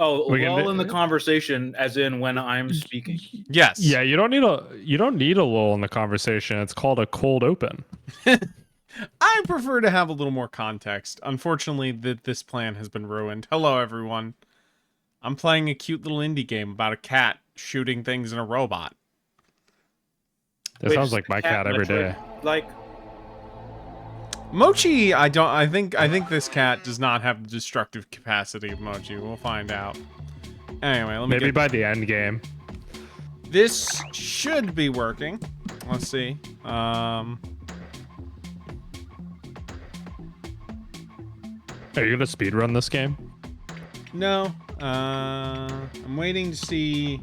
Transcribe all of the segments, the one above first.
Oh, We can lull in the conversation, as in when I'm speaking. Yes. Yeah, you don't need a lull in the conversation. It's called a cold open. I prefer to have a little more context. Unfortunately, this plan has been ruined. Hello, everyone. I'm playing a cute little indie game about a cat shooting things in a robot. That sounds like my cat every day. Like Mochi, I think this cat does not have the destructive capacity of Mochi. We'll find out. Anyway, let me maybe by the end game. This should be working. Let's see. Are you gonna speedrun this game? No. I'm waiting to see.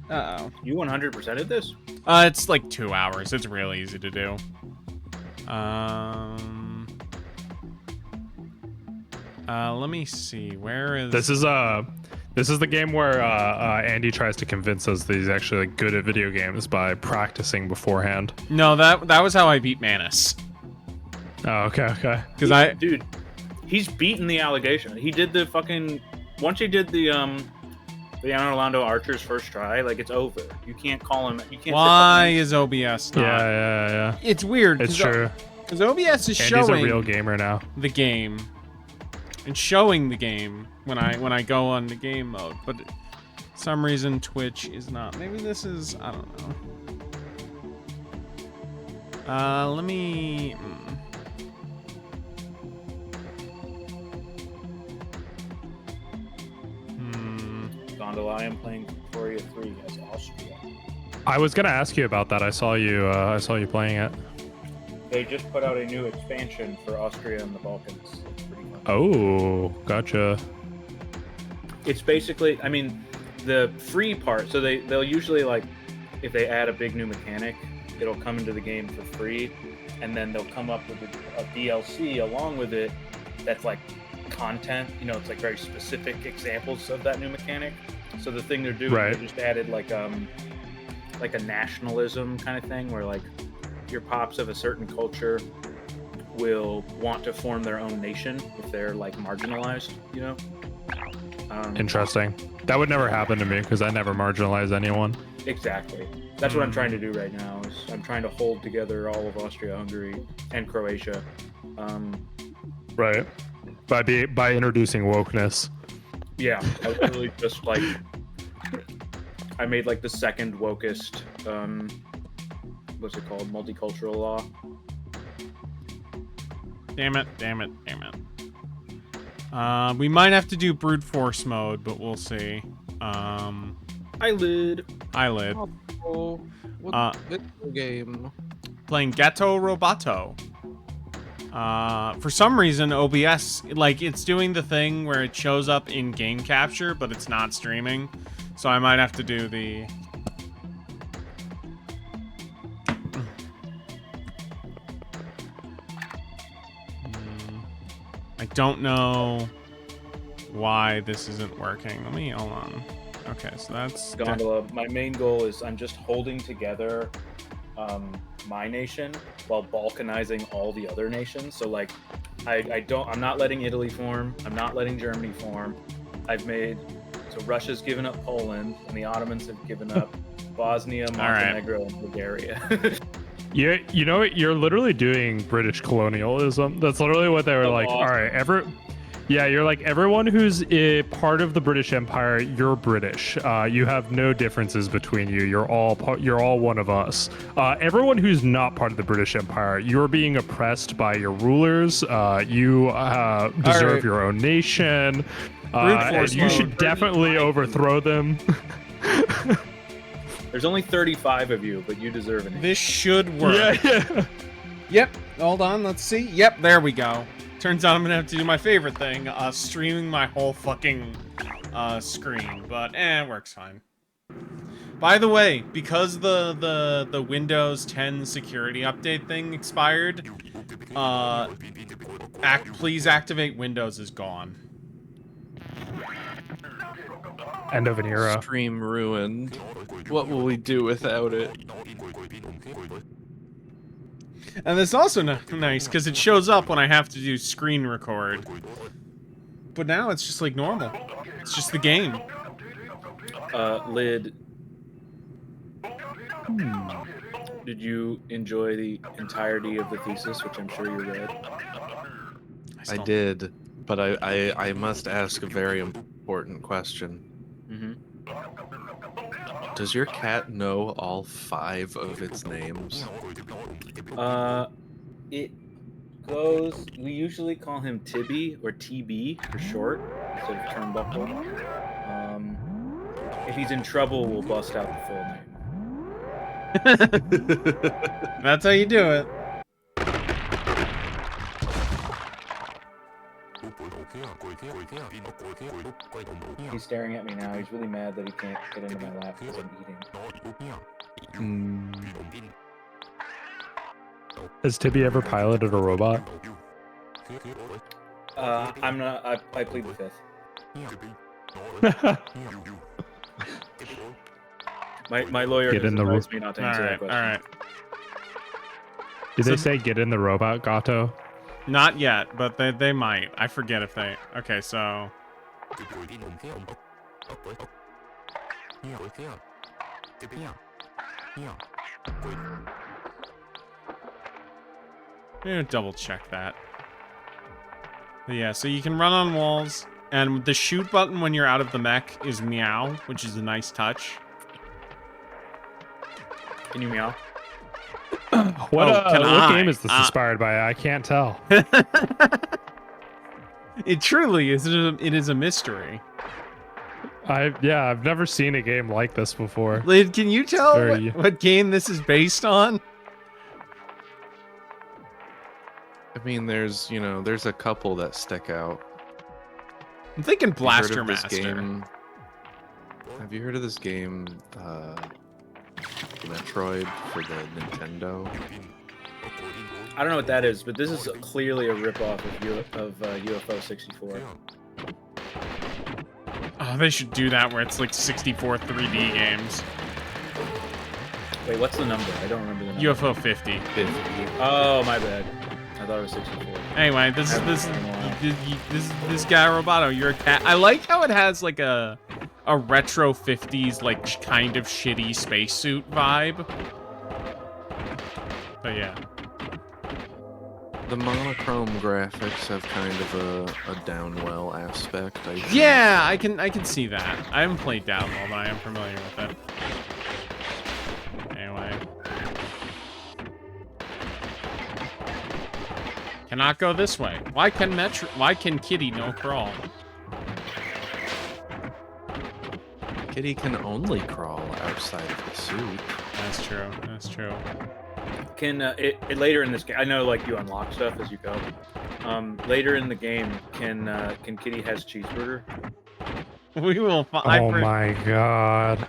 Uh-oh. You 100%ed this? It's like 2 hours. It's real easy to do. Let me see. Where is this? Is the game where Andy tries to convince us that he's actually like, good at video games by practicing beforehand. No, that was how I beat Manus. Oh, okay. Because dude, he's beaten the allegation. He did the fucking once he did the Orlando Archer's first try, like it's over. You can't call him. You can't. Why is OBS not? Yeah. It's weird. It's true. Because OBS is Andy's showing a real gamer now. The game and showing the game when I go on the game mode, but for some reason Twitch is not. Maybe this is, I don't know. Let me. Gondola, I am playing Victoria 3 as Austria. I was gonna ask you about that. I saw you playing it. They just put out a new expansion for Austria and the Balkans. It's pretty fun. Oh, gotcha. It's basically, I mean, the free part. So they'll usually like, if they add a big new mechanic, it'll come into the game for free, and then they'll come up with a DLC along with it that's like content. You know, it's like very specific examples of that new mechanic. So the thing they're doing, they just added like a nationalism kind of thing, where like your pops of a certain culture will want to form their own nation if they're like marginalized, you know. Interesting. That would never happen to me because I never marginalize anyone. Exactly. That's what I'm trying to do right now. Is I'm trying to hold together all of Austria-Hungary and Croatia. Right. By introducing wokeness. Yeah, I literally just like I made like the second wokest what's it called? Multicultural law. Damn it. We might have to do brute force mode, but we'll see. Eyelid. Oh, what video game? Playing Gato Roboto. For some reason, OBS, like, it's doing the thing where it shows up in game capture, but it's not streaming. So I might have to do the... I don't know why this isn't working. Let me, hold on. Okay, so that's... Gondola, my main goal is I'm just holding together my nation while balkanizing all the other nations. So like, I'm not letting Italy form. I'm not letting Germany form. So Russia's given up Poland, and the Ottomans have given up Bosnia, Montenegro, and Bulgaria. You know what? You're literally doing British colonialism. That's literally what they were like. Awesome. All right, you're like everyone who's a part of the British Empire. You're British. You have no differences between you. You're all one of us. Everyone who's not part of the British Empire, you're being oppressed by your rulers. You deserve your own nation. And you should definitely overthrow them. There's only 35 of you, but you deserve it. This should work. Yeah. Yep. Hold on. Let's see. Yep. There we go. Turns out I'm gonna have to do my favorite thing, streaming my whole fucking screen. But it works fine. By the way, because the Windows 10 security update thing expired, please activate Windows is gone. End of an era. Stream ruined. What will we do without it? And it's also nice because it shows up when I have to do screen record. but now it's just like normal. It's just the game. Lid. Did you enjoy the entirety of the thesis, which I'm sure you read? I did, but I must ask a very important question. Mm-hmm. Does your cat know all 5 of its names? It goes. We usually call him Tibby or TB for short instead of Turnbuckle. If he's in trouble, we'll bust out the full name. That's how you do it. He's staring at me now. He's really mad that he can't get into my lap because I'm eating. Has Tibby ever piloted a robot? I'm not. I plead the fifth. My lawyer Get has in the advised me not to answer that All question. right. Did they say get in the robot, Gato? Not yet, but they might. I forget if they... Okay, so... I'm gonna double check that. But yeah, so you can run on walls, and the shoot button when you're out of the mech is meow, which is a nice touch. Can you meow? What I? game is this inspired by? I can't tell. It truly is. It is a mystery. I've never seen a game like this before. Lid, can you tell Very- what game this is based on? I mean, there's a couple that stick out. I'm thinking Have you heard Blaster of this Master. game? Have you heard of this game, Metroid for the Nintendo? I don't know what that is, but this is clearly a ripoff of UFO 64. Oh, they should do that where it's like 64 3D games. Wait, what's the number? I don't remember the number. UFO 50. 50. Oh, my bad. I thought it was 64. Anyway, this Gato Roboto, you're a cat. I like how it has like a retro 50s like kind of shitty spacesuit vibe. But yeah. The monochrome graphics have kind of a downwell aspect. I think. Yeah, I can see that. I haven't played Downwell, but I am familiar with it. Anyway. Cannot go this way. Why can Kitty no crawl? Kitty can only crawl outside of the suit. That's true. That's true. Can later in this game? I know, like, you unlock stuff as you go. Later in the game, can Kitty has cheeseburger? We will. Oh my god!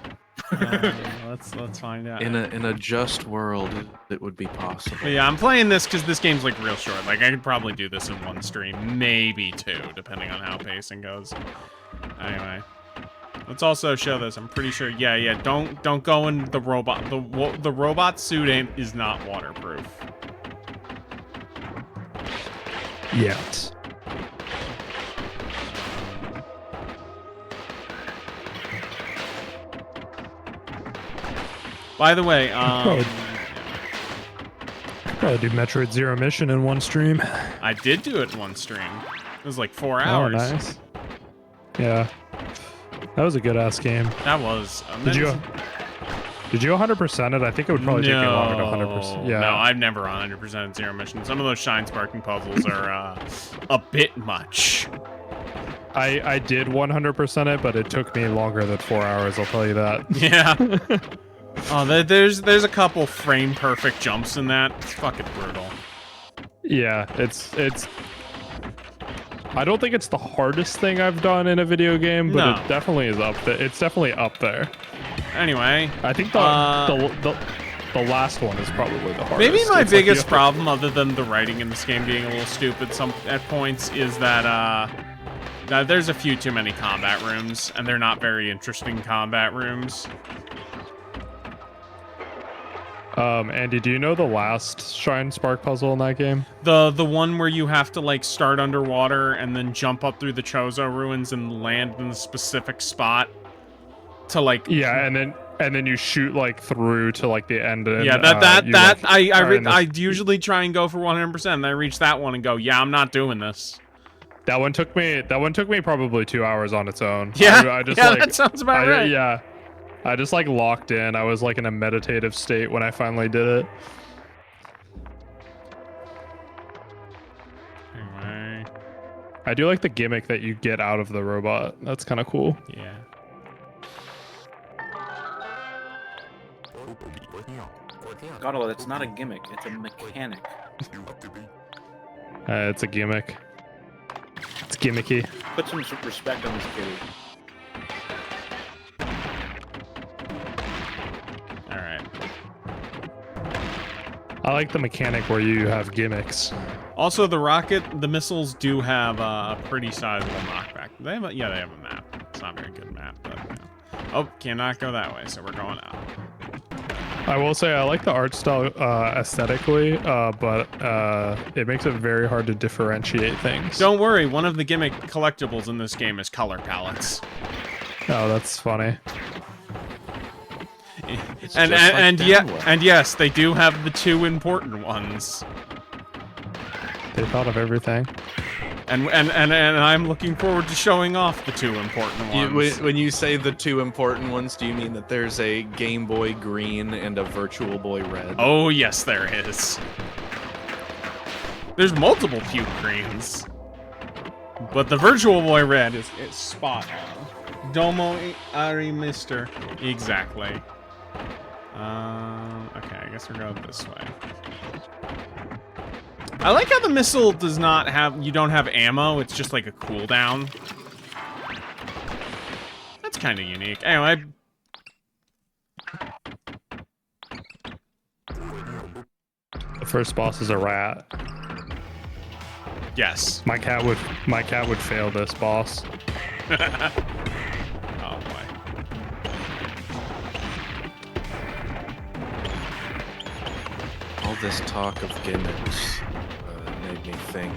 Let's find out. In a just world, it would be possible. But yeah, I'm playing this because this game's like real short. Like I could probably do this in one stream, maybe two, depending on how pacing goes. Anyway, let's also show this. I'm pretty sure. Yeah. Don't go in the robot. The robot suit is not waterproof. Yet. By the way, Probably do Metroid Zero Mission in one stream. I did do it in one stream. It was like 4 hours. Oh, nice. Yeah, that was a good ass game. That was Did amazing. you 100% it? I think it would probably take me longer to 100%. Yeah. No, I've never 100% Zero Mission. Some of those shine sparking puzzles are a bit much. I did 100% it, but it took me longer than 4 hours. I'll tell you that. Yeah. Oh, there's a couple frame perfect jumps in that. It's fucking brutal. Yeah, it's. I don't think it's the hardest thing I've done in a video game, but No. it definitely is up there. It's definitely up there. Anyway, I think the last one is probably the hardest. maybe my It's like biggest you- problem, other than the writing in this game being a little stupid at points, is that there's a few too many combat rooms, and they're not very interesting combat rooms. Andy, do you know the last Shrine Spark puzzle in that game? The one where you have to like start underwater and then jump up through the Chozo ruins and land in the specific spot to like. Yeah, and then you shoot like through to like the end. And, yeah, I usually try and go for 100%. And I reach that one and go, yeah, I'm not doing this. That one took me probably 2 hours on its own. Yeah, I just, yeah, like, that sounds about right. Yeah. I just like locked in. I was like in a meditative state when I finally did it. Anyway. I do like the gimmick that you get out of the robot. That's kind of cool. Yeah. Gato, that's not a gimmick. It's a mechanic. It's a gimmick. It's gimmicky. Put some respect on this kitty. I like the mechanic where you have gimmicks. Also, the missiles do have a pretty sizable knockback. They have a map. It's not a very good map, but oh, cannot go that way, so we're going out. I will say I like the art style aesthetically, but it makes it very hard to differentiate things. Don't worry, one of the gimmick collectibles in this game is color palettes. Oh, that's funny. And yes, they do have the two important ones. They thought of everything. And I'm looking forward to showing off the two important ones. When you say the two important ones, do you mean that there's a Game Boy Green and a Virtual Boy Red? Oh yes, there is. There's multiple puke greens, but the Virtual Boy Red is spot on. Domo Ari Mister. Exactly. Okay, I guess we're going this way. I like how the missile does not have, you don't have ammo, it's just like a cooldown. That's kind of unique. Anyway. The first boss is a rat. Yes. My cat would fail this boss. Oh boy. All this talk of gimmicks made me think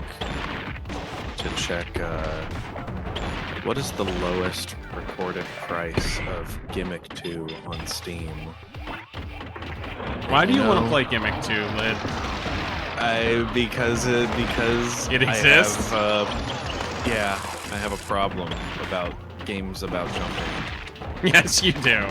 to check what is the lowest recorded price of Gimmick 2 on Steam. Why do you want to play Gimmick 2, Lid? Because it exists? I have a problem about games about jumping. Yes, you do.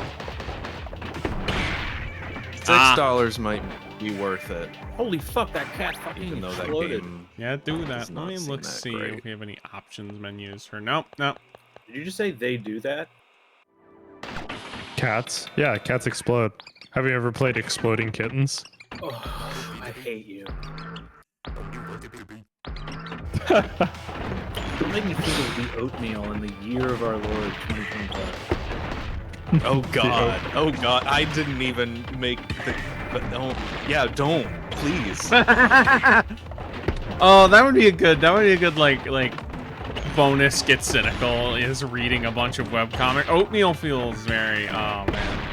$6 might be worth it. Holy fuck, that cat fucking Even though that exploded. game Yeah, do that. does Let not me seem look that see great. if we have any options menus for. Nope, nope. Did you just say they do that? Cats? Yeah, cats explode. Have you ever played Exploding Kittens? Oh, I hate you. Don't make me think of the oatmeal in the year of our Lord 2025. Oh god. Oh god. I didn't even make the don't. Yeah, don't. Please. Oh, that would be a good like bonus get cynical is reading a bunch of webcomic. Oatmeal feels very oh man.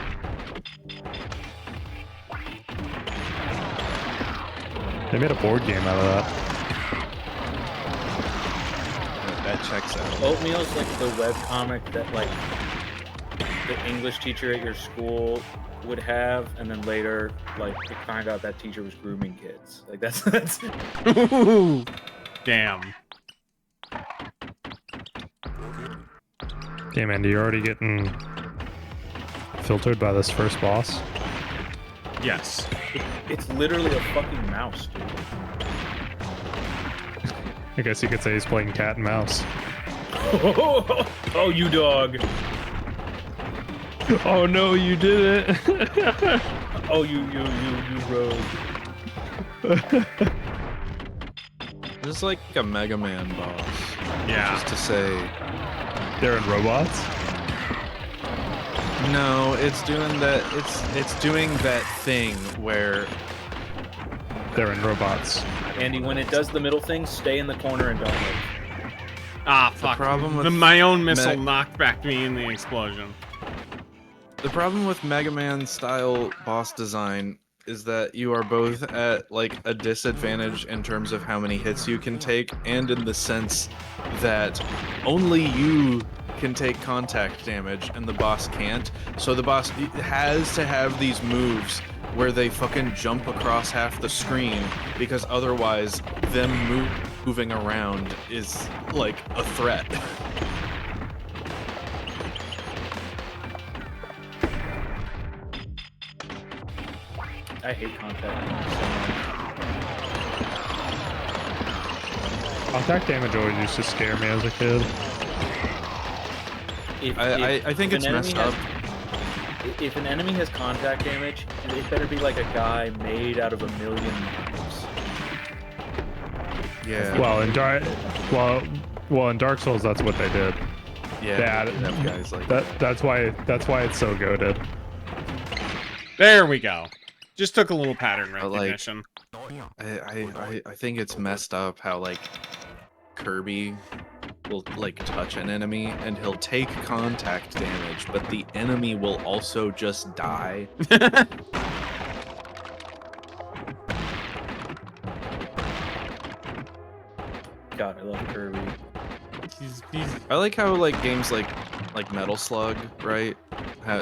They made a board game out of that. That checks out. Oatmeal is like the webcomic that like the English teacher at your school would have, and then later like you find out that teacher was grooming kids. Like that's Ooh, damn. Damn, Andy, you're already getting filtered by this first boss. Yes. it's literally a fucking mouse, dude. I guess you could say he's playing cat and mouse. Oh, you dog. Oh no, you did it. Oh, you rogue. This is like a Mega Man boss. Yeah. Just to say, They're in robots? no, it's doing that. It's doing that thing where They're in robots. Andy, when it does the middle thing, stay in the corner and don't move. Ah, fuck. problem with my own missile knocked back me in the explosion. the problem with Mega Man style boss design is that you are both at like a disadvantage in terms of how many hits you can take, and in the sense that only you can take contact damage and the boss can't. So the boss has to have these moves where they fucking jump across half the screen, because otherwise them moving around is like a threat. I hate contact. Contact damage always used to scare me as a kid. I think it's messed up. If an enemy has contact damage, it better be like a guy made out of a million knives. Yeah. Well, in Dark Souls, that's what they did. Yeah. They added, have guys like that's why it's so goated. There we go. Just took a little pattern But, like, recognition. I think it's messed up how like Kirby will like touch an enemy and he'll take contact damage, but the enemy will also just die. God, I love Kirby. Oh, I like how like games like Metal Slug, right?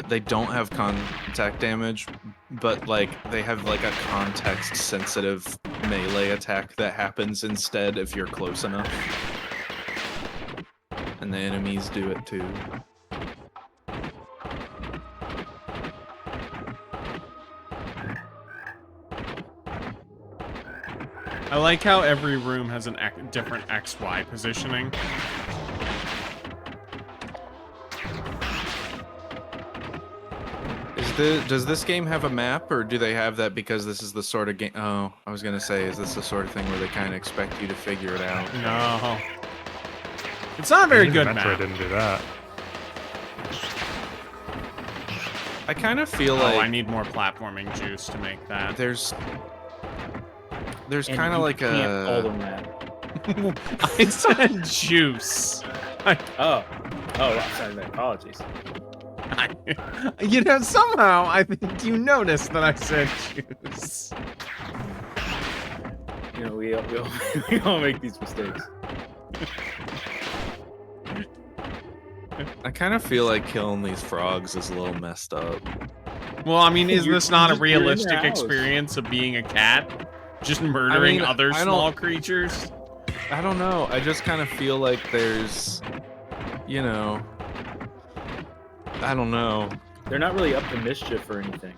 They don't have contact damage, but like they have like a context sensitive melee attack that happens instead if you're close enough. And the enemies do it too. I like how every room has a different XY positioning. Does this game have a map, or do they have that because this is the sort of game? Oh, I was gonna say, is this the sort of thing where they kind of expect you to figure it out? No. It's not a very good Metroid map. didn't do that. I kind of feel like I need more platforming juice to make that. there's And kind of you like can't call a them that. I said juice. Oh, sorry, my apologies. You know, somehow I think you noticed that I said juice. You know, we all make these mistakes. I kind of feel like killing these frogs is a little messed up. Well, I mean, is You're- this not a you're in their realistic house. experience of being a cat? Just murdering other I don't- small creatures? I don't know. I just kind of feel like there's, you know, I don't know. They're not really up to mischief or anything.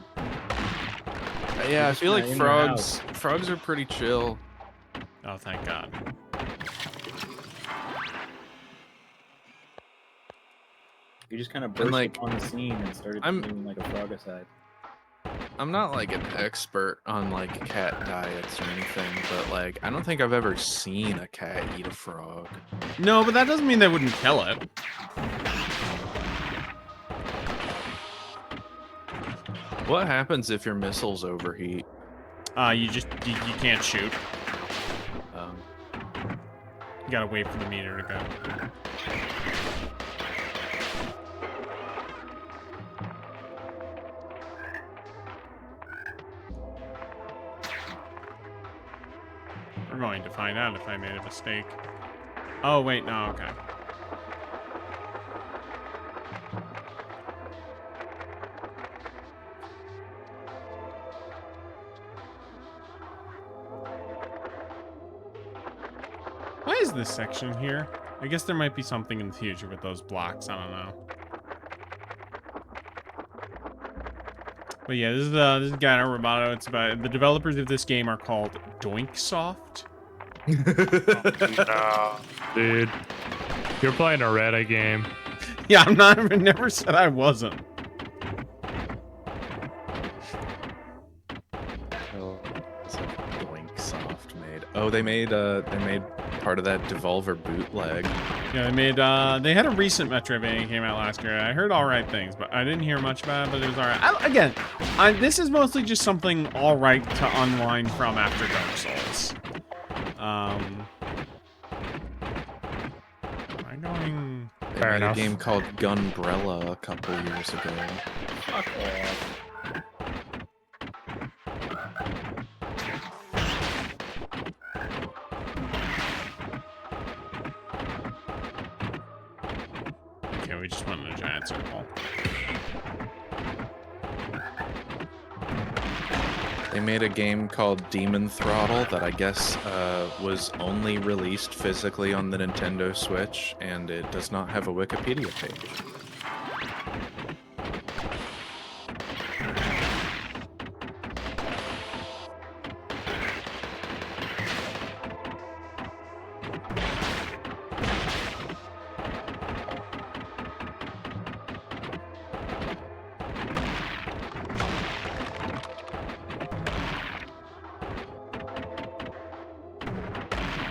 Yeah, I just feel like kinda in their frogs are pretty chill. Oh, thank God. You just kind of And, burst like, upon the scene and started I'm- doing like a frog aside. I'm not like an expert on like cat diets or anything, but like I don't think I've ever seen a cat eat a frog. No, but that doesn't mean they wouldn't kill it. What happens if your missiles overheat? You can't shoot. Um, You gotta wait for the meter to go. We're going to find out if I made a mistake. Oh, wait, no, okay. Why is this section here? I guess there might be something in the future with those blocks. I don't know. But yeah, this is Gato Roboto. It's about the developers of this game are called Doinksoft. No, dude. You're playing a Reddit game. Yeah, I never said I wasn't. What's a Doinksoft made? Oh, they made part of that Devolver bootleg. Yeah, they had a recent metroidvania that came out last year. I heard all right things, but I didn't hear much about it, but it was all right. This is mostly just something all right to unwind from after Dark Souls. Am I going... They Fair made enough. a game called Gunbrella a couple years ago. Fuck off. Okay, we just went in a giant circle. They made a game called Demon Throttle that I guess was only released physically on the Nintendo Switch, and it does not have a Wikipedia page.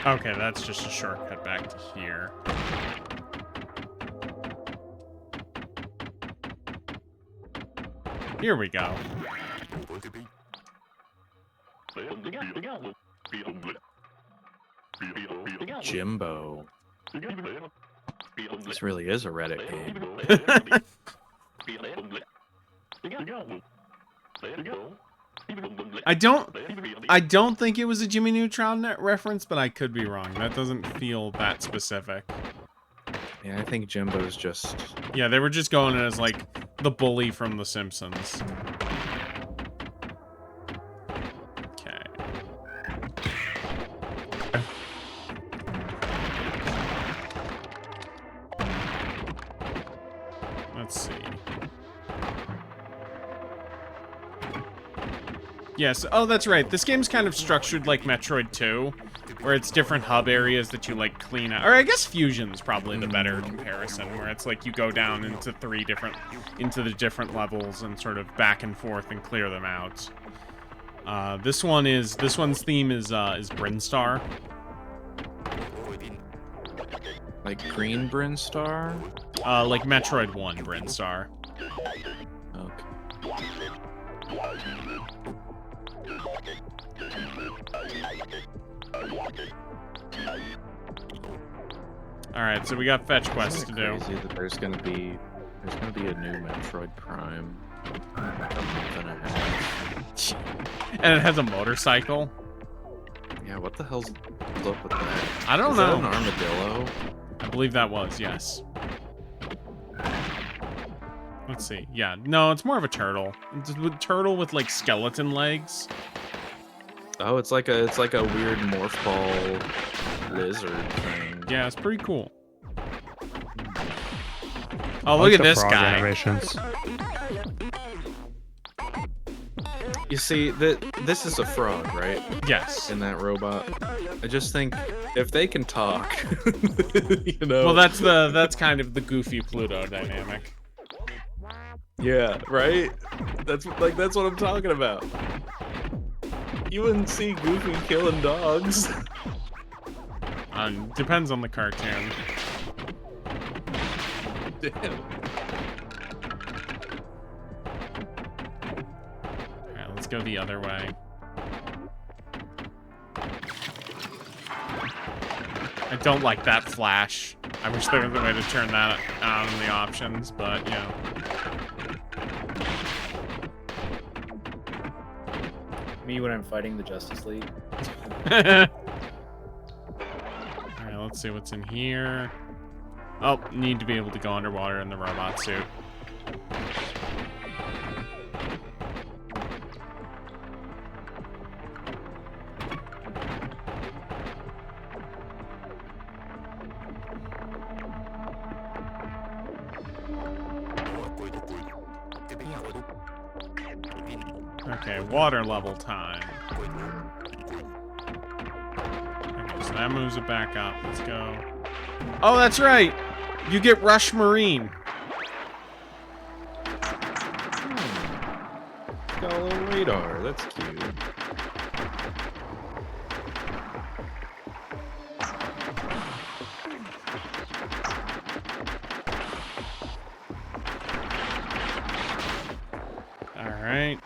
Okay, that's just a shortcut back to here. Here we go. Jimbo. This really is a Reddit game. I don't think it was a Jimmy Neutron reference, but I could be wrong. That doesn't feel that specific. Yeah, I think Jimbo's just... Yeah, they were just going as, like, the bully from The Simpsons. Okay. Let's see. Yes, oh, that's right. This game's kind of structured like Metroid 2, where it's different hub areas that you, like, clean out. Or I guess Fusion's probably the better comparison, where it's like you go down into the different levels and sort of back and forth and clear them out. This one's theme is Brinstar. Like Green Brinstar? Like Metroid 1 Brinstar. Okay. Alright, so we got fetch quests to do. Crazy that there's gonna be a new Metroid Prime. A month and a half. And it has a motorcycle. Yeah, what the hell's up with that? I don't Is know. that an armadillo? I believe that was, yes. Let's see. Yeah, no, it's more of a turtle. It's a turtle with like skeleton legs. Oh, it's like a weird morph ball lizard thing. Yeah, it's pretty cool. Oh, look at this guy. Animations. You see, this is a frog, right? Yes. In that robot. I just think if they can talk, you know. Well, that's kind of the goofy Pluto dynamic. Yeah, right? That's what I'm talking about. You wouldn't see Goofy killing dogs. Depends on the cartoon. Damn. Alright, let's go the other way. I don't like that flash. I wish there was a way to turn that on in the options, but, you know. Me when I'm fighting the Justice League. Alright, let's see what's in here. Oh, need to be able to go underwater in the robot suit. Okay, water level time. Okay, so that moves it back up. Let's go. Oh, that's right! You get Rush Marine. Got a little radar. That's cute. All right.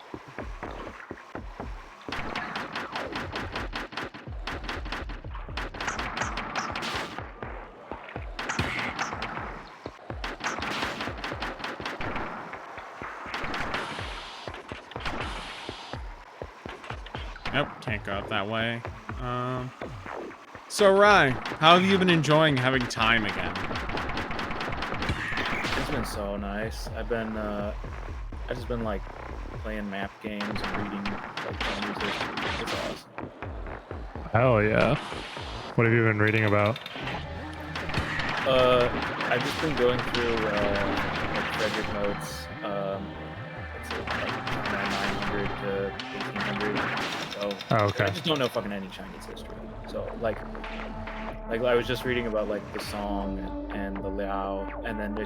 Nope, can't go out that way. So, Rye, how have you been enjoying having time again? so nice. I've just been like playing map games and reading like Chinese history. It's awesome. Hell yeah. What have you been reading about? I've just been going through like Frederick notes. It's like 900 to 1800. So Oh, okay. I just don't know fucking any Chinese history. So like I was just reading about like the Song and the Liao, and then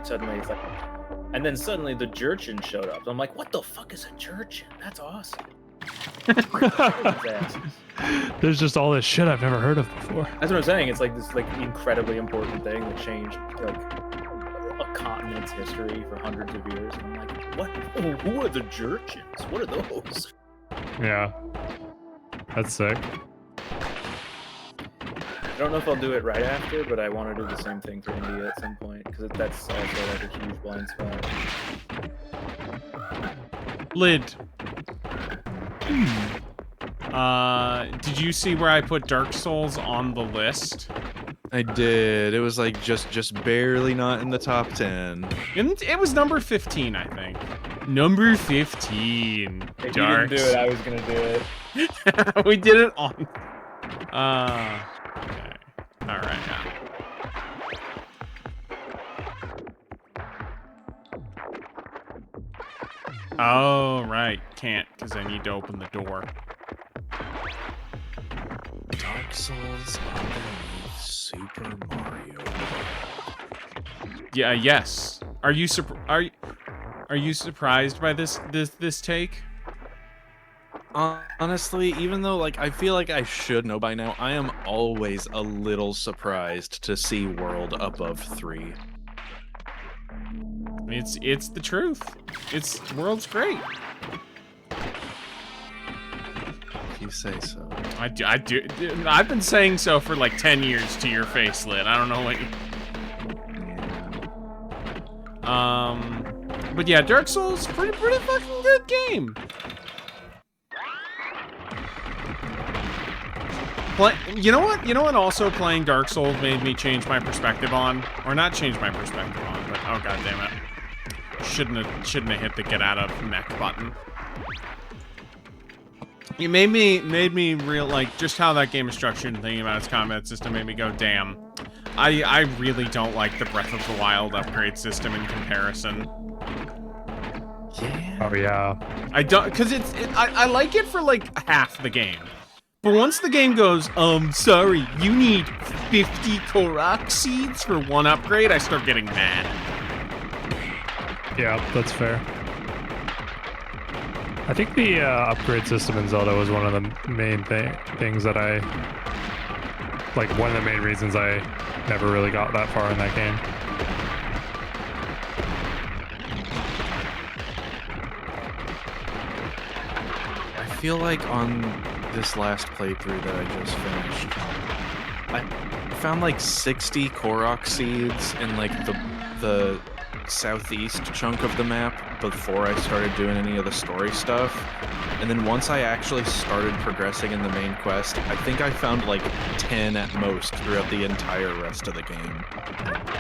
suddenly the Jurchen showed up. So I'm like, what the fuck is a Jurchen? That's awesome. There's just all this shit I've never heard of before. That's what I'm saying. It's like this like incredibly important thing that changed like a continent's history for hundreds of years. And I'm like, what? Oh, who are the Jurchens? What are those? Yeah. That's sick. I don't know if I'll do it right after, but I want to do the same thing for India at some point because that's also like a huge blind spot. Lid. Did you see where I put Dark Souls on the list? I did. It was like just barely not in the top 10. It was number 15, I think. Number 15. If you didn't do it, I was gonna do it. We did it on. Okay. All right. Yeah. Oh right, can't because I need to open the door. Dark Souls underneath Super Mario. Yeah. Yes. Are you surprised by this take? Honestly, even though like I feel like I should know by now, I am always a little surprised to see World above 3. It's the truth. World's great. If you say so. I do. I've been saying so for like 10 years to your face, Lid. I don't know what you... But yeah, Dark Souls, pretty fucking good game. You know what also playing Dark Souls made me change my perspective on? Or not change my perspective on, but oh god damn it. Shouldn't have hit the get out of mech button. It made me real like just how that game is structured and thinking about its combat system made me go, damn. I really don't like the Breath of the Wild upgrade system in comparison. Yeah. Oh yeah. I don't, because I like it for like half the game. But once the game goes, sorry, you need 50 Korok seeds for one upgrade, I start getting mad. Yeah, that's fair. I think the upgrade system in Zelda was one of the main things that like one of the main reasons I never really got that far in that game. I feel like on this last playthrough that I just finished, I found like 60 Korok seeds in like the southeast chunk of the map before I started doing any of the story stuff. And then once I actually started progressing in the main quest, I think I found like 10 at most throughout the entire rest of the game.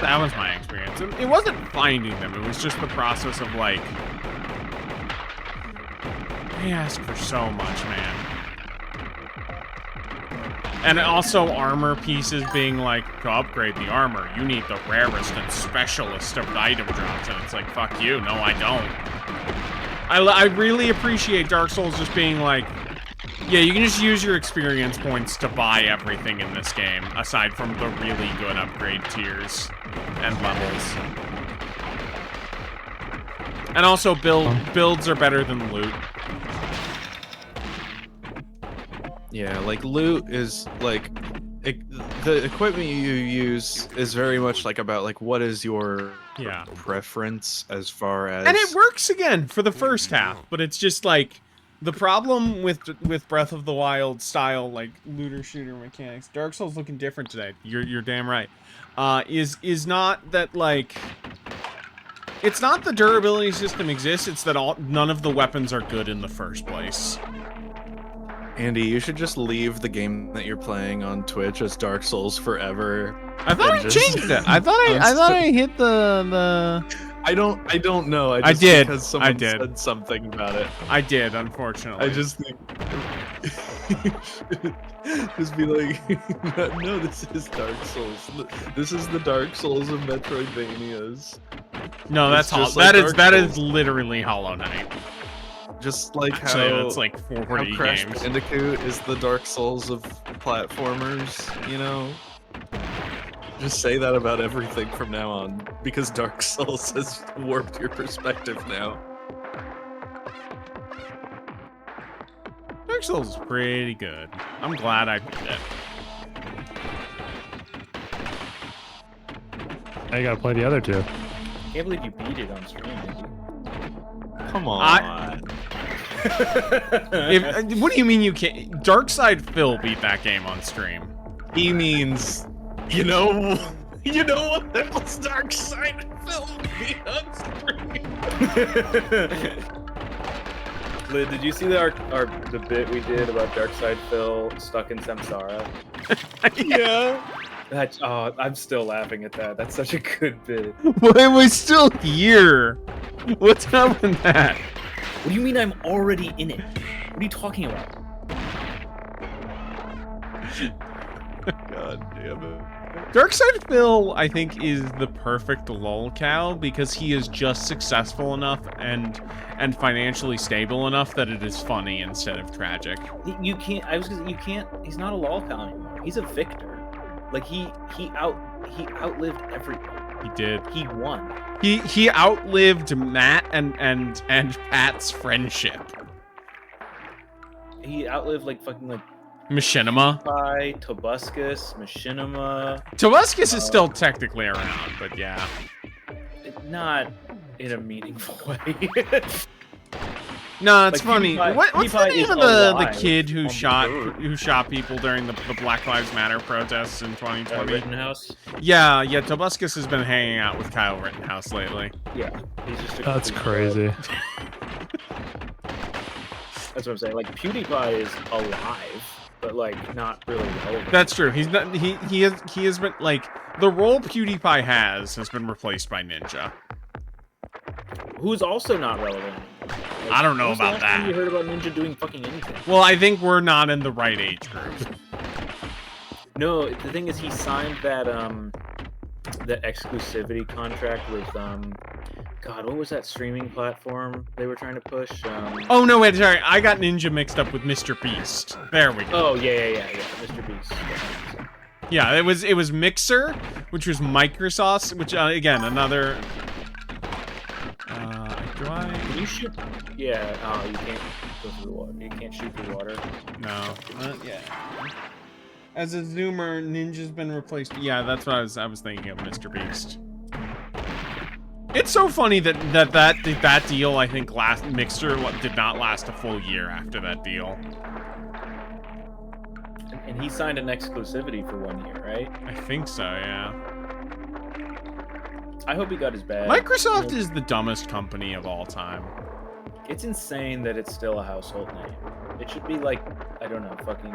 That was my experience. It wasn't finding them, it was just the process of like... They ask for so much, man. And also armor pieces being like, to upgrade the armor, you need the rarest and specialist of item drops. And it's like, fuck you, no I don't. I really appreciate Dark Souls just being like, yeah, you can just use your experience points to buy everything in this game, aside from the really good upgrade tiers and levels. And also builds are better than loot. Yeah, like loot is like the equipment you use is very much like about like what is your preference as far as, and it works again for the first half, but it's just like the problem with Breath of the Wild style like looter shooter mechanics. Dark Souls looking different today. You're damn right. Is not that like. It's not the durability system exists, it's that none of the weapons are good in the first place. Andy, you should just leave the game that you're playing on Twitch as Dark Souls Forever. I thought I changed it. I thought I hit the I don't know. I did. Because I someone did. said something about it. I did, unfortunately. I just think you should just be like, no, this is Dark Souls. This is the Dark Souls of Metroidvanias. No, It's that's just that like is Dark that is Souls. literally Hollow Knight. Just like Actually, how that's like how 40 Crash games. Bandicoot is the Dark Souls of platformers, you know? Just say that about everything from now on, because Dark Souls has warped your perspective now. Dark Souls is pretty good. I'm glad I beat it. Now you gotta play the other two. Can't believe you beat it on stream, Andy. Come on. What do you mean you can't? Darkside Phil beat that game on stream. He means, you know what level's Dark Side film be on screen. Lid, did you see the bit we did about Darkside Phil stuck in Samsara? Yeah. That's I'm still laughing at that. That's such a good bit. Well, it was still here. What's up with that? What do you mean I'm already in it? What are you talking about? God damn it. Darkside Phil, I think, is the perfect lolcow because he is just successful enough and financially stable enough that it is funny instead of tragic. You can't. You can't. He's not a lolcow anymore. He's a victor. Like he outlived everyone. He did. He won. He outlived Matt and Pat's friendship. He outlived like fucking like Machinima. Tobuscus, Machinima. Tobuscus is still technically around, but yeah. Not in a meaningful way. No, it's Like, funny. PewDiePie- What's the PewDiePie name is of the alive kid who on the shot people during the Black Lives Matter protests in 2020? Rittenhouse. Yeah, Tobuscus has been hanging out with Kyle Rittenhouse lately. Yeah, he's just. That's crazy. That's what I'm saying. Like PewDiePie is alive, but like not really relevant. That's true. He's not. He has been like the role PewDiePie has been replaced by Ninja. Who's also not relevant. Like, I don't know when was the about last time that. You heard about Ninja doing fucking anything? Well, I think we're not in the right age group. No, the thing is, he signed that that exclusivity contract with God, what was that streaming platform they were trying to push? Oh no, wait, sorry, I got Ninja mixed up with Mr. Beast. There we go. Oh yeah, Mr. Beast. Yeah, it was Mixer, which was Microsoft, which again another. Do I? Can you shoot? Yeah. Oh, you can't go through the water. You can't shoot through water. No. Yeah. As a zoomer, Ninja's been replaced. Yeah, that's what I was thinking of, Mr. Beast. It's so funny that deal, I think, Mixer did not last a full year after that deal. And he signed an exclusivity for 1 year, right? I think so, yeah. I hope he got his bag. Microsoft is the dumbest company of all time. It's insane that it's still a household name. It should be like, I don't know, fucking...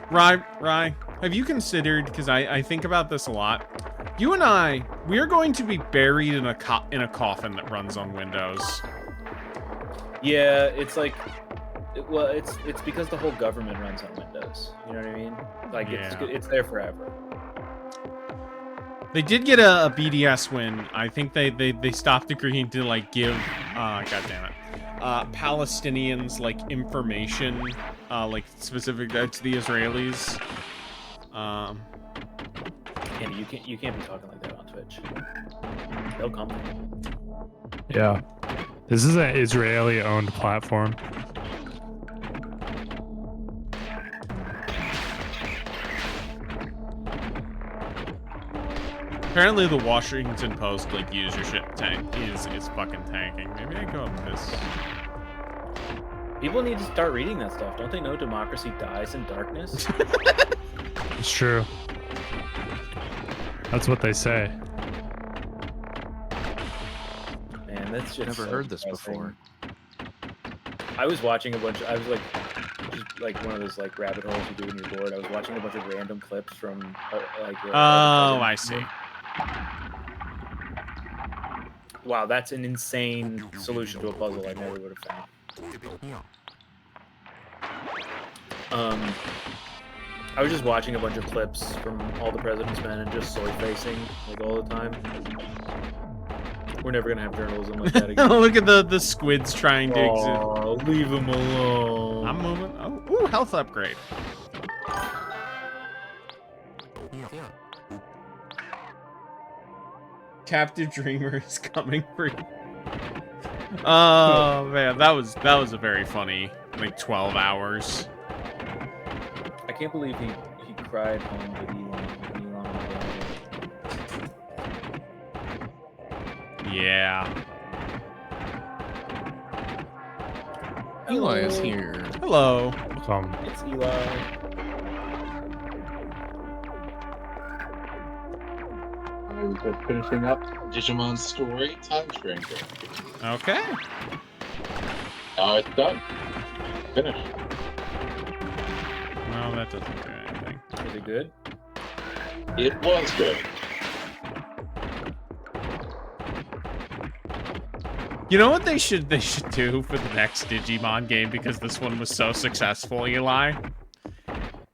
Rye, have you considered, because I think about this a lot, you and I, we are going to be buried in a coffin that runs on Windows. Yeah, it's like... Well, it's because the whole government runs on Windows. You know what I mean? Like, Yeah. it's there forever. They did get a BDS win. I think they stopped agreeing to like give god damn it. Palestinians like information like specific to the Israelis. Andy, you can't be talking like that on Twitch. They'll come. Yeah. This is an Israeli-owned platform. Apparently the Washington Post like usership tank is fucking tanking. Maybe I go up this. People need to start reading that stuff. Don't they know democracy dies in darkness? It's true. That's what they say. Man, that's just Never so heard this depressing. before. I was watching a bunch of, I was like, just like one of those like rabbit holes you do when you're bored. I was watching a bunch of random clips from like. Oh, I see. Wow, that's an insane solution to a puzzle I never would have found. I was just watching a bunch of clips from All the President's Men and just soy facing like all the time. We're never gonna have journalism like that again. Look at the squids trying to exist. Oh, leave him alone. I'm moving. Oh, ooh, health upgrade. Captive Dreamer is coming for you. Oh man, that was a very funny like 12 hours. I can't believe he cried home with Elon. Yeah. Eli is here. Hello. It's Eli. I was just finishing up Digimon Story Time Stranger. Okay. Now it's done. Finished. No, that doesn't do anything. Is it good? It was good. You know what they should do for the next Digimon game because this one was so successful, Eli?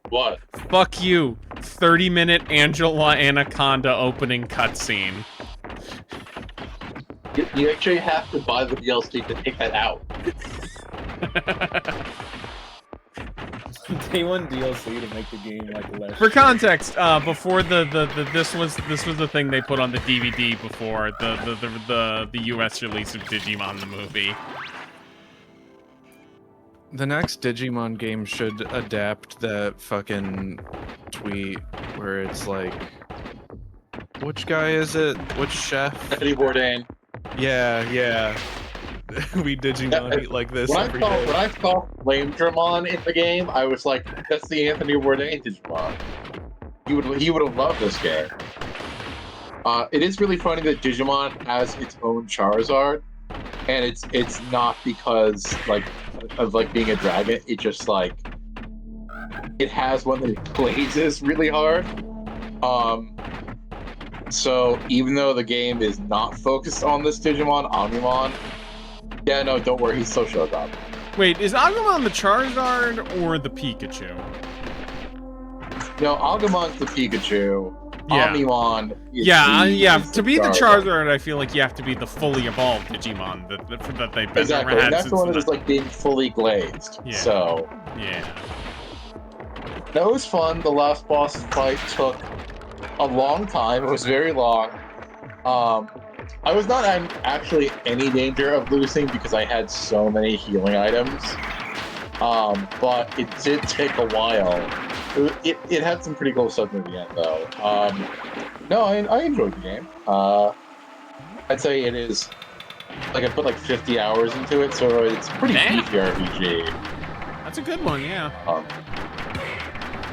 What? Fuck you. 30-minute Angela Anaconda opening cutscene. You actually have to buy the DLC to take that out. Day one DLC to make the game like less. For context, before this was the thing they put on the DVD before the US release of Digimon the movie. The next Digimon game should adapt that fucking tweet where it's like, which guy is it? Which chef? Anthony Bourdain. Yeah. We Digimon eat like this every day. When I saw Flame Dramon in the game, I was like, that's the Anthony Bourdain Digimon. He would have loved this game. It is really funny that Digimon has its own Charizard, and it's not because of being a dragon. It just it has one that blazes really hard. So even though the game is not focused on this Digimon, Omnimon, yeah, no, don't worry, he still shows up. Wait, is Agumon the Charizard or the Pikachu? No, Agumon's the Pikachu. Yeah. Omnimon is To be the Charizard, I feel like you have to be the fully evolved Digimon that they've been exactly. had And that's since the one that is being fully glazed. Yeah. So yeah. that was fun. The last boss fight took a long time. It was very long. I was not in actually any danger of losing because I had so many healing items. But it did take a while. It had some pretty cool stuff near the end, though. No, I enjoyed the game. I'd say it is... I put 50 hours into it, so it's pretty beefy RPG. That's a good one, yeah.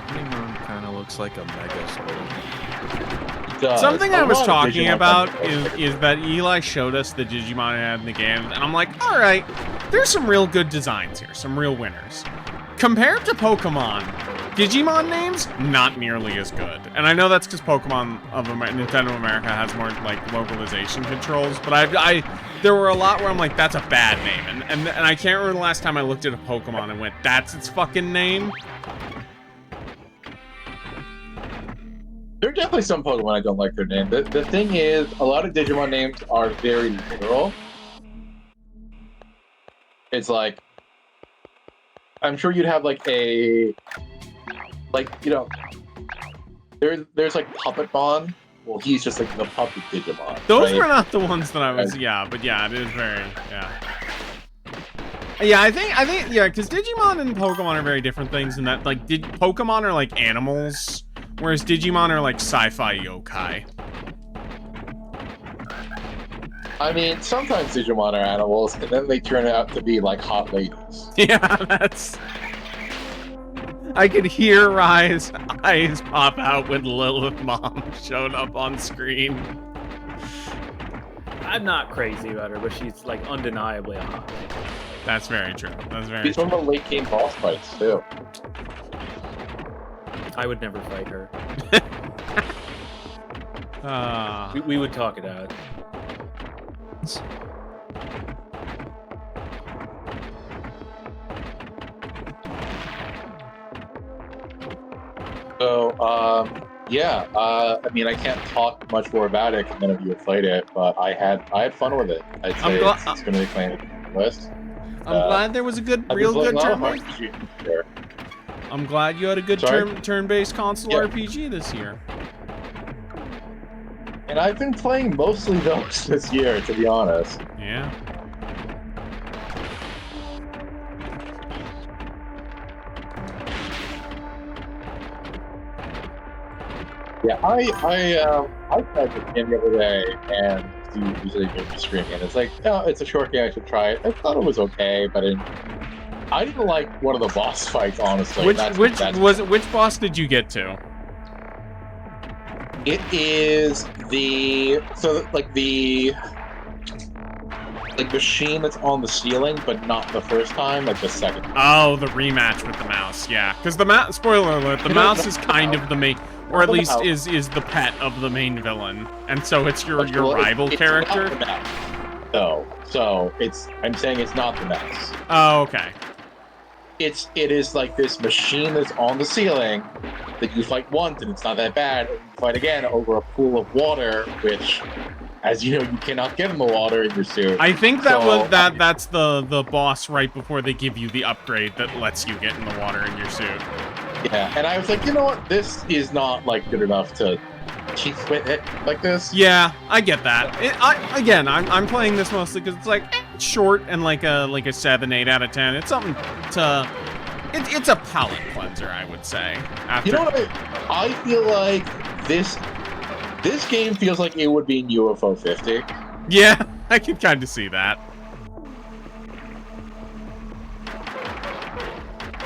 Digimon kind of looks like a Megazord. Something I was talking about is that Eli showed us the Digimon I had in the game, and I'm like, all right, there's some real good designs here, some real winners. Compared to Pokemon, Digimon names, not nearly as good. And I know that's because Pokemon of Nintendo America has more localization controls, but there were a lot where I'm like, that's a bad name. And I can't remember the last time I looked at a Pokemon and went, that's its fucking name. There are definitely some Pokemon I don't like their name. The thing is, a lot of Digimon names are very literal. It's like, I'm sure you'd have there's Puppetmon. Well, he's just the puppet Digimon. Those right? were not the ones that I was, but yeah, it is very, Yeah, I think, because Digimon and Pokemon are very different things in that, Pokemon are like animals, whereas Digimon are like sci-fi yokai. I mean, sometimes Digimon are animals, and then they turn out to be like hot ladies. Yeah, that's... I could hear Rai's eyes pop out when Lilith Mom showed up on screen. I'm not crazy about her, but she's undeniably a hot lady. That's very true. That's very She's true. one of the late game boss fights, too. I would never fight her. We would talk it out. So, yeah. I mean, I can't talk much more about it because none of you have played it, but I had fun with it. I'd say it's going to be playing on the list. I'm glad there was a good, I've real been good playing a lot of turn-based. RPG this year. I'm glad you had a good turn-based console RPG this year. And I've been playing mostly those this year, to be honest. Yeah. Yeah, I tried this game the other day, and Steve usually gives me screaming, and it's like, oh, it's a short game, I should try it. I thought it was okay, but I didn't like one of the boss fights, honestly. Which boss did you get to? It is the machine that's on the ceiling, but not the first time, like the second time. Oh, the rematch with the mouse, yeah. Because the spoiler alert, the mouse is kind of the main, or at least is the pet of the main villain, and so it's your rival character. Not the mouse, though, so I'm saying it's not the mouse. Oh, okay. It is like this machine that's on the ceiling that you fight once, and it's not that bad. And you fight again over a pool of water, which, as you know, you cannot get in the water in your suit. I think that's the boss right before they give you the upgrade that lets you get in the water in your suit. Yeah, and I was like, you know what? This is not like good enough to cheat with it like this. Yeah, I get that. I'm playing this mostly because it's like it's short and like a 7, 8 out of 10. It's something to. It's a palate cleanser, I would say. You know what? I feel like this game feels like it would be in UFO 50. Yeah, I can kind of see that.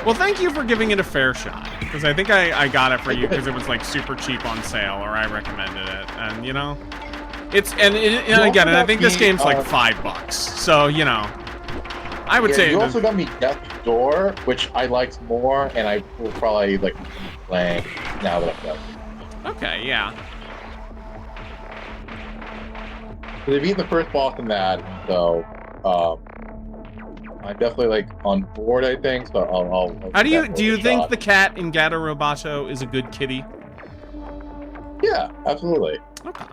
Well, thank you for giving it a fair shot, because I think I got it for you because it was like super cheap on sale, or I recommended it, and you know, and I think this game's like $5, so you know, I would say. You also got me Death's Door, which I liked more, and I will probably like keep playing now that I've done it. Okay, yeah. They beat the first boss in that, so I'm definitely like on board. I think, so I'll How do you think the cat in Gato Roboto is a good kitty? Yeah, absolutely. Okay.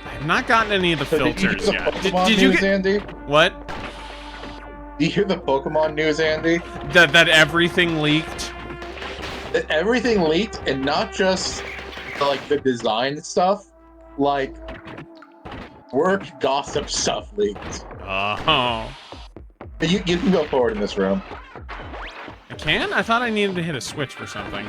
I have not gotten any of the filters yet. Did you get Andy? What? Did you hear the Pokemon news, Andy? That everything leaked. That everything leaked, and not just like the design stuff, like work gossip stuff leaked. Oh. You can go forward in this room. I can? I thought I needed to hit a switch for something.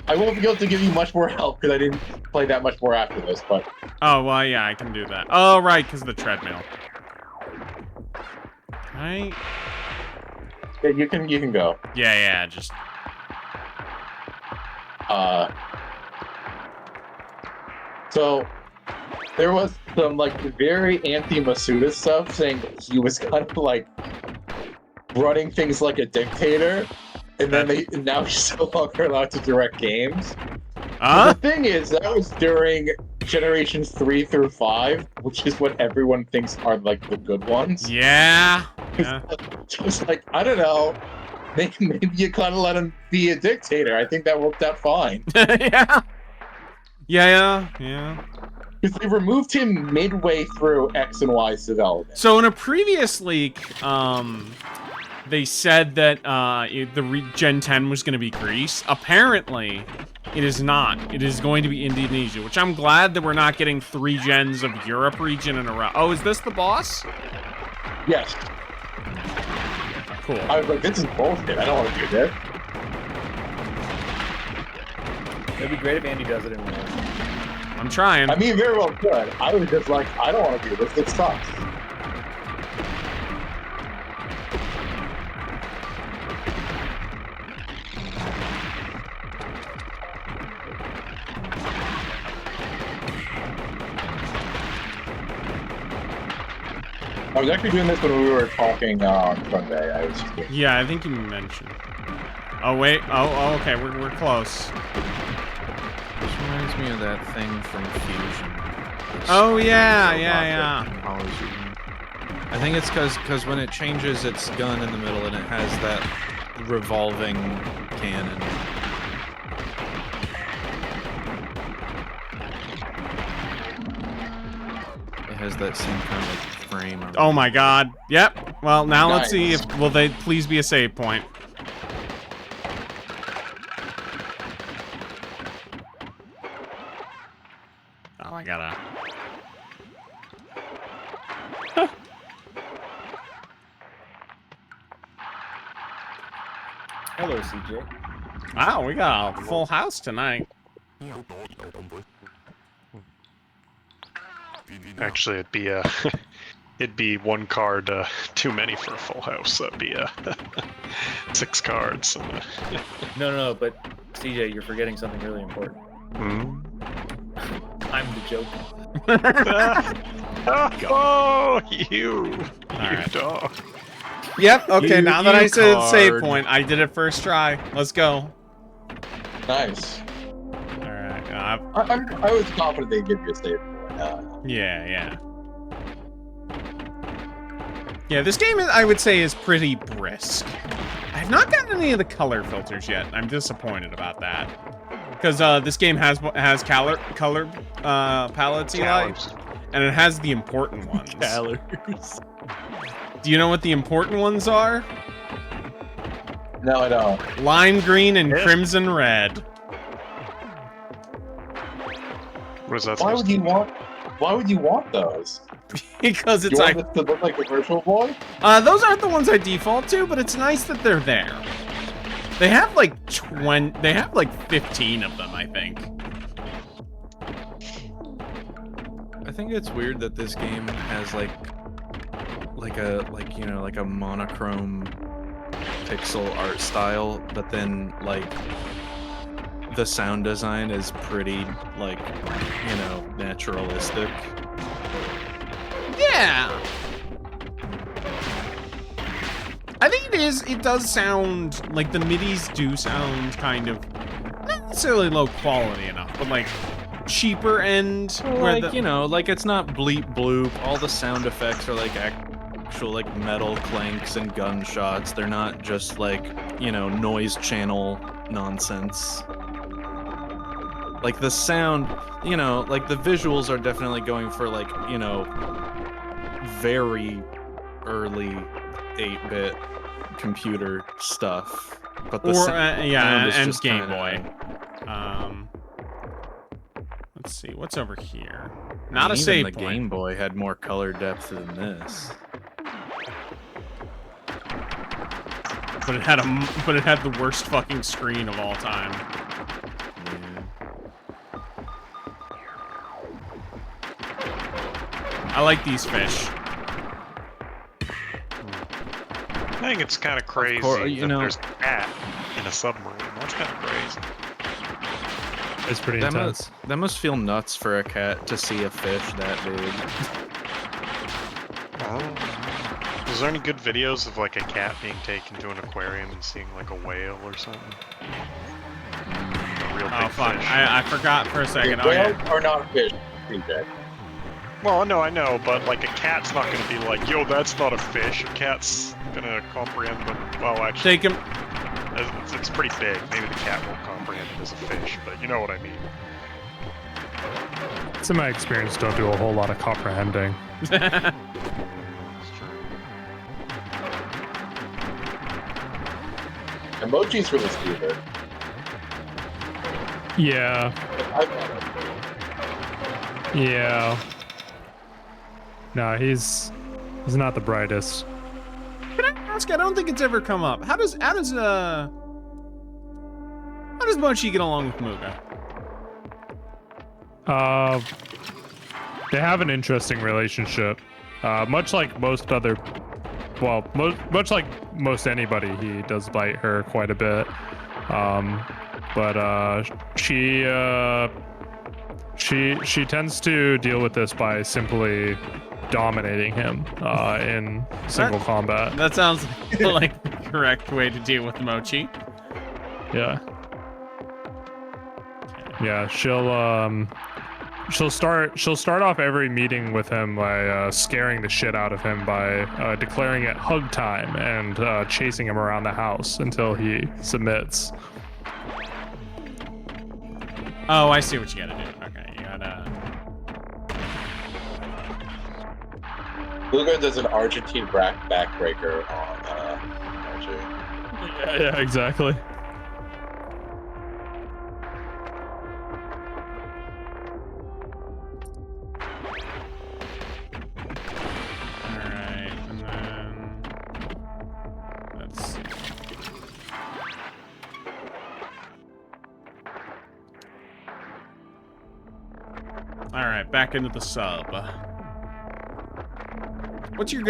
I won't be able to give you much more help because I didn't play that much more after this, but... Oh, well, yeah, I can do that. Oh, right, because of the treadmill. Right? Yeah, you can go. Yeah, just... So, there was some, like, very anti-Masuda stuff saying he was kind of, like, running things like a dictator, and then now he's no longer allowed to direct games. The thing is, that was during generations 3 through 5, which is what everyone thinks are, like, the good ones. Yeah. So it's like, I don't know, maybe you kind of let him be a dictator. I think that worked out fine. Yeah. Because they removed him midway through X and Y's development. So in a previous leak, they said that Gen 10 was going to be Greece. Apparently, it is not. It is going to be Indonesia, which I'm glad that we're not getting 3 gens of Europe region in a row. Oh, is this the boss? Yes. Cool. I was like, this is bullshit. I don't want to do this. It'd be great if Andy does it in real. I'm trying. I mean, very well could. I was just like, I don't want to do this. This sucks. I was actually doing this when we were talking on Sunday. I was just doing... Yeah, I think you mentioned. Oh wait. Oh, okay. We're close. me of that thing from Fusion. Oh yeah, Robot yeah. that follows you. I think it's because when it changes its gun in the middle and it has that revolving cannon. It has that same kind of frame. Oh my god. Yep. Well, now let's see Nice. if will they please be a save point. Oh, I gotta. Hello, CJ. Wow, we got a full house tonight. Actually, it'd be it'd be one card too many for a full house. That'd be 6 cards. No, but CJ, you're forgetting something really important. Hmm? I'm the Joker. Oh, you Alright. dog. Yep. Okay. You- now that you I said save card. point, I did it first try. Let's go. Nice. All right. I was confident they'd give you a save point. Yeah. Yeah. This game, I would say, is pretty brisk. I have not gotten any of the color filters yet. I'm disappointed about that. Because this game has color palettes, Eli, Challenge. and it has the important ones. Calories. Do you know what the important ones are? No, I don't. Lime green and Yeah. crimson red. What is that? Why supposed would you want? Why would you want those? Because You it's want like this to look like a Virtual Boy? those aren't the ones I default to, but it's nice that they're there. They have like 20. They have like 15 of them, I think. I think it's weird that this game has like a monochrome pixel art style, but then like the sound design is pretty naturalistic. Yeah. I think it is. It does sound like the MIDIs do sound kind of not necessarily low quality enough, but like cheaper end. Where Like, the, it's not bleep bloop. All the sound effects are like actual like metal clanks and gunshots. They're not just like, noise channel nonsense. Like the sound, like the visuals are definitely going for like, very early 8-bit computer stuff. But the or sound yeah, is and just Game kinda- Boy. Let's see what's over here. Not a Even save the point. Game Boy had more color depth than this. But it had the worst fucking screen of all time. Yeah. I like these fish. I think it's kind of crazy course, that there's a cat in a submarine. That's kind of crazy. It's pretty That intense. must feel nuts for a cat to see a fish that big. Oh. Is there any good videos of like a cat being taken to an aquarium and seeing like a whale or something? A real Oh big fuck! fish. I forgot for a second. Oh Whales yeah. are not fish, CJ. Well, no, I know, but like a cat's not gonna be like, yo, that's not a fish. A cat's gonna comprehend the. Well, actually, Take him. it's pretty big. Maybe the cat won't comprehend it as a fish, but you know what I mean. In my experience, don't do a whole lot of comprehending. It's true. Emoji's really stupid. Yeah, yeah. No, he's not the brightest. Can I ask? I don't think it's ever come up. How does Mochi get along with Muga? They have an interesting relationship. Much like most other, much like most anybody, he does bite her quite a bit. But she tends to deal with this by simply dominating him in single combat. That sounds like the correct way to deal with Mochi. Yeah. Yeah, she'll start off every meeting with him by scaring the shit out of him by declaring it hug time and chasing him around the house until he submits. Oh, I see what you gotta do. Okay, you gotta. Luger does an Argentine backbreaker on RJ. Yeah, exactly. Alright, and then. Let's see. Alright, back into the sub. What's your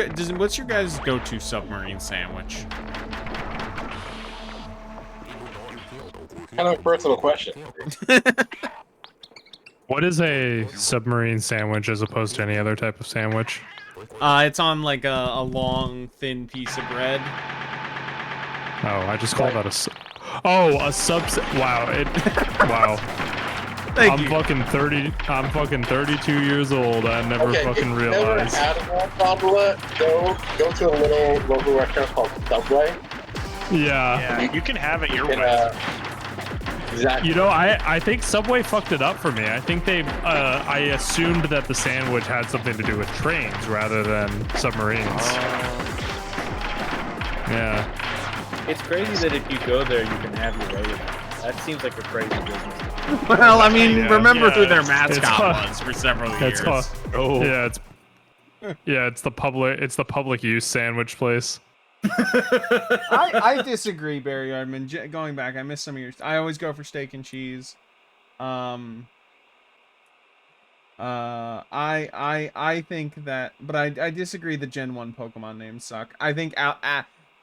guys' go-to submarine sandwich? Kind of a personal question. What is a submarine sandwich as opposed to any other type of sandwich? It's on like a long, thin piece of bread. Oh, I just called that a sub. Wow, wow. Thank I'm you. fucking 30. I'm fucking 32 years old. I never fucking realized. Never had one, Pablo. Go to a little local restaurant called Subway. Yeah. Yeah, you can have it your And, way. exactly. You know, I think Subway fucked it up for me. I think I assumed that the sandwich had something to do with trains rather than submarines. Yeah. It's crazy that if you go there, you can have your way with it. That seems like a crazy business. Well, I mean, Yeah. remember who their It's mascot called- was for several It's years. called, it's the public use sandwich place. I disagree, Barry Ardman. Going back, I miss some of your. I always go for steak and cheese. I think that, but I disagree. The Gen 1 Pokemon names suck. I think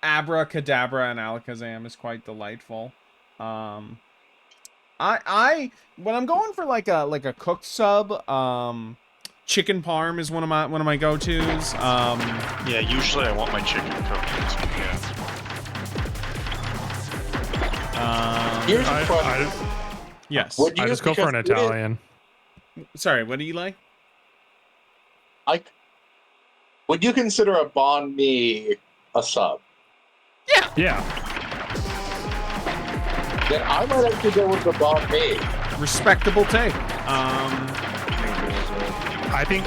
Abracadabra and Alakazam is quite delightful. When I'm going for like a cooked sub, chicken parm is one of my go-tos. Yeah, usually I want my chicken cooked. Yeah. Here's a question. Yes. Would you I just go for an because it is- Italian. Sorry, what do you like? Would you consider a banh mi a sub? Yeah. Then I might actually go with the banh mi. Respectable take. I think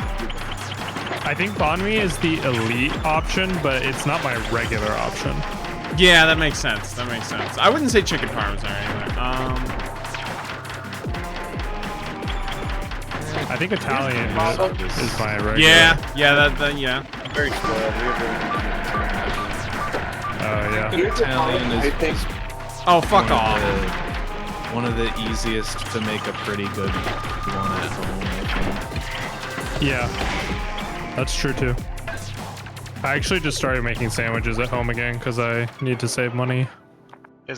banh mi is the elite option, but it's not my regular option. Yeah, that makes sense. That makes sense. I wouldn't say chicken parmesan either. I think Italian is my regular. Yeah, yeah, yeah. I'm very spoiled. Yeah. Here's the Italian problem, I think Oh, fuck off. One of the easiest to make a pretty good one at home, I think. Yeah. That's true too. I actually just started making sandwiches at home again because I need to save money. You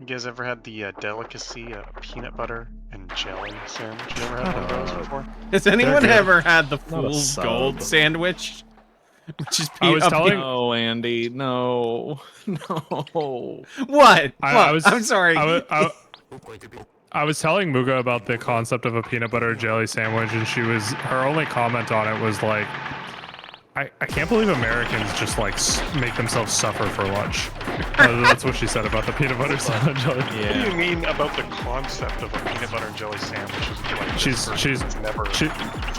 guys ever had the delicacy peanut butter and jelly sandwich? You ever had one of those before? Has anyone good. ever had the Not a fool's sub. gold sandwich? Which is I was telling- No, Andy, no, no. What? I What? was- I'm sorry. I was telling Muga about the concept of a peanut butter jelly sandwich, and her only comment on it was like, I can't believe Americans just like make themselves suffer for lunch. That's what she said about the peanut butter sandwich. What do you Yeah. mean about the concept of a peanut butter and jelly sandwich? Is it like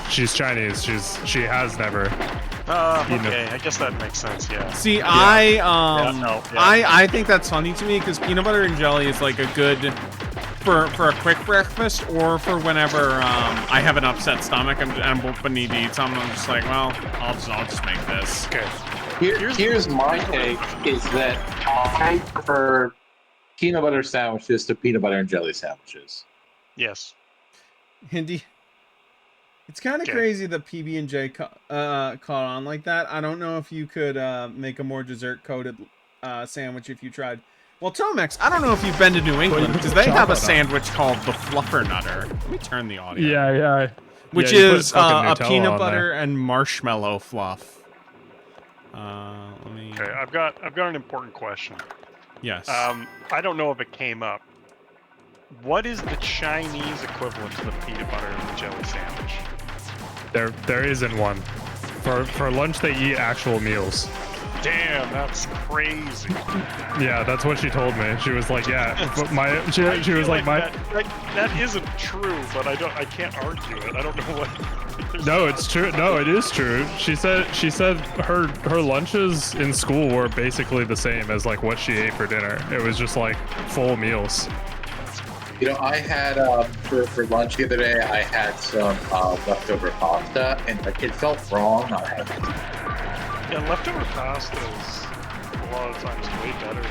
She's Chinese. She has never. eaten okay, I guess that makes sense. Yeah. See, Yeah, no, yeah. I think that's funny to me because peanut butter and jelly is like a good for a quick breakfast or for whenever I have an upset stomach and I'm open to eat something. I'm just like, well, I'll just make this. Okay. here's my take is that I prefer peanut butter sandwiches to peanut butter and jelly sandwiches. Yes. Hindi. It's kind of Okay. crazy that PB&J caught on like that. I don't know if you could make a more dessert-coated sandwich if you tried. Well, Tomex, I don't know if you've been to New England because they have a sandwich called the Fluffernutter. Let me turn the audio. Yeah. Which Yeah, you put is fucking a Nutella peanut on butter and marshmallow fluff. Let me. Okay. I've got an important question. Yes. I don't know if it came up, What is the Chinese equivalent to the peanut butter and the jelly sandwich? There isn't one. For lunch they eat actual meals. Damn, that's crazy. Yeah, that's what she told me. She was like, yeah, but she I was feel like that isn't true, but I can't argue it. I don't know what. No, it's true. No, it is true. She said her lunches in school were basically the same as like what she ate for dinner. It was just like full meals. You know, I had for lunch the other day. I had some leftover pasta, and like it felt wrong not having it. Yeah, leftover pasta is a lot of times way better.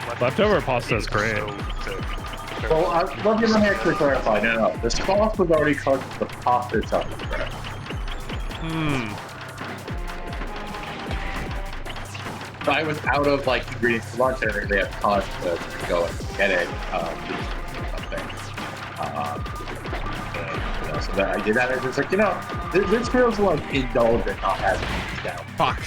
Like Leftover pasta is great. Well, let me actually clarify. No. The sauce was already cooked. The pasta itself was fresh. So I was out of like ingredients for lunch, and I really had time to go and get it. Something. So that I did that. I was like, this feels like indulgent, not having things down. Fuck.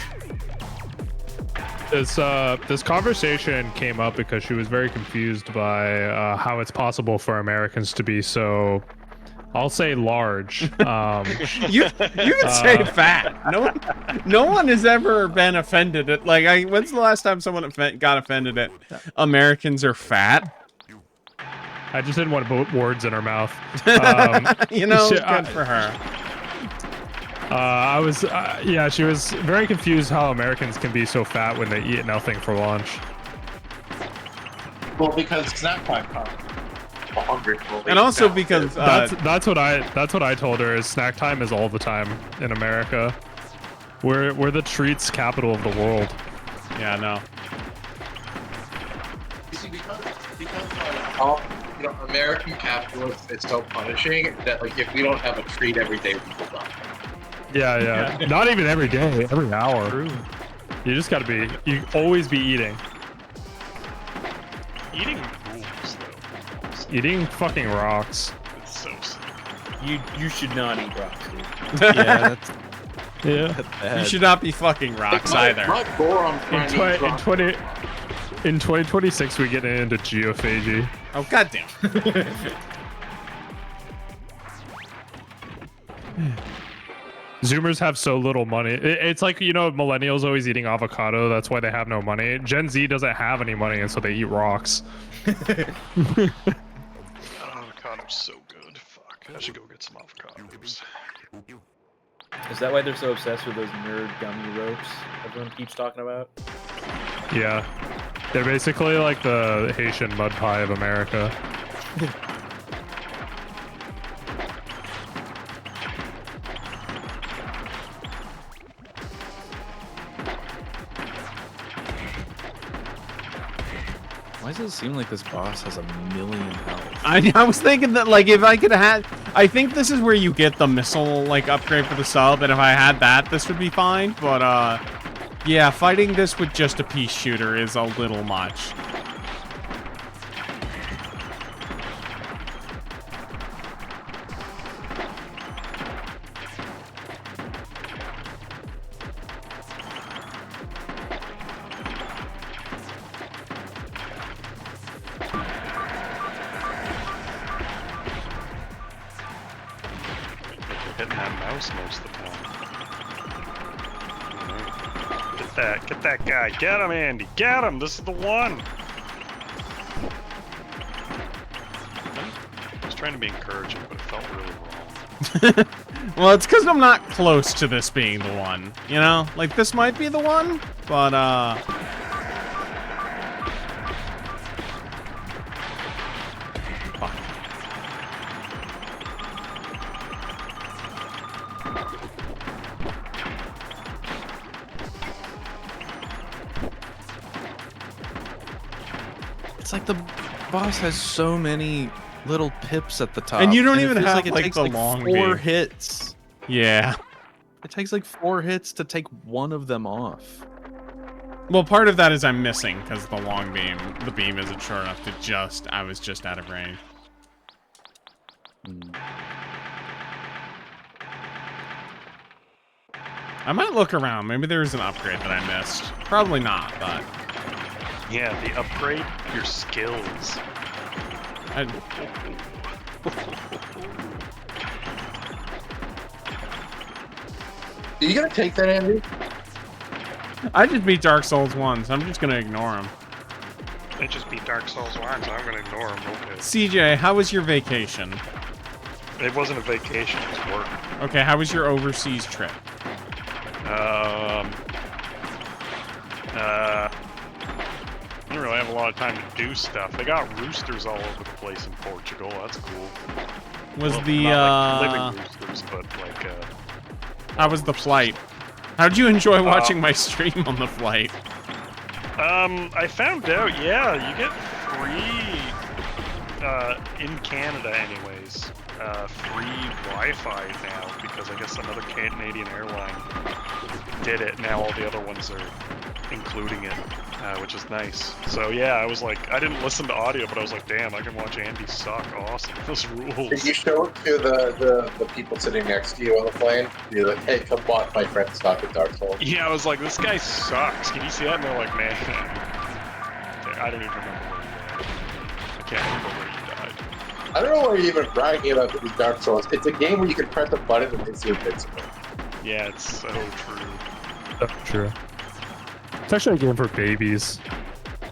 This conversation came up because she was very confused by how it's possible for Americans to be so, I'll say, large. You can say fat. No one has ever been offended at when's the last time someone got offended at Americans are fat? I just didn't want to put words in her mouth. Good for her. She was very confused how Americans can be so fat when they eat nothing for lunch. Well, because snack time comes. Hungry. And also because that's what I told her is snack time is all the time in America. We're the treats capital of the world. Yeah, no. You see, because American capitalism is so punishing that like if we don't have a treat every day, we will die. Yeah. Not even every day, every hour. True. You just gotta you always be eating. Eating rules, though. Eating fucking rocks. It's so sick. You should not eat rocks, dude. Yeah, Yeah. You should not be fucking rocks either. My forearm In 2026, we get into geophagy. Oh, goddamn. Zoomers have so little money. It's like, millennials always eating avocado. That's why they have no money. Gen Z doesn't have any money, and so they eat rocks. Avocado's so good. Fuck. I should go get some avocados. Is that why they're so obsessed with those nerd gummy ropes everyone keeps talking about? Yeah. They're basically like the Haitian mud pie of America. Why does it seem like this boss has 1,000,000 health? I was thinking that, if I could have I think this is where you get the missile, upgrade for the sub, and if I had that, this would be fine, but, yeah, fighting this with just a pea shooter is a little much. Hitting that mouse most of the time. Get that guy. Get him, Andy. Get him. This is the one. I was trying to be encouraging, but it felt really wrong. Well, it's because I'm not close to this being the one, this might be the one, but, It's like the boss has so many little pips at the top. And you don't it even feels have, like it takes the long 4 beam. hits. yeah. It takes 4 hits to take one of them off. Well, part of that is I'm missing, because the beam isn't short enough to I was just out of range. I might look around. Maybe there's an upgrade that I missed. Probably not, but... Yeah, the upgrade, your skills. Are you gonna take that, Andy? I just beat Dark Souls 1, so I'm just gonna ignore him. It just beat Dark Souls 1, so I'm gonna ignore him. Okay. CJ, how was your vacation? It wasn't a vacation, it was work. Okay, how was your overseas trip? I didn't really have a lot of time to do stuff. They got roosters all over the place in Portugal. That's cool. Was Well, the not like living roosters, but like how was the flight? How did you enjoy watching my stream on the flight? I found out, yeah, you get free in Canada anyways. Free Wi-Fi now because I guess another Canadian airline did it. Now all the other ones are including it, which is nice. So yeah, I was like, I didn't listen to audio, but I was like, damn, I can watch Andy suck. Awesome, this rules. Did you show it to the people sitting next to you on the plane? You're like, hey, come watch my friend suck at Dark Souls. Yeah, I was like, this guy sucks. Can you see that? And they're like, man, I don't even remember where you died. I can't remember where you died. I don't know why you're even bragging about these Dark Souls. It's a game where you can press a button and it's invincible. Yeah, it's so true. That's true. It's actually a game for babies.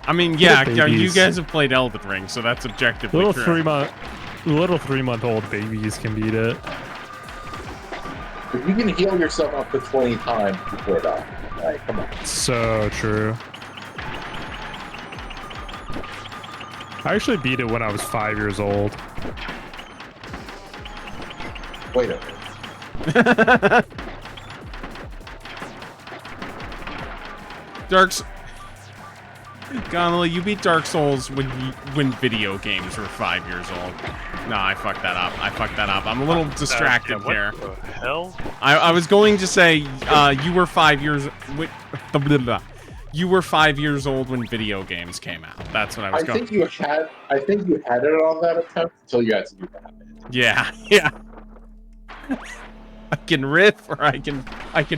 I mean, yeah, Little you babies. guys have played Elden Ring, so that's objectively Little true. 3-month-old babies can beat it. If you can heal yourself up to 20 times before that, like, come on. So true. I actually beat it when I was 5 years old. Wait a minute. Gonala, you beat Dark Souls when video games were 5 years old. No, I fucked that up. I'm a little distracted what here. the hell? I was going to say you were 5 years. You were 5 years old when video games came out. That's what I was I going. think you had it on that attempt until you had to do that. Yeah. I can riff or I can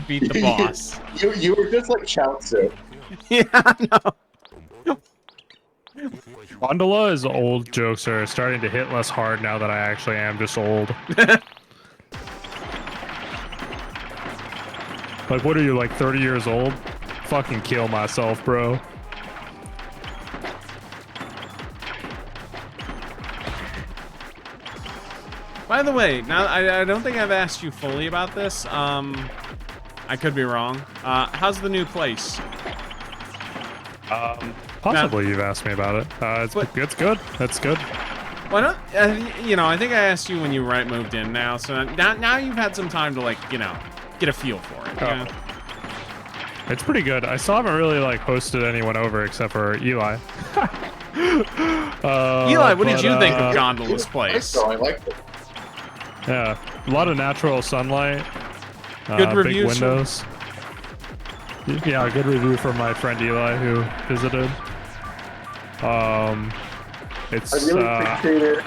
beat the boss. You were just like Chaozu. Yeah, no. Gondola's old jokes are starting to hit less hard now that I actually am just old. Like, what are you, like 30 years old? Fucking kill myself, bro. By the way, now I don't think I've asked you fully about this. I could be wrong. How's the new place? Possibly you've asked me about it. It's good. It's good. Why not? I think I asked you when you moved in now. So now you've had some time to get a feel for it. Oh. It's pretty good. I still haven't really hosted anyone over except for Eli. Eli, what did you think of Gondola's place? So I liked it. Yeah, a lot of natural sunlight. Good big reviews from- windows. Yeah, a good review from my friend Eli who visited. It's I really appreciated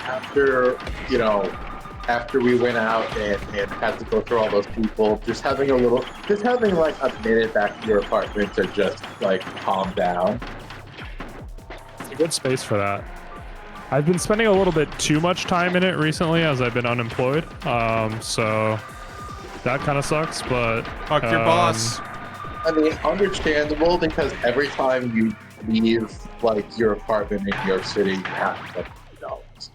after we went out and had to go through all those people, just having a minute back to your apartment to just calm down. It's a good space for that. I've been spending a little bit too much time in it recently as I've been unemployed. So that kind of sucks, but Fuck your boss. I mean, understandable, because every time you leave your apartment in New York City, you have $50.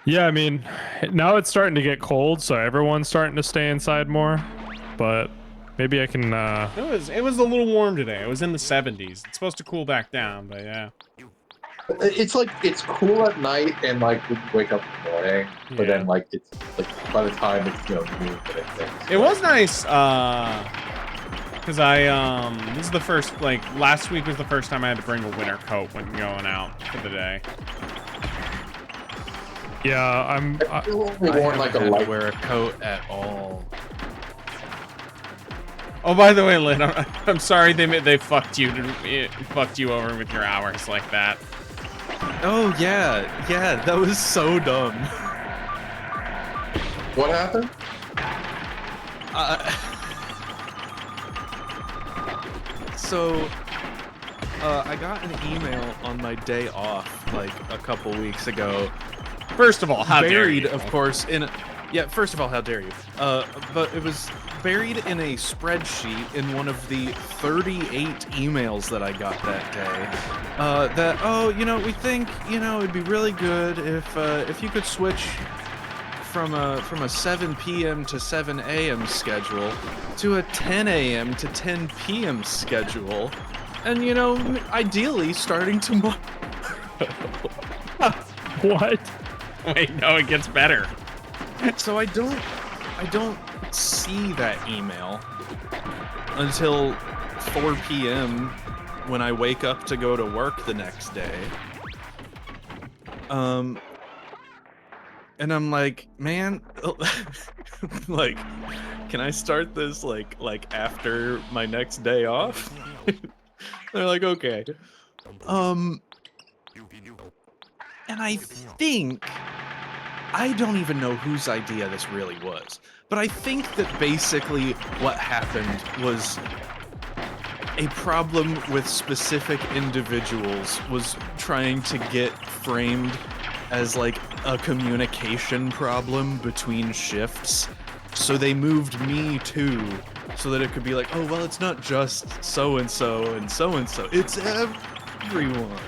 yeah, I mean, now it's starting to get cold, so everyone's starting to stay inside more. But maybe I can. It was a little warm today. It was in the 70s. It's supposed to cool back down, but yeah. It's it's cool at night and when you wake up in the morning, but then it's by the time it's noon, I think. It was nice, because this is the first, last week was the first time I had to bring a winter coat when going out for the day. Yeah, I only worn a light. Wear a coat at all. Oh, by the way, Lynn, I'm sorry they fucked you over with your hours like that. Oh yeah, that was so dumb. What happened? I got an email on my day off like a couple weeks ago. First of all, how dare Buried, you? of course, in. Yeah, first of all, how dare you? But it was buried in a spreadsheet in one of the 38 emails that I got that day. That, oh, you know, we think, you know, it'd be really good if you could switch from a 7 p.m. to 7 a.m. schedule to a 10 a.m. to 10 p.m. schedule, and you know, ideally starting tomorrow. What? Wait, no, it gets better. So I don't see that email until 4 p.m. when I wake up to go to work the next day. And I'm like, man, like, can I start this like after my next day off? They're like, okay. And I think I don't even know whose idea this really was, but I think that basically what happened was a problem with specific individuals was trying to get framed as like a communication problem between shifts. So they moved me too, so that it could be like, oh, well, it's not just so-and-so and so-and-so, it's everyone.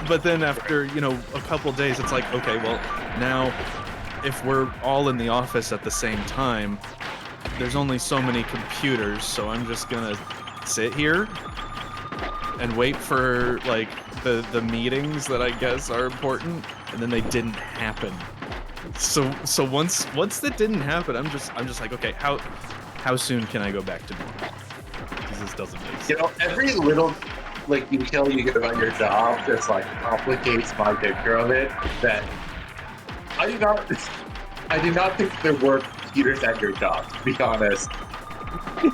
But then after, you know, a couple days, it's like, okay, well, now if we're all in the office at the same time, there's only so many computers, so I'm just gonna sit here and wait for like the meetings that I guess are important, and then they didn't happen. So once that didn't happen, I'm just like, okay, how soon can I go back to normal? Because this doesn't make sense. You know, every little like detail you get about your job just like complicates my picture of it. That I do not think there were computers at your job, to be honest.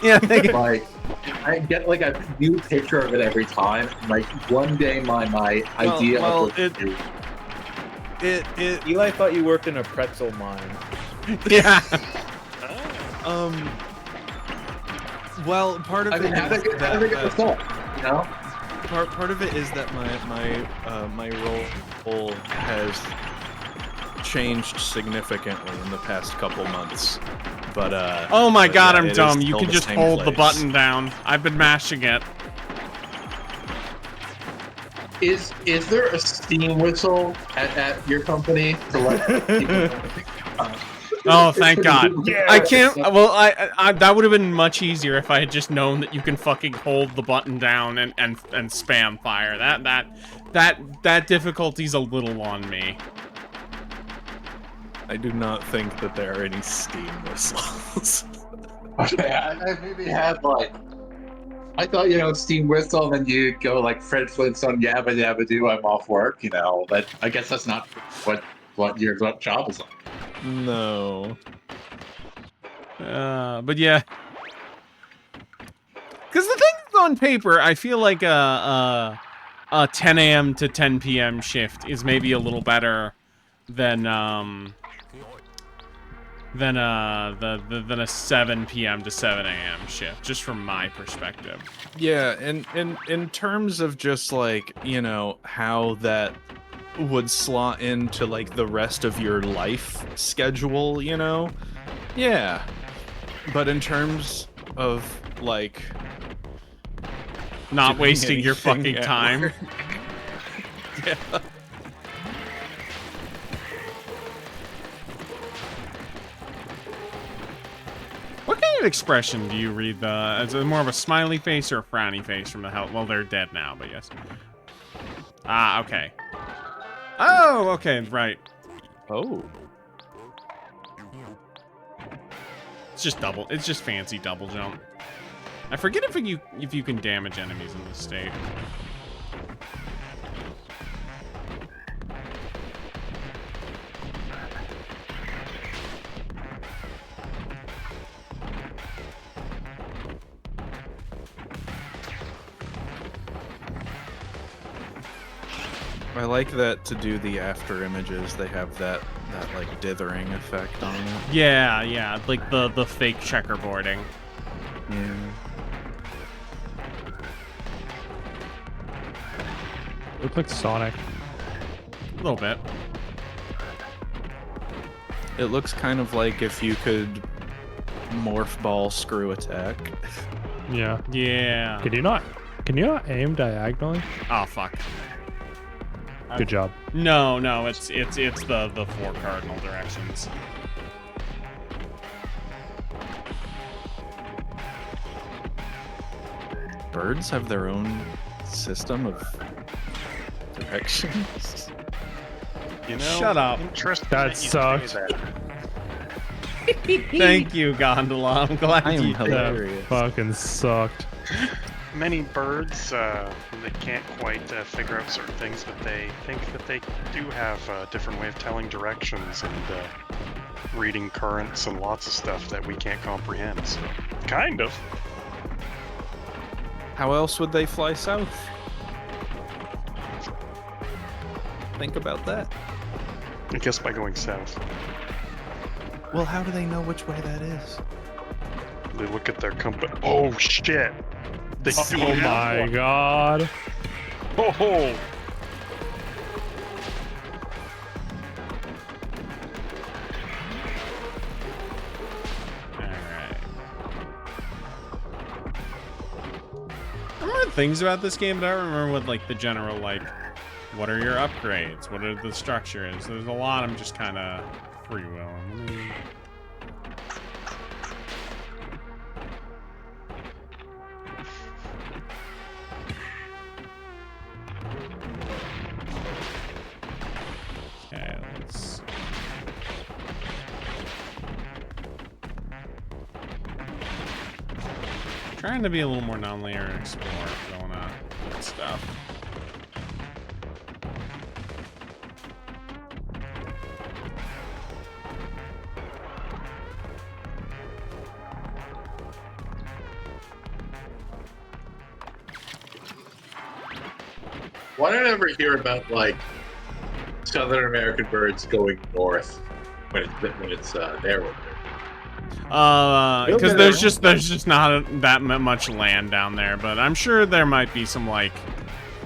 Yeah, Like, I get like a new picture of it every time. Like one day, my idea of what to do. Eli thought you worked in a pretzel mine. yeah. Well, part of I mean, it how to is get that, this up, you know? part of it is that my role has changed significantly in the past couple months. But Oh my but god, yeah, I'm it is dumb. You still can the just same hold the place. button down. I've been mashing it. Is there a steam whistle at your company to let people Oh, thank God. Yeah. I can't. Well, I that would have been much easier if I had just known that you can fucking hold the button down and spam fire. That difficulty's a little on me. I do not think that there are any steam whistles. Okay, I maybe had like, I thought, you know, steam whistle, and then you go like Fred Flintstone, yabba yabba do, I'm off work, you know. But I guess that's not what your job is like. No. But yeah. Because the thing on paper, I feel like a 10 a.m. to 10 p.m. shift is maybe a little better than a 7 p.m. to 7 a.m. shift, just from my perspective. Yeah, and in terms of just like, you know, how that would slot into like the rest of your life schedule, you know? Yeah. But in terms of like Not doing wasting your anything fucking at time. work. Yeah. What kind of expression do you read is it more of a smiley face or a frowny face from the hell? Well, they're dead now, but yes. Ah, okay. Oh, okay, right. Oh. It's just fancy double jump. I forget if you can damage enemies in this state. I like that to do the after images, they have that like dithering effect on it. Yeah, like the fake checkerboarding. Yeah. Look like Sonic. little bit. It looks kind of like if you could morph ball screw attack. Yeah. Yeah. Can you not aim diagonally? Oh fuck. Good job. No, it's the 4 cardinal directions. Birds have their own system of directions. You know, Shut up. interesting That you say sucked. that. Thank you, Gondola. I'm glad I am you did. hilarious. Fucking sucked. Many birds, they can't quite figure out certain things, but they think that they do have a different way of telling directions and reading currents and lots of stuff that we can't comprehend. So, kind of. How else would they fly south? Think about that. I guess by going south. Well, how do they know which way that is? They look at their compass. Oh shit! They do Oh have my one. god. Oh! Alright. I remember things about this game, but I don't remember what, like, the general, like, what are your upgrades? What are the structures? There's a lot I'm just kind of freewheeling. Okay, let's... Trying to be a little more non-linear and explore if I wanna get stuff. Why don't I ever hear about like Southern American birds going north when it's their winter? Because there's just not that much land down there, but I'm sure there might be some like.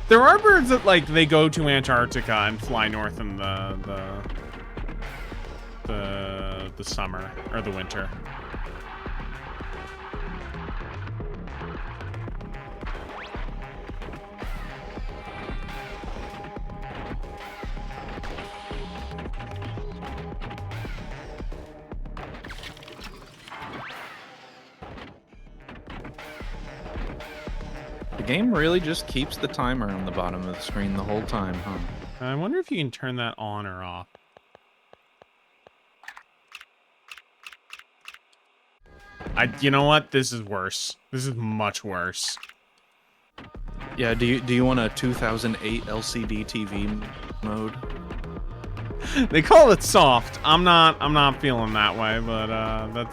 There are birds that like they go to Antarctica and fly north in the summer or the winter. The game really just keeps the timer on the bottom of the screen the whole time, huh? I wonder if you can turn that on or off. You know what? This is worse. This is much worse. Yeah, do you want a 2008 LCD TV mode? They call it soft. I'm not feeling that way, but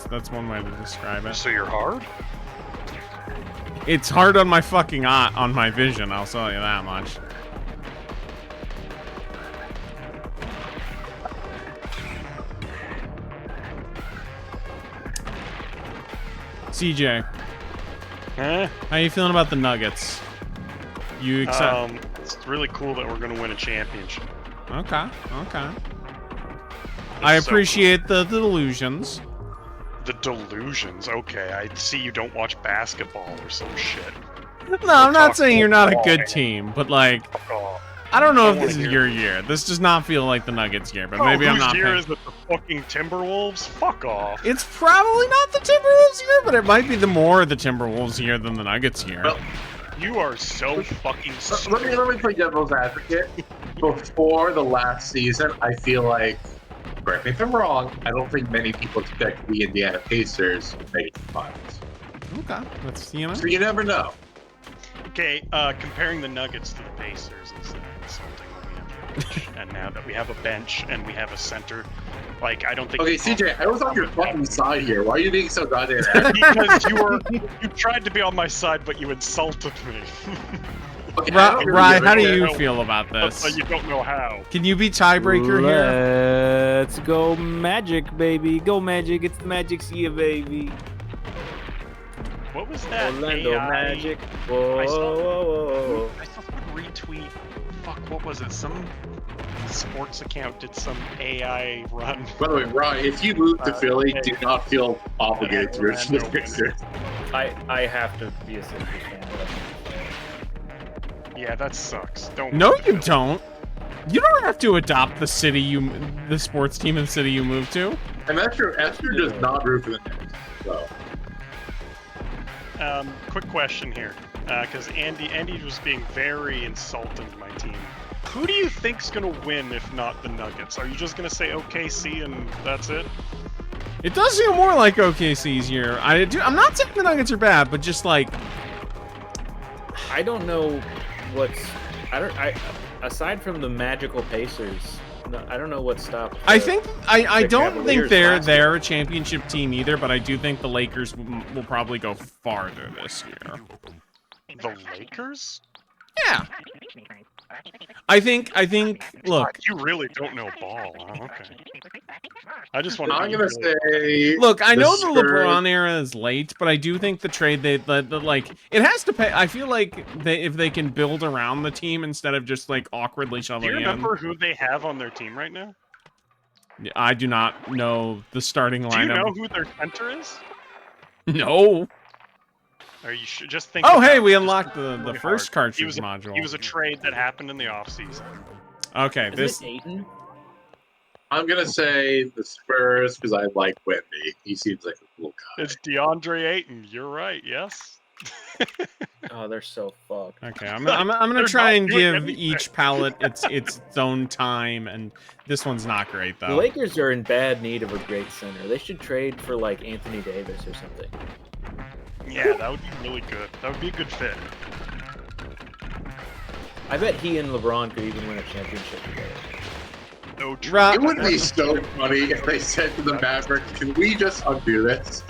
that's one way to describe it. So you're hard? It's hard on my fucking eye, on my vision, I'll tell you that much. CJ, Eh? how you feeling about the Nuggets? You accept? It's really cool that we're gonna win a championship. Okay. I So- appreciate the delusions. The delusions. Okay, I see you don't watch basketball or some shit. No, I'm not talk saying you're not a football, good man. team, but like, Fuck off. I don't know I if wanna this is hear your it. year. This does not feel like the Nuggets year, but maybe I'm whose not. year is it? The fucking Timberwolves? Fuck off. It's probably not the Timberwolves year, but it might be the more the Timberwolves year than the Nuggets year. Well, You are so fucking let me play devil's advocate. Before the last season, I feel like, correct me if I'm wrong, I don't think many people expect the Indiana Pacers to make it to the finals. Okay, that's So you never know. Okay, comparing the Nuggets to the Pacers is insulting when we have a bench. And now that we have a bench and we have a center, like, I don't think... Okay, CJ, I was on your fucking side here. Why are you being so goddamn angry? Because you tried to be on my side, but you insulted me. Okay, I don't really Ryan, give a how do shit. you feel about this? But you don't know how. Can you be tiebreaker here? Let's go Magic, baby. Go Magic. It's the Magic's year, baby. What was that? Orlando AI? Magic. Whoa, I saw- whoa, whoa, whoa. I saw someone retweet. Fuck, what was it? Some sports account did some AI run. By the way, Ron, if you move to Philly, hey. do not feel obligated to root for the Orlando Sixers. I have to be a Sixers fan. Yeah, that sucks. Don't. No, move to you Philly. don't. You don't have to adopt the sports team in the city you move to. And Esther does not root for the Knicks. So. Quick question here, because Andy was being very insulting to my team. Who do you think's gonna win if not the Nuggets? Are you just gonna say OKC and that's it? It does feel more like OKC's year. I'm not saying the Nuggets are bad, but just like I don't know aside from the magical Pacers, I don't know what stopped. I think I the don't think Cavaliers they're last a championship team either, but I do think the Lakers will probably go farther this year. The Lakers? Yeah. I think look. God, you really don't know ball. Huh? Okay. I just want to. I'm gonna say. Look, I know the Spurs- LeBron era is late, but I do think the trade like it has to pay. I feel like if they can build around the team instead of just like awkwardly Do shoveling you in. remember who they have on their team right now? I do not know the starting Do you lineup. know who their center is? No. Or you should just think. Oh, about hey, it, we just unlocked think the really first hard. cartridge module. He was a trade that happened in the offseason. Okay, Isn't this. it Ayton? I'm gonna say the Spurs because I like Wemby. He seems like a cool guy. It's DeAndre Ayton. You're right. Yes. Oh, they're so fucked. Okay, I'm gonna They're try not and doing give anything. each palette its own time, and this one's not great The though. Lakers are in bad need of a great center. They should trade for like Anthony Davis or something. Yeah, that would be really good. That would be a good fit. I bet he and LeBron could even win a championship together. No trade. Ra- It would be so funny if they said to the Mavericks, "Can we just undo this?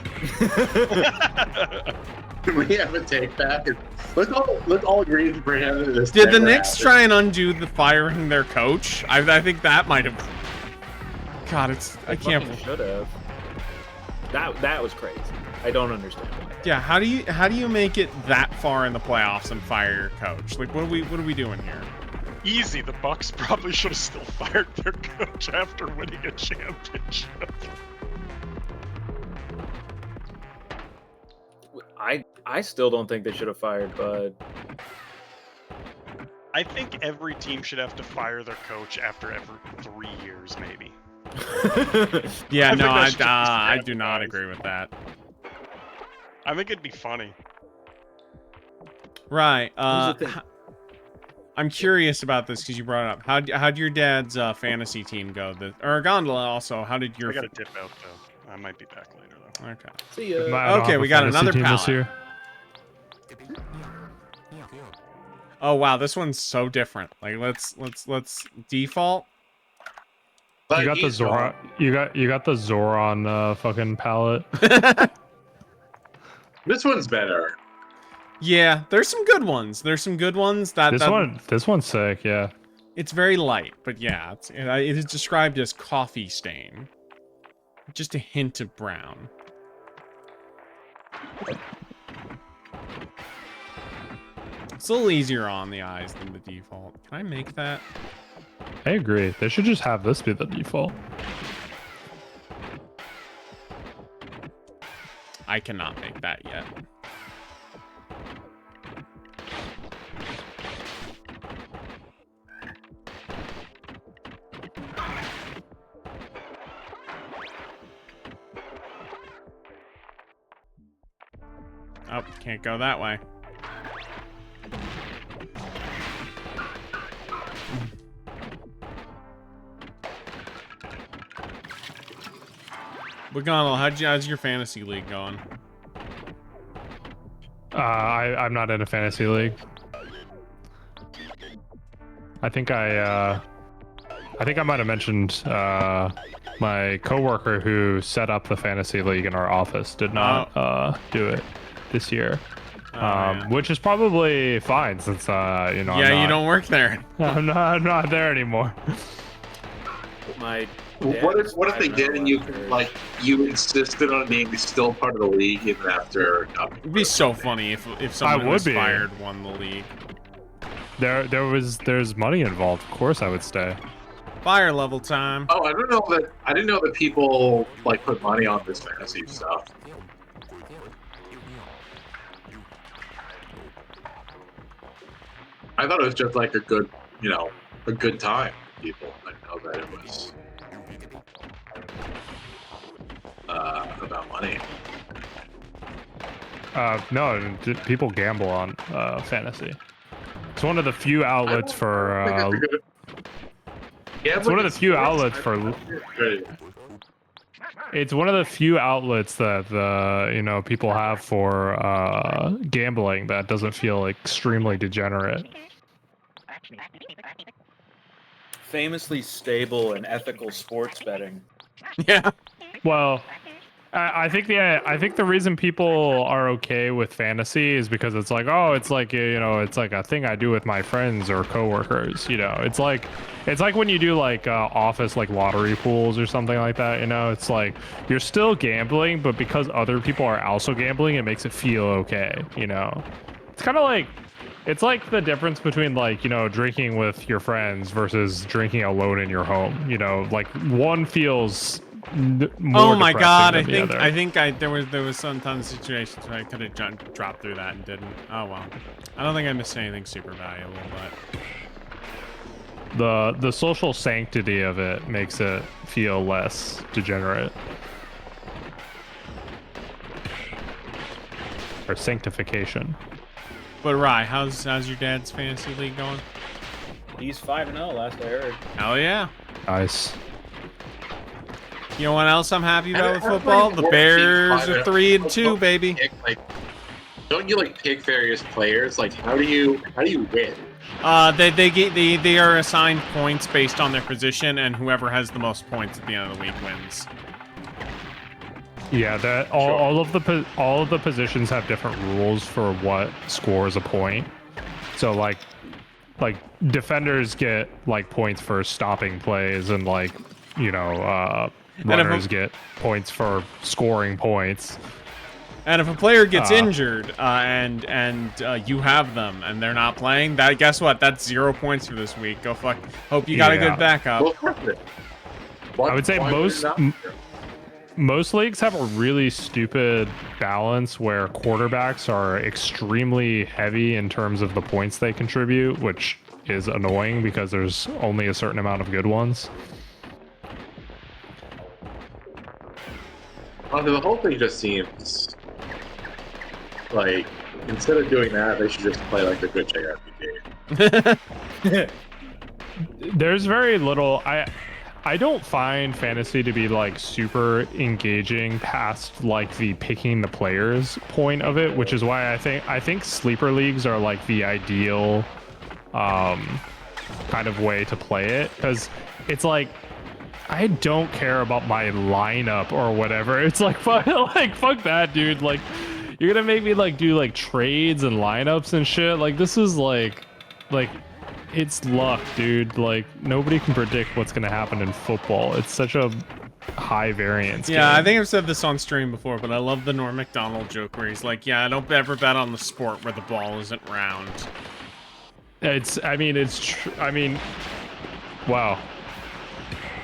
Can we have a take back? And let's all agree to pretend that this." Did the never Knicks happened." try and undo the firing their coach? I think that might have. God, I can't. Should have. That was crazy. I don't understand why. Yeah, how do you make it that far in the playoffs and fire your coach? Like, what are we doing here? Easy. The Bucks probably should have still fired their coach after winning a championship. I still don't think they should have fired Bud. I think every team should have to fire their coach after every 3 years, maybe. Yeah, I no, think that should just be I do not standardized. agree with that. I think it'd be funny. Right. Here's the thing. I'm curious about this because you brought it up. How'd your dad's fantasy team go? Or Gondola also. How did your? I gotta dip out though. I might be back later though. Okay. See ya. I don't Okay, have we a got fantasy another team this palette. year. Oh wow, this one's so different. Like let's default. But You got the he's Zoran. You got the Zoran fucking palette. This one's better. Yeah, there's some good ones. There's some good ones. This one's sick. Yeah. It's very light, but yeah, it is described as coffee stain. Just a hint of brown. It's a little easier on the eyes than the default. Can I make that? I agree. They should just have this be the default. I cannot make that yet. Oh, can't go that way. McConnell, how's your fantasy league going? I'm not in a fantasy league. I think I might have mentioned my coworker who set up the fantasy league in our office did not do it this year, Yeah. which is probably fine since Yeah, you you don't work there. I'm not there anymore. My What if they did and you insisted on being still part of the league even after? It'd be so funny if someone who would was be. fired won the league. There's money involved. Of course, I would stay. Fire level time. Oh, I didn't know that people like put money on this fantasy stuff. I thought it was just like a good, a good time. People, I didn't know that it was about money. No, people gamble on fantasy. It's one of the few outlets for. It's one of the few outlets for. It's one of the few outlets that people have for gambling that doesn't feel extremely degenerate. Famously stable and ethical sports betting. Yeah. Well, I think the reason people are okay with fantasy is because it's like, oh, it's like it's like a thing I do with my friends or coworkers. It's like when you do like office like lottery pools or something like that. It's like you're still gambling, but because other people are also gambling, it makes it feel okay. It's kind of like. It's like the difference between like, drinking with your friends versus drinking alone in your home. Like one feels more Oh my depressing god, than the other. I think there was sometimes situations where I could have dropped through that and didn't. Oh well. I don't think I missed anything super valuable, but the social sanctity of it makes it feel less degenerate. Or sanctification. But Rye, how's your dad's fantasy league going? He's 5-0 last I heard. Hell yeah. Nice. You know what else I'm happy about with football? The Bears are 3-2, baby. Don't you like pick various players? Like how do you win? They are assigned points based on their position, and whoever has the most points at the end of the week wins. Yeah, that all of the positions have different rules for what scores a point. So like defenders get like points for stopping plays, and like runners get points for scoring points. And if a player gets injured and you have them and they're not playing, guess what? That's 0 points for this week. Go fuck. Hope you got a good backup. I would say most leagues have a really stupid balance where quarterbacks are extremely heavy in terms of the points they contribute, which is annoying because there's only a certain amount of good ones. The whole thing just seems like instead of doing that, they should just play like a good JRPG. There's very little. I don't find fantasy to be like super engaging past like the picking the players point of it, which is why I think sleeper leagues are like the ideal kind of way to play it, because it's like I don't care about my lineup or whatever. It's like fuck that, dude. Like you're gonna make me like do like trades and lineups and shit. Like this is like it's luck, dude. Like nobody can predict what's gonna happen in football. It's such a high variance game. I think I've said this on stream before, but I love the Norm Macdonald joke where he's like, yeah, don't ever bet on the sport where the ball isn't round. Wow.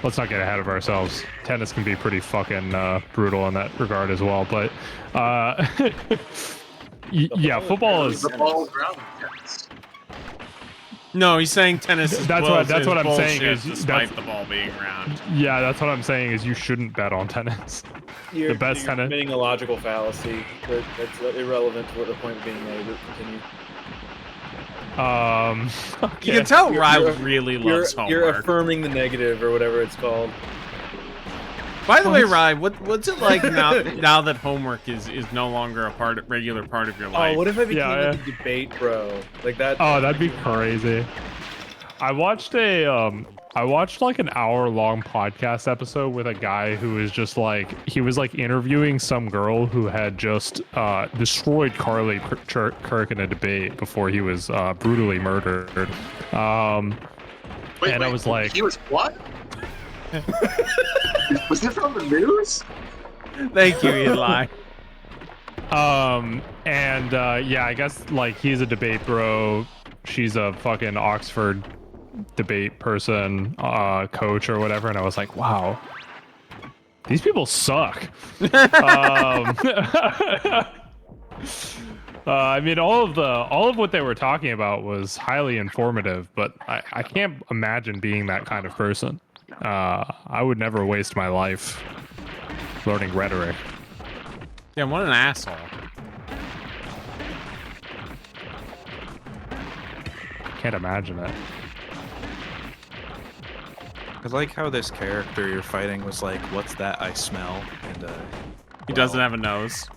Let's not get ahead of ourselves. Tennis can be pretty fucking brutal in that regard as well, but yeah, football is. The ball is round in tennis. No, he's saying tennis is that's what I'm saying is despite the ball being round. Yeah, that's what I'm saying is you shouldn't bet on tennis. You're tennis. committing a logical fallacy that's irrelevant to what the point being made. Continue. Okay. You can tell Rye really loves homework. You're affirming the negative or whatever it's called. By the way, Rye, what's it like now that homework is no longer a regular part of your life? Oh, what if I became like a debate bro? Like that. Oh, that'd be crazy. I watched like an hour-long podcast episode with a guy who was just like, he was like interviewing some girl who had just destroyed Carly Kirk in a debate before he was brutally murdered. Wait, I was like, he was what? Was this on the news? Thank you, Eli. Yeah, I guess like he's a debate bro. She's a fucking Oxford debate person, coach or whatever, and I was like, wow, these people suck. I mean, all of what they were talking about was highly informative, but I can't imagine being that kind of person. I would never waste my life learning rhetoric. Yeah, what an asshole. Can't imagine it. I like how this character you're fighting was like, "What's that I smell?" And He doesn't have a nose.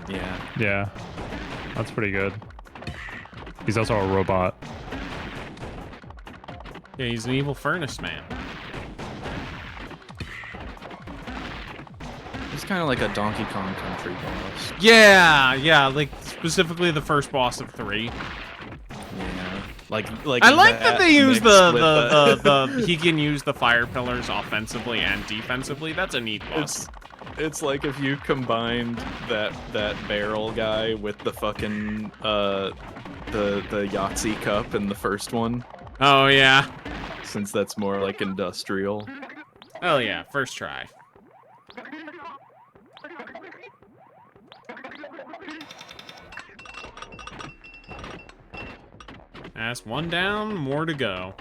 Yeah. Yeah, that's pretty good. He's also a robot. Yeah, he's an evil furnace man. He's kind of like a Donkey Kong Country boss. Yeah, like specifically the first boss of 3. Yeah. Like I like that they use mixed with the he can use the fire pillars offensively and defensively. That's a neat boss. It's like if you combined that barrel guy with the fucking the Yahtzee cup in the first one, Oh yeah. since that's more like industrial. Oh yeah, first try. That's one down, more to go.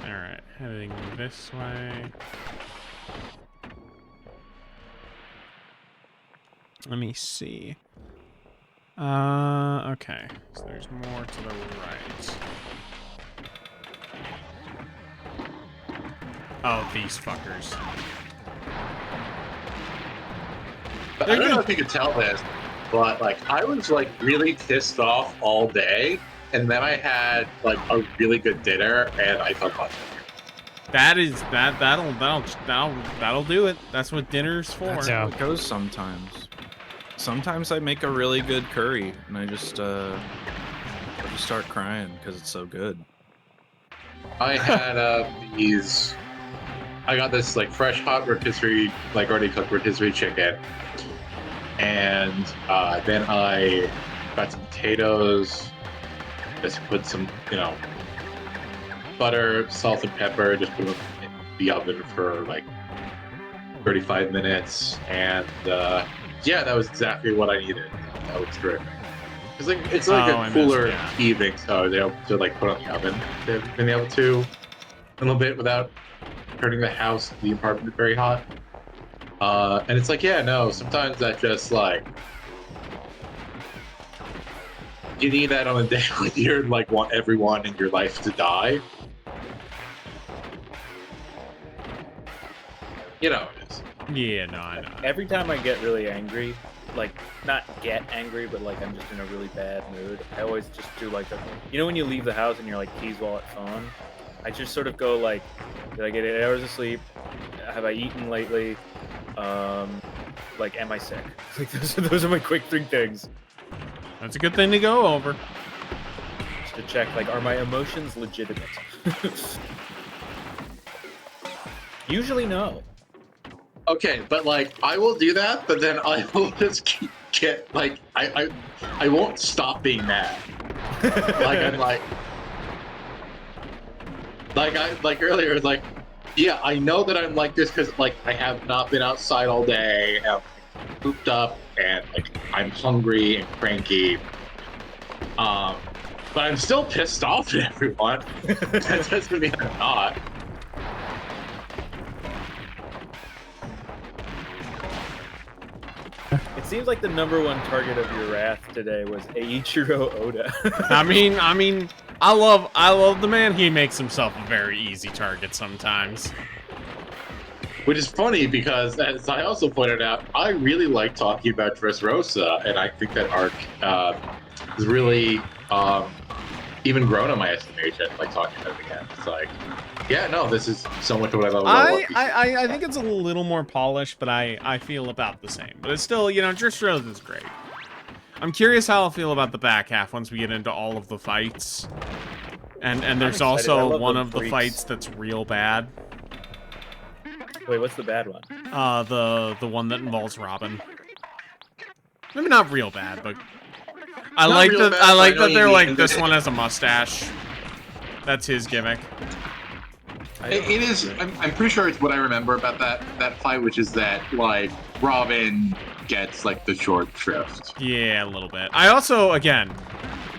Alright, heading this way. Let me see. Okay. So there's more to the right. Oh, these fuckers. I don't know if you could tell this, but like I was like really pissed off all day, and then I had like a really good dinner, and I felt much better. That'll do it. That's what dinner's for. That's how it goes sometimes. Sometimes I make a really good curry, and I just start crying because it's so good. I had these. I got this like fresh hot rotisserie, like already cooked rotisserie chicken, and then I got some potatoes. Just put some, butter, salt, and pepper. Just put them in the oven for like 35 minutes, and yeah, that was exactly what I needed. That was terrific. It's like a cooler evening, so they're able to like put on the oven. They've been able to a little bit without turning the apartment very hot. And it's like, yeah, no, sometimes that just like you need that on a day when you like want everyone in your life to die. You know it is. Yeah, no, I know. Every time I get really angry, like not get angry, but like I'm just in a really bad mood, I always just do like when you leave the house and you're like keys, wallet, phone, I just sort of go like, did I get 8 hours of sleep? Have I eaten lately? Like, am I sick? Like those are my quick 3 things. That's a good thing to go over. Just to check, like, are my emotions legitimate? Usually no. Okay, but like I will do that, but then I will just get like I won't stop being mad. Like I'm like earlier, like yeah, I know that I'm like this because like I have not been outside all day, and I'm pooped up, and like I'm hungry and cranky. But I'm still pissed off at everyone. That doesn't mean I'm not. It seems like the #1 target of your wrath today was Eiichiro Oda. I mean, I love the man. He makes himself a very easy target sometimes. Which is funny because, as I also pointed out, I really like talking about Dressrosa, and I think that arc is really even grown in my estimation. Like talking about it again, it's like, yeah, no, this is so much what I love about One Piece. I think it's a little more polished, but I feel about the same. But it's still, you know, Dressrosa is great. I'm curious how I'll feel about the back half once we get into all of the fights. And there's also one of the fights that's real bad. Wait, what's the bad one? The one that involves Robin. Maybe not real bad, but I like that they're like, this one has a mustache. That's his gimmick. It is. I'm pretty sure it's what I remember about that fight, which is that like Robin gets like the short shrift. Yeah, a little bit. I also, again,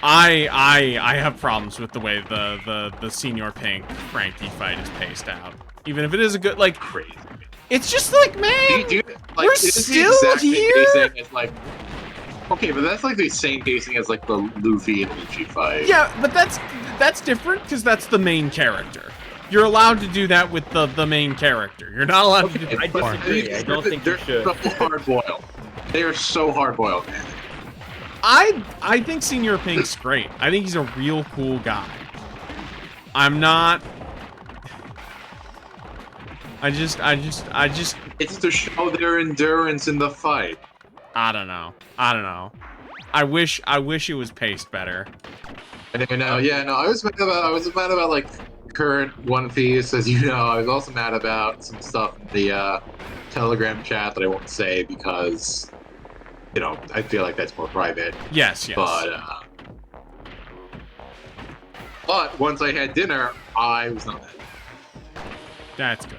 I have problems with the way the Senior Pink Frankie fight is paced out. Even if it is a good, like, Crazy. It's just like, man, like, we're still here. As, like, okay, but that's like the same pacing as like the Luffy and Lucci fight. Yeah, but that's different because that's the main character. You're allowed to do that with the main character. You're not allowed to do I disagree. I don't think you should. They're so hard-boiled. They are so hard-boiled, man. I think Senior Pink's great. I think he's a real cool guy. I'm not. I just. It's to show their endurance in the fight. I don't know. I wish it was paced better. I know. Yeah, no. I was mad about like current One Piece, as you know. I was also mad about some stuff in the Telegram chat that I won't say because, you know, I feel like that's more private. Yes. But once I had dinner, I was not mad. That's good.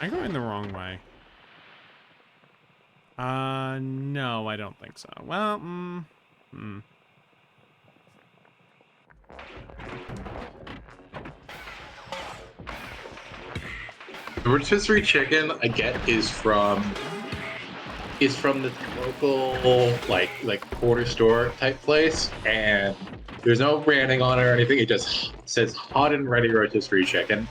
I'm going the wrong way. No, I don't think so. Well, The rotisserie chicken I get is from the local like quarter store type place, and there's no branding on it or anything. It just says hot and ready rotisserie chicken,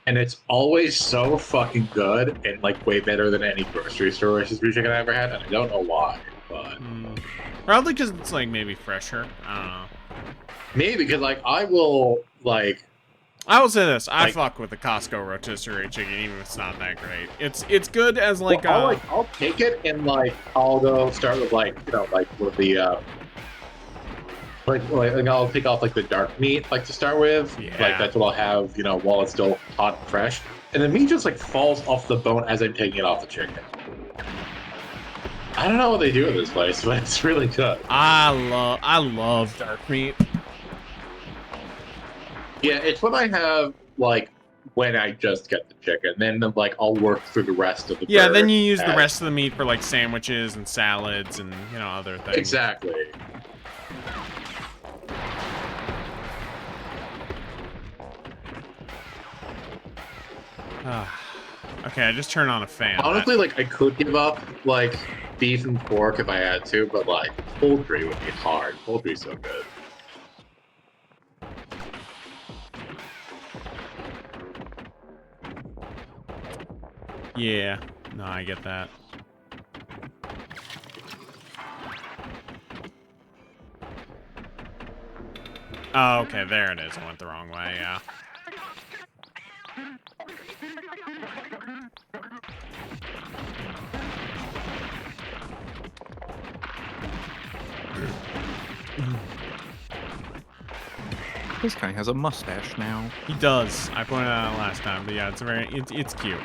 and it's always so fucking good and like way better than any grocery store rotisserie chicken I ever had, and I don't know why, but probably because it's like maybe fresher. I don't know. Maybe because like I will say this: I fuck with the Costco rotisserie chicken, even if it's not that great. It's good as like I'll take it and like I'll go start with like, you know, like with the like I'll take off like the dark meat like to start with. Yeah. Like that's what I'll have, you know, while it's still hot and fresh, and the meat just like falls off the bone as I'm taking it off the chicken. I don't know what they do in this place, but it's really good. I love dark meat. Yeah, it's what I have like when I just get the chicken. Then like I'll work through the rest of the Yeah, then you use the rest of the meat for like sandwiches and salads and, you know, other things. Exactly. Okay, I just turned on a fan. Honestly, like I could give up like beef and pork if I had to, but like poultry would be hard. Poultry's so good. Yeah, no, I get that. Oh, okay, there it is. I went the wrong way, yeah. This guy has a mustache now. He does. I pointed that out last time, but yeah, it's cute.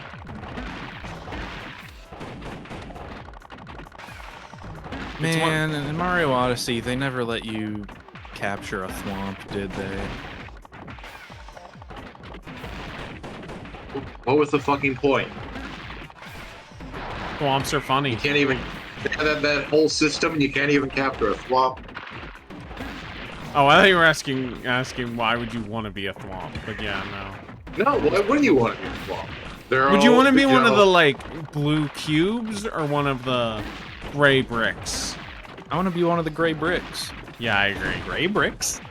Man, in Mario Odyssey, they never let you capture a thwomp, did they? What was the fucking point? Thwomps are funny. You can't even that whole system, and you can't even capture a thwomp. Oh, I thought you were asking why would you want to be a thwomp, but yeah, no. No, why wouldn't you want to be a swamp? Would you want to be one of the, like, blue cubes or one of the gray bricks? I want to be one of the gray bricks. Yeah, I agree. Gray bricks?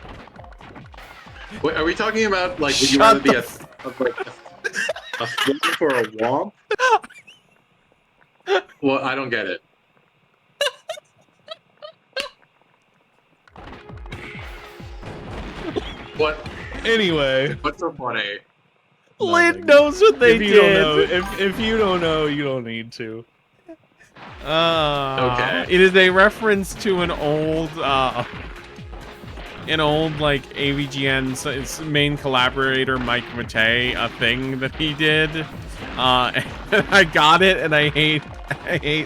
Wait, are we talking about, like, would you Shut rather be a swamp or a womp? Well, I don't get it. What? Anyway. What's so funny? Lynn knows what they If you did. don't know, if you don't know, you don't need to. Okay. It is a reference to an old like AVGN's its main collaborator Mike Matei, a thing that he did. And I got it, and I hate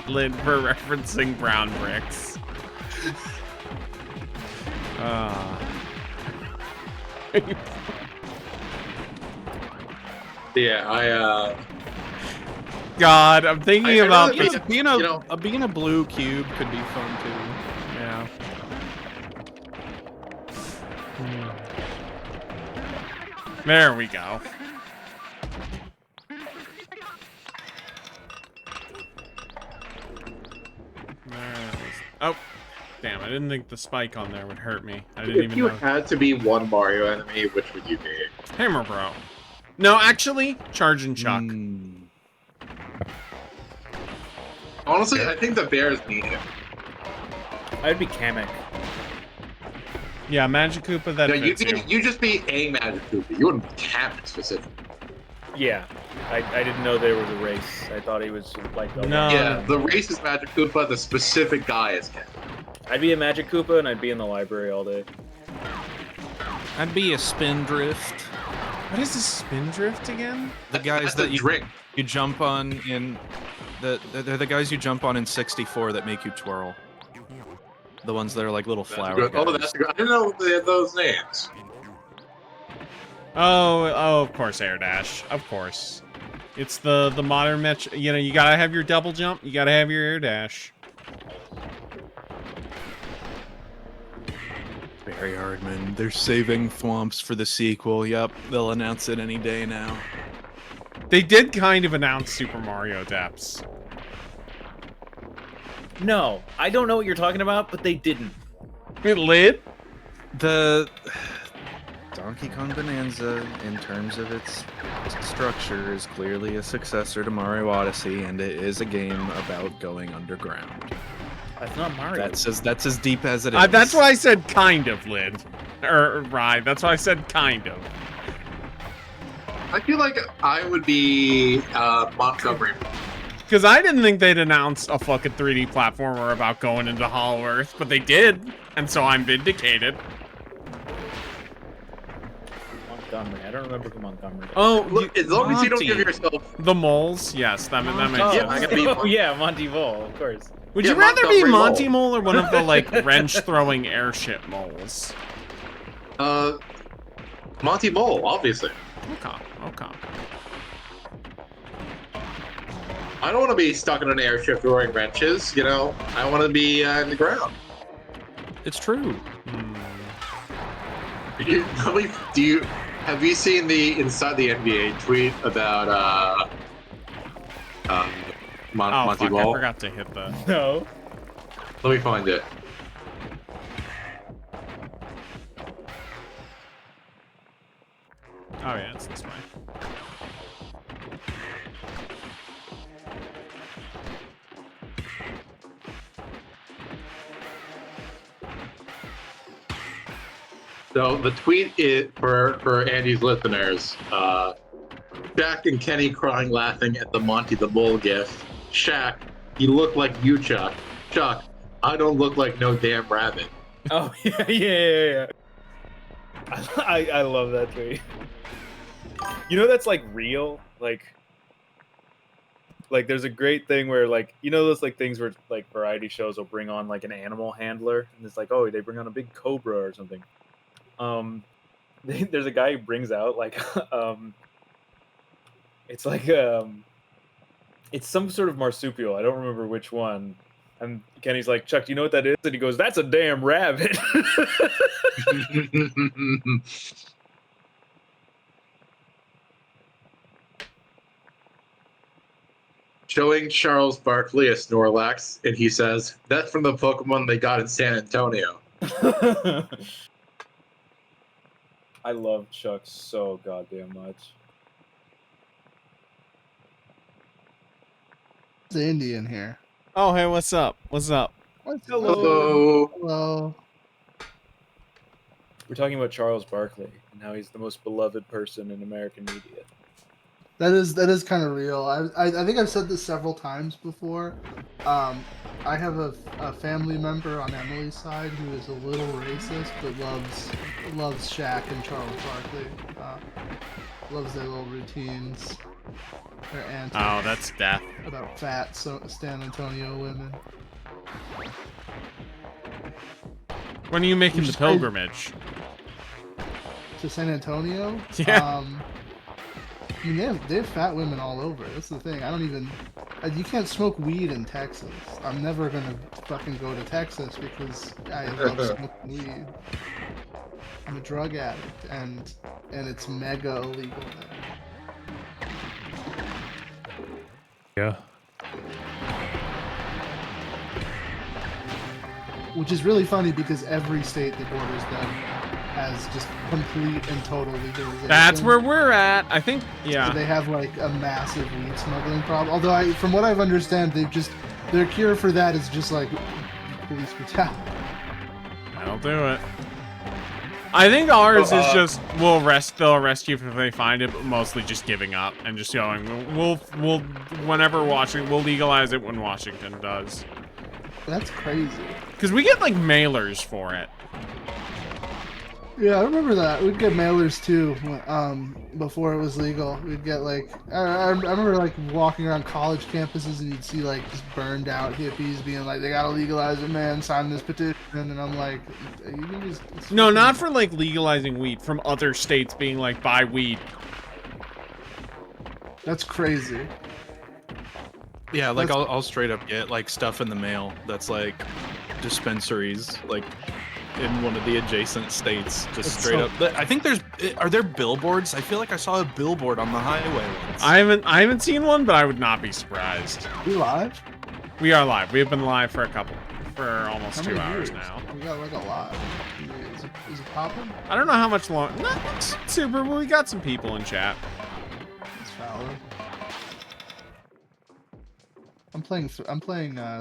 Lynn for referencing brown bricks. Yeah, God, I'm thinking I'd about rather be- Being a blue cube could be fun too. yeah. There we go. Oh, damn! I didn't think the spike on there would hurt me. I didn't if even you know. had to be one Mario enemy, which would you be? Hammer Bro. No, actually, Charge and Chuck. Honestly, I think the bears need him. I'd be Kamek. Yeah, Magic Koopa. That No, fits you. you just be a Magic Koopa. You wouldn't be Kamek specifically. Yeah, I didn't know there was a race. I thought he was like a No. Yeah, the race is Magic Koopa. The specific guy is Kamek. I'd be a Magic Koopa and I'd be in the library all day. I'd be a Spindrift. What is a Spindrift again? The guys That's that a drink. you jump on in they're the guys you jump on in 64 that make you twirl. The ones that are like little flower guys. Oh, that's good. I didn't know they had those names. Oh, of course, Air Dash. Of course. It's the modern metro. You know, you gotta have your double jump. You gotta have your Air Dash. Barry Hardman. They're saving Thwomps for the sequel. Yep, they'll announce it any day now. They did kind of announce Super Mario Depths. No, I don't know what you're talking about, but they didn't. It lit. The Donkey Kong Bonanza, in terms of its structure, is clearly a successor to Mario Odyssey, and it is a game about going underground. That's not Mario. That's as deep as it is. That's why I said kind of lit. Right. That's why I said kind of. I feel like I would be Montgomery. Because I didn't think they'd announce a fucking 3D platformer about going into Hollow Earth, but they did, and so I'm vindicated. Montgomery. I don't remember who Montgomery is. Oh, Look, as long as you don't give Monty. yourself. the moles? Yes, that makes Oh, sense. I gotta be oh, yeah, Monty Vol, of course. Would Yeah, you rather be Montgomery Monty Mole. Mole or one of the, like, wrench-throwing airship moles? Monty Mole, obviously. Okay. I don't want to be stuck in an airship throwing wrenches, you know? I want to be in the ground. It's true. Have you seen the Inside the NBA tweet about Oh, Monty fuck, I Ball? forgot to hit the... No. Let me find it. Oh, yeah, it's this way. So the tweet is for Andy's listeners. Shaq and Kenny crying laughing at the Monty the Bull gif. Shaq, you look like you, Chuck. Chuck, I don't look like no damn rabbit. Oh, yeah. I love that tweet. You know that's, like, real? Like, there's a great thing where, like, you know those, like, things where, like, variety shows will bring on, like, an animal handler? And it's like, oh, they bring on a big cobra or something. There's a guy who brings out, like, it's like, it's some sort of marsupial. I don't remember which one. And Kenny's like, Chuck, do you know what that is? And he goes, that's a damn rabbit. Showing Charles Barkley a Snorlax, and he says, that's from the Pokemon they got in San Antonio. I love Chuck so goddamn much. The Indian here. Oh, hey, what's up? What's up? Hello. Hello. We're talking about Charles Barkley and how he's the most beloved person in American media. That is kind of real. I think I've said this several times before. I have a family member on Emily's side who is a little racist, but loves Shaq and Charles Barkley. Loves their little routines. Their antics. Oh, that's death. About fat San Antonio women. When are you making the Which pilgrimage? To San Antonio? Yeah. I mean, they have fat women all over. That's the thing. I don't even... You can't smoke weed in Texas. I'm never gonna fucking go to Texas because I love smoking weed. I'm a drug addict, and it's mega illegal there. Yeah. Which is really funny because every state that borders them has just complete and total legalization. That's where we're at. I think, yeah. So they have like a massive weed smuggling problem. Although, from what I've understand, their cure for that is just like police brutality. That'll do it. I think ours is just they'll arrest you if they find it, but mostly just giving up and just going, we'll legalize it when Washington does. That's crazy. Because we get like mailers for it. Yeah, I remember that. We'd get mailers too, before it was legal. We'd get like, I remember like walking around college campuses and you'd see like just burned out hippies being like, they gotta legalize it, man, sign this petition, and I'm like, you can just... No, not for like legalizing weed, from other states being like, buy weed. That's crazy. Yeah, like I'll straight up get like stuff in the mail that's like dispensaries, like in one of the adjacent states, just straight up. I think are there billboards? I feel like I saw a billboard on the highway once. I haven't seen one, but I would not be surprised. We live? We are live. We have been live for almost 2 hours years? now. We got like a lot. Is it popping? I don't know how much long. Not super, but we got some people in chat. It's Fowler. I'm playing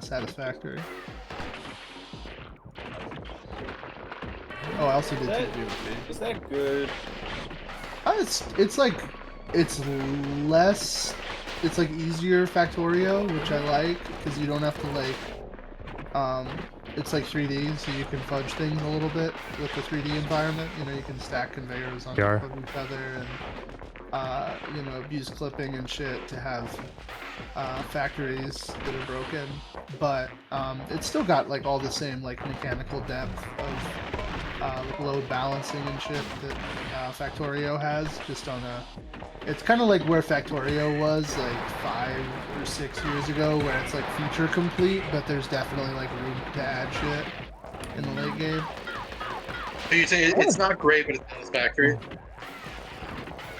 Satisfactory. Oh, I also did TGOP. Is that good? It's like easier Factorio, which I like because you don't have to like it's like 3D, so you can fudge things a little bit with the 3D environment. You know, you can stack conveyors on top of each other and use clipping and shit to have factories that are broken, but it's still got like all the same like mechanical depth of load balancing and shit that Factorio has, just on it's kind of like where Factorio was like 5 or 6 years ago, where it's like feature complete, but there's definitely like room to add shit in the late game. So you say it's not great, but it's satisfactory?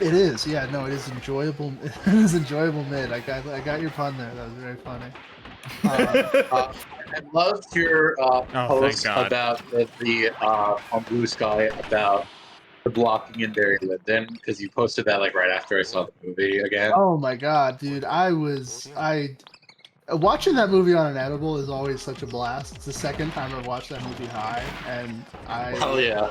It is, yeah, no, it is enjoyable. It is enjoyable mid. I got your pun there. That was very funny. I loved your post about the on Blue Sky about the blocking in Barry Lyndon, because you posted that like right after I saw the movie again. Oh my god, dude! Watching that movie on an edible is always such a blast. It's the second time I've watched that movie high, and Hell yeah.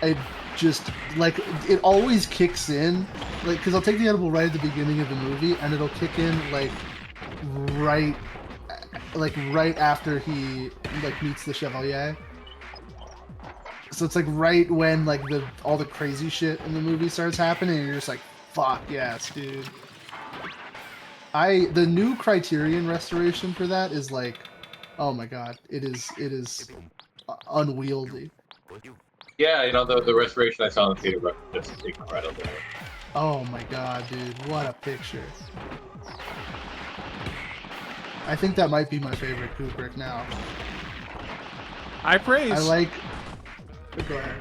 I just like it always kicks in, like because I'll take the edible right at the beginning of the movie, and it'll kick in like right after he like meets the Chevalier. So it's like right when like all the crazy shit in the movie starts happening, and you're just like, fuck yes, dude. The new Criterion restoration for that is like, oh my god, it is unwieldy. Yeah, the restoration I saw in the theater was just incredible. Oh my god, dude, what a picture. I think that might be my favorite Kubrick now. I praise. I like. Go ahead.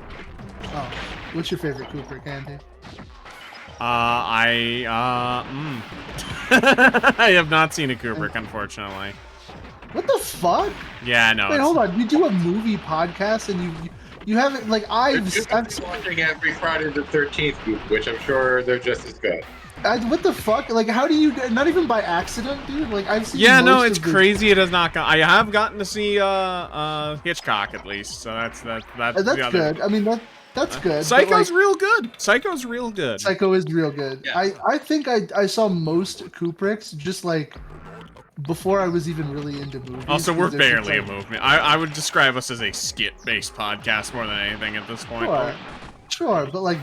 Oh, what's your favorite Kubrick, Andy? I have not seen a Kubrick, unfortunately. What the fuck? Yeah, no. Wait, hold on. You do a movie podcast and you haven't like I've watching every Friday the 13th, which I'm sure they're just as good. what the fuck? Like, how do you? Not even by accident, dude. Like, I've seen. Yeah, no, most it's of the- crazy. It has not. I have gotten to see Hitchcock at least, so that's That's the other. good. I mean, that's good. but, Psycho's like, real good. Psycho's real good. Psycho is real good. Yeah. I think I saw most Kubricks just like before I was even really into movies. Also, we're 'cause there's just, barely a like, movement. I would describe us as a skit-based podcast more than anything at this point. Sure, but like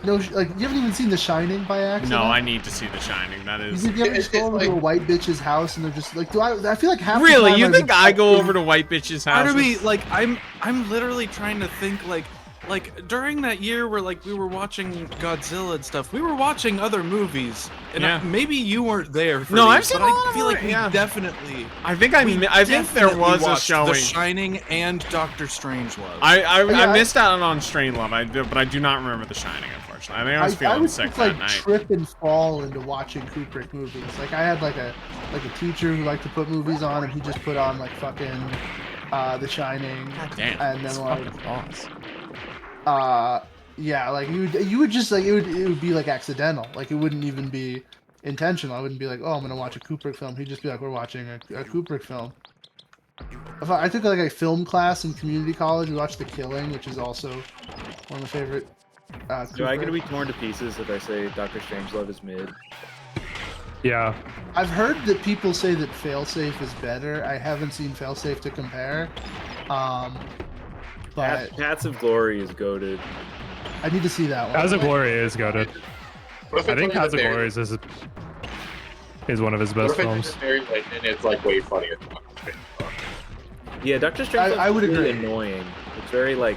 no, like you haven't even seen The Shining by accident. No, I need to see The Shining. That is. You ever It's go over to a like- white bitch's house and they're just like, I feel like half the Really? time You I think would- I go over to white bitch's house? Part of me, like, I'm literally trying to think, like during that year where like we were watching Godzilla and stuff, we were watching other movies, and Yeah. maybe you weren't there. For No, these, I've seen but a lot I of feel like them, we yeah. definitely. I think I think there was a watched showing. The Shining and Doctor Strangelove. I missed out on Strangelove. But I do not remember The Shining, unfortunately. I think I was I feeling would sick just, that like night. trip and fall into watching Kubrick movies. Like I had like a teacher who liked to put movies on, and he just put on like fucking The Shining, God damn. and then that's like fucking awesome. yeah, like you would just like it would be like accidental. Like it wouldn't even be intentional. I wouldn't be like, oh, I'm gonna watch a Kubrick film. He'd just be like, we're watching a Kubrick film. I took like a film class in community college. We watched The Killing, which is also one of my favorite. Do I get to Kubrick. be torn to pieces if I say Doctor Strangelove is mid? Yeah. I've heard that people say that Failsafe is better. I haven't seen Failsafe to compare. But Paths of Glory is goated. I need to see that one. House of Glory is goated. What if I think it's House of like Glory is one of his best What if films. it's very late and it's like way funnier than Doctor Strangelove? Yeah, Doctor Strangelove I would is really agree. annoying. It's very like,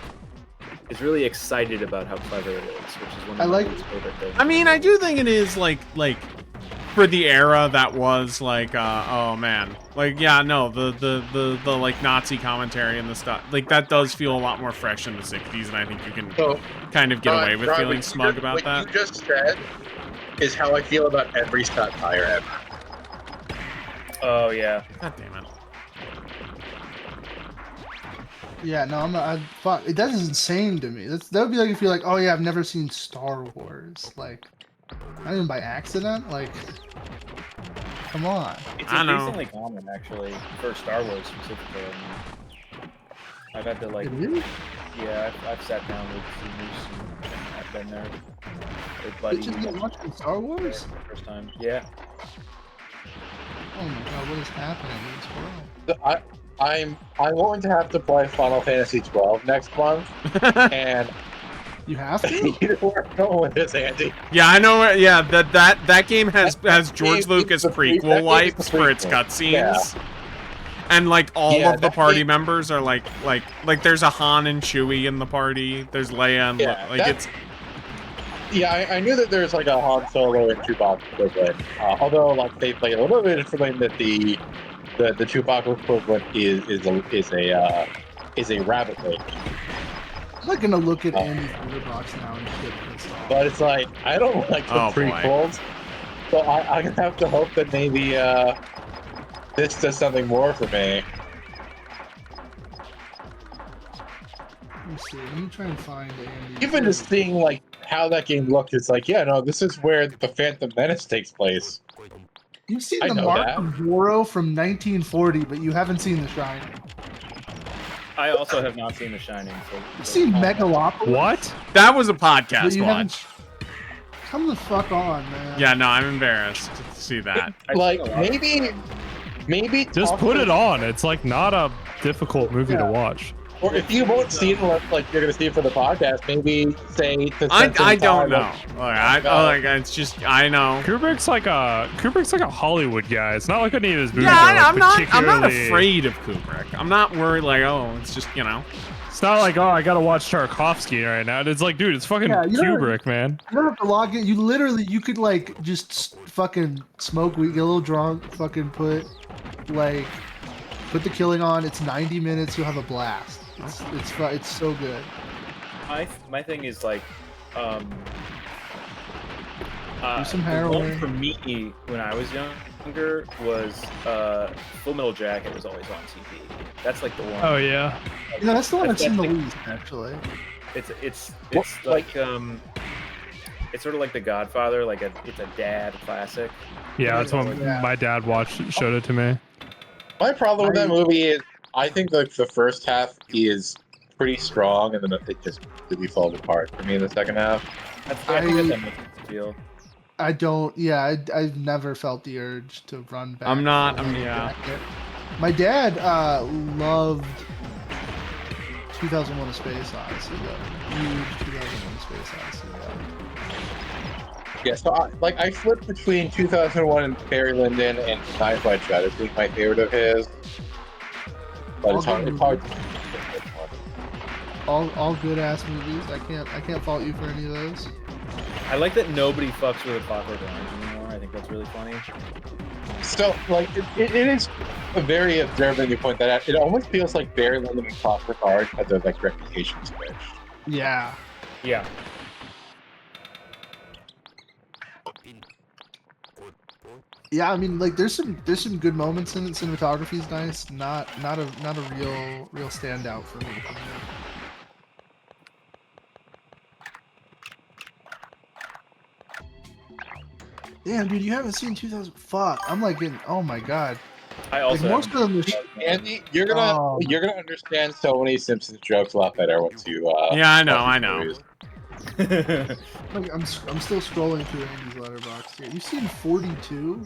it's really excited about how clever it is, which is one of I my like- least favorite things. I mean, I do think it is like for the era that was like oh man, like yeah, no, the like Nazi commentary and the stuff like that does feel a lot more fresh in the 60s, and I think you can So, kind of get away with Ron, feeling what smug you- about what that. you just said is how I feel about every satire ever. Oh yeah. God damn it. Yeah, no, I'm not. Fuck, that is insane to me. That would be like if you're like, oh yeah, I've never seen Star Wars. Like, not even by accident. Like, come on. It's I know. increasingly common actually for Star Wars specifically. I mean, I've had to like, It is? yeah, I've sat down with seniors and I've been there. With buddy Bitches get watching Star Wars? for the first time. Yeah. Oh my god, what is happening in this world? So I'm going to have to play Final Fantasy 12 next month, and You have to? you know where I'm going with this, Andy. Yeah, I know. Yeah, that game has George game is Lucas the pre- that game prequel is wipes the for its prequel. cutscenes. Yeah. And like all Yeah, of the that party game- members are like there's a Han and Chewie in the party. There's Leia and Yeah, like that- it's Yeah, I knew that there's like a Han Solo and Chewbacca equivalent. Although like they play a little bit explain that the Chewbacca equivalent is a rabbit lake. I'm not gonna look at Oh. Andy's Twitter box now and just get pissed off. But it's like I don't like the Oh, boy. prequels, so I'm gonna have to hope that maybe this does something more for me. Let me see. Let me try and find Andy. Even just seeing like how that game looked, it's like yeah, no, this is where the Phantom Menace takes place. You've seen I the know Mark that. of Zorro from 1940, but you haven't seen The Shining. I also have not seen The Shining. So, You've seen Megalopolis. What? that was a But podcast you haven't. watch. Come the fuck on, man. Yeah, no, I'm embarrassed to see that. I've Like seen a lot of maybe Just talk put to- it on. It's like not a difficult movie to Yeah. watch. Or if you won't see it unless like you're gonna see it for the podcast, maybe say to I spend some don't time, know. like, Like, it's just I know. Kubrick's like a Hollywood guy. It's not like any of his movies. Yeah, are, like, I'm not particularly- afraid of Kubrick. I'm not worried. Like, oh, it's just It's not like, oh, I gotta watch Tarkovsky right now. It's like, dude, it's fucking Yeah, you know- Kubrick, man. You don't have to log in. You could like just fucking smoke weed, get a little drunk, fucking put Like, put The Killing on. It's 90 minutes. You'll have a blast. It's so good. My thing is like, Do some the heroin. one for me when I was younger was Full Metal Jacket was always on TV. That's like the one. Oh yeah. You know, that's the one that's in the like- least, actually. It's What, like it's sort of like The Godfather. Like it's a dad classic. Yeah, that's what Yeah. my dad showed it to me. My problem with that movie is I think like the first half is pretty strong, and then it just really falls apart for me in the second half. I think that's a feel. I don't. Yeah, I've never felt the urge to run back. I'm not. Full Metal Yeah. Jacket. My dad loved 2001: A Space Odyssey. Though. Huge 2001: A Space Odyssey. Yeah, so I flipped between 2001 and Barry Lyndon and Sci-Fi Shadows being my favorite of his. But it's hard. It's hard. All good ass movies. I can't fault you for any of those. I like that nobody fucks with a Clockwork Orange anymore. I think that's really funny. So, like, it is a very observant you point that out. It almost feels like Barry Lyndon and Clockwork Orange had their like reputation switched. Yeah. Yeah. Yeah, I mean, like, there's some good moments in it. Cinematography's nice. Not a real standout for me. Damn, dude, you haven't seen 2000. Fuck, I'm like in. Oh my god. I Like also most of them. Andy, you're gonna understand so many Simpsons jokes a lot better once you. Yeah, I know. watch I these know. movies. Like, I'm still scrolling through Andy's letterbox here. You've seen 42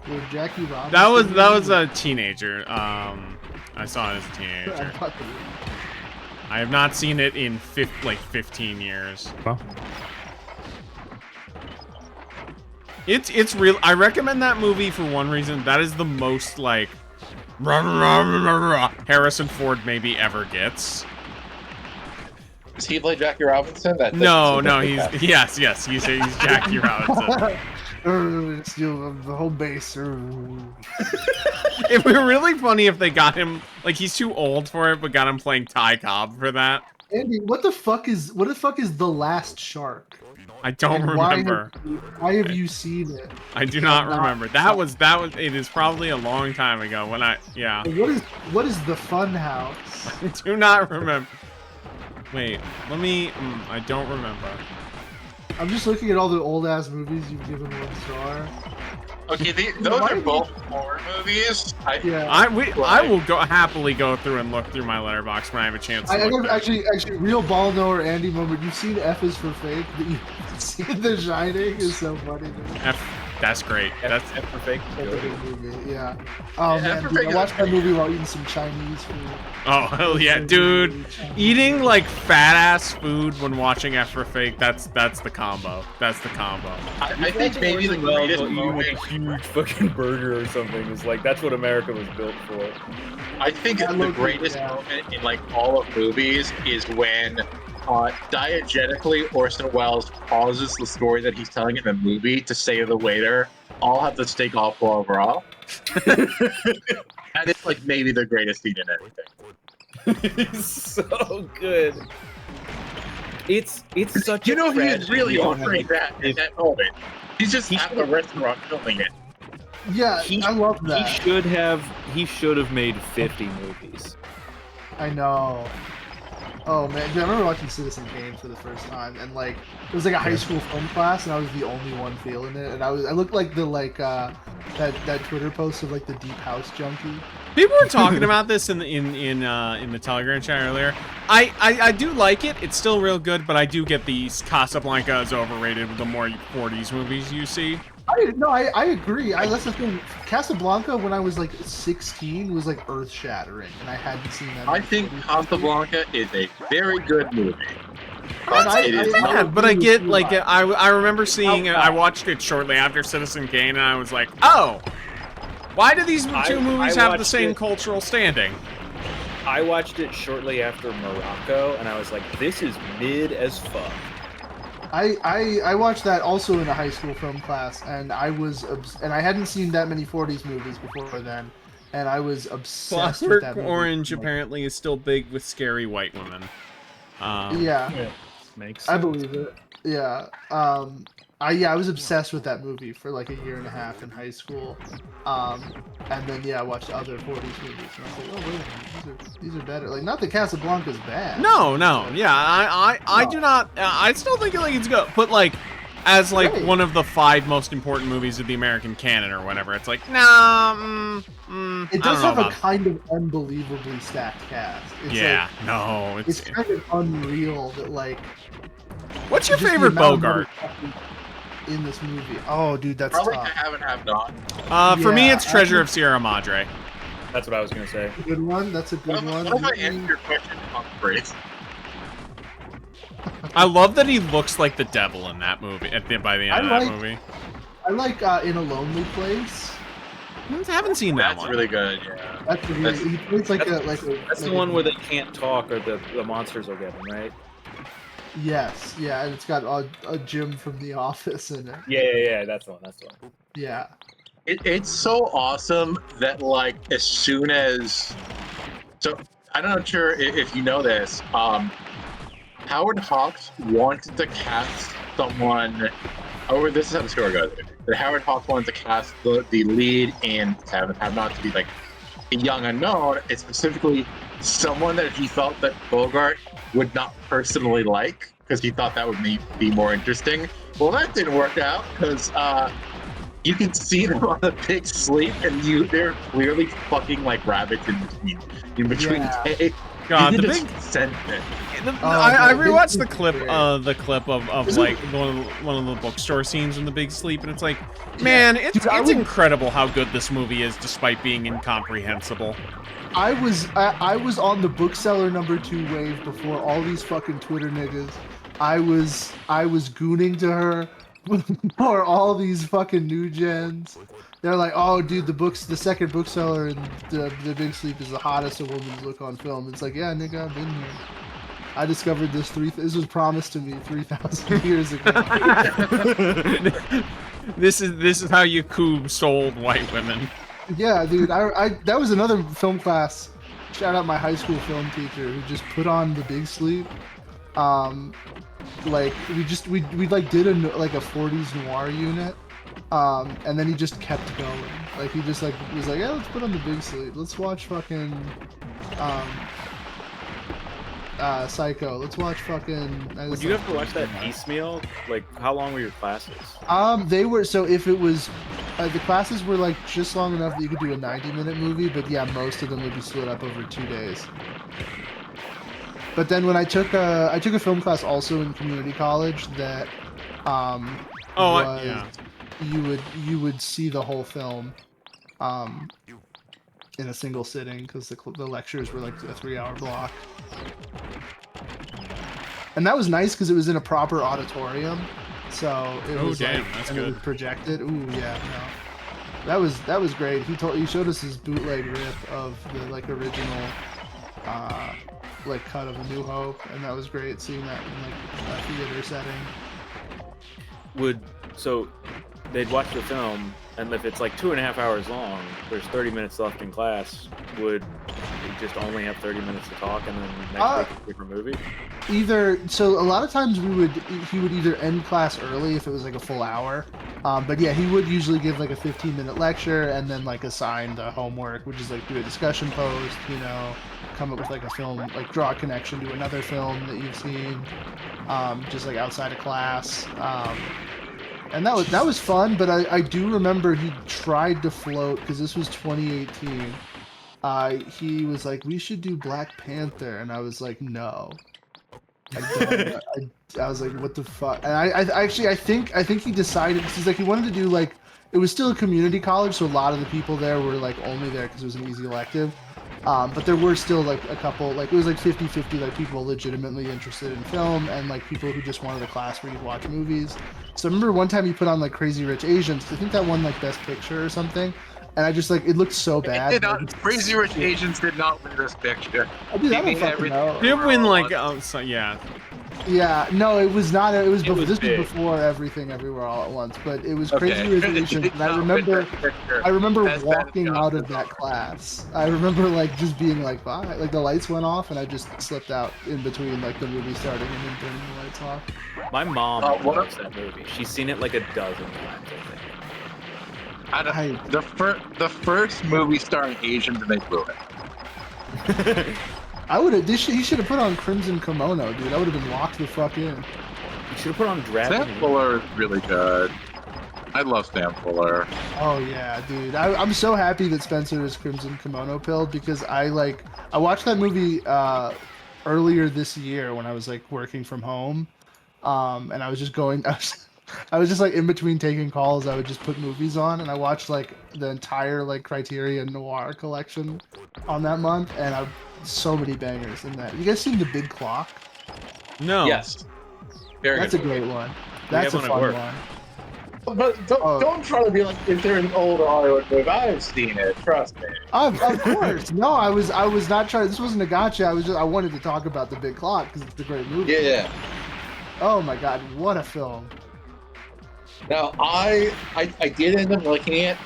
with Jackie Robinson. That was a teenager. I saw it as a teenager. I have not seen it in 15 years. Well, It's real. I recommend that movie for one reason. That is the most like Harrison Ford maybe ever gets. Does he play Jackie Robinson? No, he's he's Jackie Robinson. Steal the whole base. It would be really funny if they got him like he's too old for it, but got him playing Ty Cobb for that. Andy, what the fuck is The Last Shark? I don't And remember. Why have you seen it? I do not remember. That was. It is probably a long time ago when I. Yeah. What is the Fun House? I do not remember. Wait. Let me. I don't remember. I'm just looking at all the old ass movies you've given 1 star. Okay, those are both horror movies. Yeah. I will happily go through and look through my letterbox when I have a chance to I look got through. actually real ball knower Andy moment. You've seen F is for Fake, but you haven't seen The Shining is so funny. Dude. That's great. That's F for fake. That's a good movie, yeah. Oh Yeah, man, F for dude, Fake I is watched that movie while eating some Chinese food. oh hell yeah, dude. Eating like fat ass food when watching F for Fake. That's the combo. That's the combo. I think maybe the greatest moment. a huge fucking burger or something is like that's what America was built for. I think I the love greatest it, yeah. moment in like all of movies is when diegetically Orson Welles pauses the story that he's telling in the movie to say to the waiter, "I'll have the steak au foie gras." And it's like maybe the greatest scene in everything. It's so good. It's such. You know a he is tragedy. really offering that in that moment. He's just at the restaurant filming it. Yeah, I love that. He should have made 50 movies. I know. Oh man, dude, I remember watching Citizen Kane for the first time, and like it was like a high school film class, and I was the only one feeling it, and I looked like the that Twitter post of like the Deep House junkie. People were talking about this in the Telegram chat earlier. I do like it. It's still real good, but I do get the Casablanca is overrated with the more 40s movies you see. I agree. That's the thing. Casablanca, when I was like 16, was like earth shattering, and I hadn't seen that. I think Casablanca is a very good movie. But I get like I remember seeing I watched it shortly after Citizen Kane, and I was like, oh, why do these two movies have the same cultural standing? I watched it shortly after Morocco, and I was like, this is mid as fuck. I watched that also in a high school film class, and I hadn't seen that many 40s movies before then, and I was obsessed with that Clockwork movie. Orange Like, apparently is still big with scary white women. yeah, Makes I sense. believe it. Yeah. I was obsessed with that movie for like a year and a half in high school. And then I watched other 40s movies and I was like, oh wait a minute, these are better. Like, not that Casablanca's bad. No, yeah, I No. do not. I still think like it's good, but like as like Great. one of the 5 most important movies of the American canon or whatever, it's like nah. It does have a kind of unbelievably stacked cast. It's Yeah, like, no, it's kind of unreal that like. What's your just the favorite amount of Bogart? in this movie? Oh, dude, that's Probably tough. have not. For me, Yeah, it's Treasure I of Sierra Madre. That's what I was gonna say. That's a good one. That's a good one. What if I answer your question on phrase? I love that he looks like the devil in that movie. By the end of that movie, I like In a Lonely Place. I haven't seen that That's one. really good. Yeah. That's a really, he plays like a That's the like one a- where they can't talk or the monsters will get them, right? Yes, yeah, and it's got a Jim from The Office in it. Yeah. That's the one. That's the one. Yeah. It's so awesome that like as soon as I'm not sure if you know this. Howard Hawks wanted to cast someone. Oh, this is how the story goes. That Howard Hawks wanted to cast the lead and have not to be like a young unknown. It's specifically someone that he felt that Bogart would not personally like because he thought that would be more interesting. Well, that didn't work out because you can see them on the big sleep, and they're clearly fucking like rabbits in between Yeah. takes. God, You the can big. just sense it. I the rewatched Big the clip, Sleep. the clip of Is it- like one of the bookstore scenes in The Big Sleep, and it's like, man, it's Dude, I it's would- incredible how good this movie is, despite being incomprehensible. I was on the bookseller #2 wave before all these fucking Twitter niggas. I was gooning to her for all these fucking new gens. They're like, oh, dude, the second bookseller in the Big Sleep is the hottest a woman's look on film. It's like, yeah, nigga, I've been here. I discovered this this was promised to me 3,000 years ago. This is how you coup sold white women. Yeah, dude, I that was another film class. Shout out my high school film teacher who just put on The Big Sleep. Like we like did a 40s noir unit. And then he just kept going. Like he just like was like, yeah, let's put on The Big Sleep. Let's watch fucking Psycho. Let's watch fucking. Would you have to watch that piecemeal? Like, how long were your classes? They were, so if it was the classes were like just long enough that you could do a 90-minute movie, but yeah, most of them would be split up over 2 days. But then when I took a film class also in community college that Yeah. you would see the whole film in a single sitting because the lectures were like a 3-hour block. And that was nice because it was in a proper auditorium, so it was damn, like, that's and it good. was projected. Ooh, yeah, no, that was great. He showed us his bootleg rip of the like original like cut of A New Hope, and that was great seeing that in like a theater setting. So they'd watch the film, and if it's like 2.5 hours long, there's 30 minutes left in class. Would you just only have 30 minutes to talk, and then next week a different movie? So a lot of times he would either end class early if it was like a full hour, but yeah, he would usually give like a 15-minute lecture and then like assign the homework, which is like do a discussion post, come up with like a film, like draw a connection to another film that you've seen, just like outside of class. And that was fun, but I do remember he tried to float, because this was 2018. He was like, we should do Black Panther, and I was like, no. I was like, what the fuck? And I think he decided, because he's like, he wanted to do like, it was still a community college, so a lot of the people there were like only there because it was an easy elective. But there were still like a couple, like it was like 50-50, like people legitimately interested in film and like people who just wanted a class where you'd watch movies. So I remember one time he put on like Crazy Rich Asians, 'cause I think that won like Best Picture or something. And I just like, it looked so bad. It did not, Crazy Rich Asians did not win this picture. I mean, I don't fucking know. Did win like yeah. Yeah, no, it was not. It was It before. was This big. was before Everything Everywhere All at Once. But it was Okay. Crazy Rich Asians, and I remember. I remember As bad as walking out of Gotham that are. class. I remember like just being like, "Bye!" Like the lights went off, and I just slipped out in between like the movie starting and then turning the lights off. My mom what loves that movie. She's seen it like a dozen times, The first movie starring Asians and they blew it. I think. I would have. He should have put on Crimson Kimono, dude. I would have been locked the fuck in. You should have put on Sam Dragon. Fuller is really good. I love Sam Fuller. Oh yeah, dude. I'm so happy that Spencer is Crimson Kimono pilled because I watched that movie earlier this year when I was like working from home, and I was just going. I was just like in between taking calls. I would just put movies on, and I watched like the entire like Criterion Noir collection on that month, and so many bangers in that. You guys seen The Big Clock? No. Yes. Very That's a good. great one. That's a have one at fun work. one. But don't try to be like if they're an old Hollywood movie. I've seen it. Trust me. Of course. No, I was not trying. This wasn't a gotcha. I wanted to talk about The Big Clock because it's a great movie. Yeah. Oh my god, what a film. Now I did end up liking it.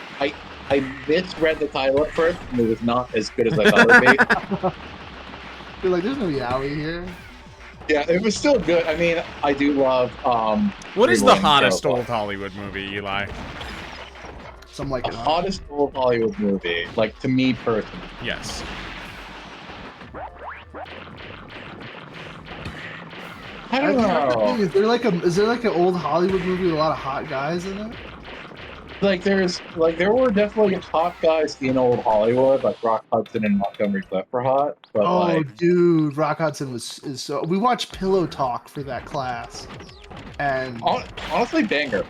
I misread the title at first, and it was not as good as I thought it would be. You're like, there's no yaoi here. Yeah, it was still good. I mean, I do love. What is the Williams hottest Show. old Hollywood movie, Eli? Some like The it. hottest old Hollywood movie, like to me personally. Yes. I don't know. Is there like an old Hollywood movie with a lot of hot guys in it? Like there were definitely hot guys in old Hollywood, like Rock Hudson and Montgomery Clift were hot, but Oh, like dude, Rock Hudson is so. We watched Pillow Talk for that class, and honestly, banger.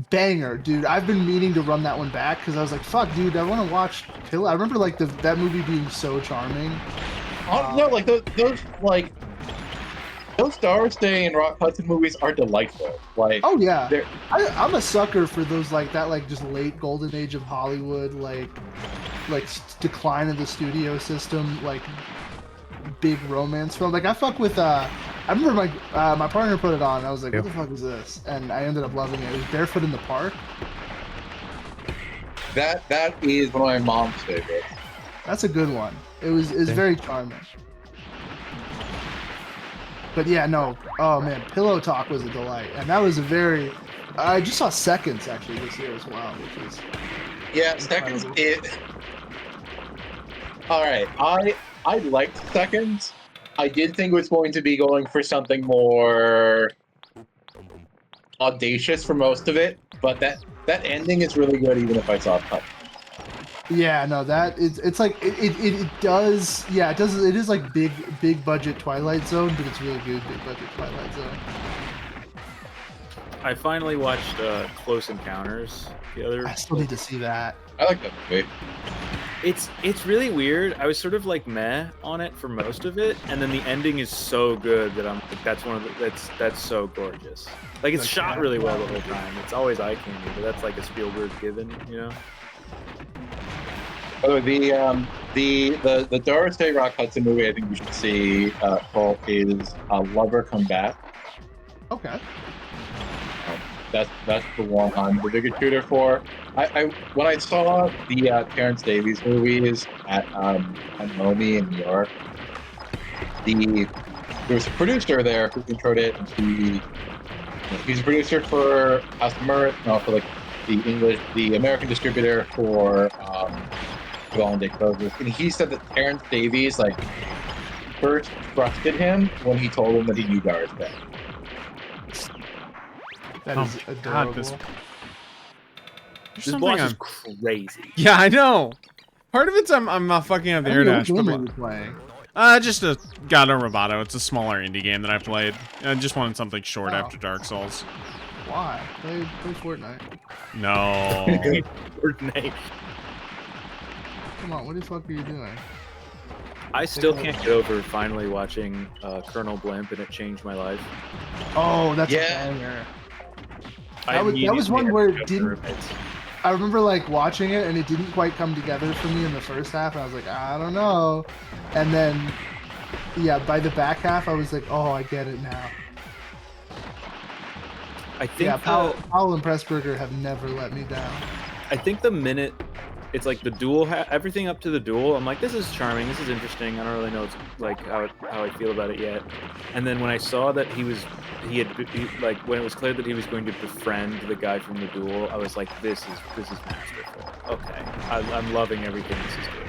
banger, dude. I've been meaning to run that one back because I was like, fuck, dude, I want to watch Pillow. I remember like that movie being so charming. No, like those Doris Day and Rock Hudson movies are delightful. Like, Oh yeah, they're I'm a sucker for those like that, like just late golden age of Hollywood, like decline of the studio system, like big romance film. Like I fuck with. I remember my partner put it on. And I was like, what the fuck is this? And I ended up loving it. It was Barefoot in the Park. that is one of my mom's favorites. That's a good one. It's very charming. But yeah, no. Oh man, Pillow Talk was a delight, and that was a very. I just saw Seconds actually this year as well, which is. Yeah, Seconds. All right, I liked Seconds. I did think it was going to be going for something more audacious for most of it, but that ending is really good, even if I saw it cut. Yeah, no, that it's like it does. Yeah, it does. It is like big budget Twilight Zone, but it's really good big budget Twilight Zone. I finally watched Close Encounters the other. I still need to see that. I like that movie. It's really weird. I was sort of like meh on it for most of it, and then the ending is so good that I'm like, that's one of the that's so gorgeous. Like it's shot really well the whole time. It's always eye candy, but that's like a Spielberg given, you know. By the way, the Doris Day Rock Hudson movie I think you should see called is Lover Come Back. Okay. That's the one I'm the biggest shooter for. I when I saw the Terrence Davies movies at Momi in New York, there was a producer there who introed it, and he's a producer for House of Mirth, no, for like the American distributor for Golden Day Closes, and he said that Terrence Davies like first trusted him when he told him that he knew Doris Day. That is adorable. There's This something boss I'm- is crazy. Yeah, I know. Part of it's I'm not fucking up the I don't know internet. what game are you playing? Just a Gato Roboto. It's a smaller indie game that I played. I just wanted something short Oh. after Dark Souls. Why? Play Fortnite. No. Fortnite. Come on, what the fuck are you doing? I still can't get over finally watching Colonel Blimp, and it changed my life. Oh, that's Yeah. a banger. I That was immediately one had where to it go didn't- through it. I remember like watching it and it didn't quite come together for me in the first half. And I was like, I don't know. And then, yeah, by the back half, I was like, oh, I get it now. I think Yeah, Powell and Pressburger have never let me down. I think the minute it's like the duel, everything up to the duel, I'm like, this is charming, this is interesting. I don't really know like how I feel about it yet. And then when I saw that he like when it was clear that he was going to befriend the guy from the duel, I was like, this is masterful. Okay, I'm loving everything this is doing.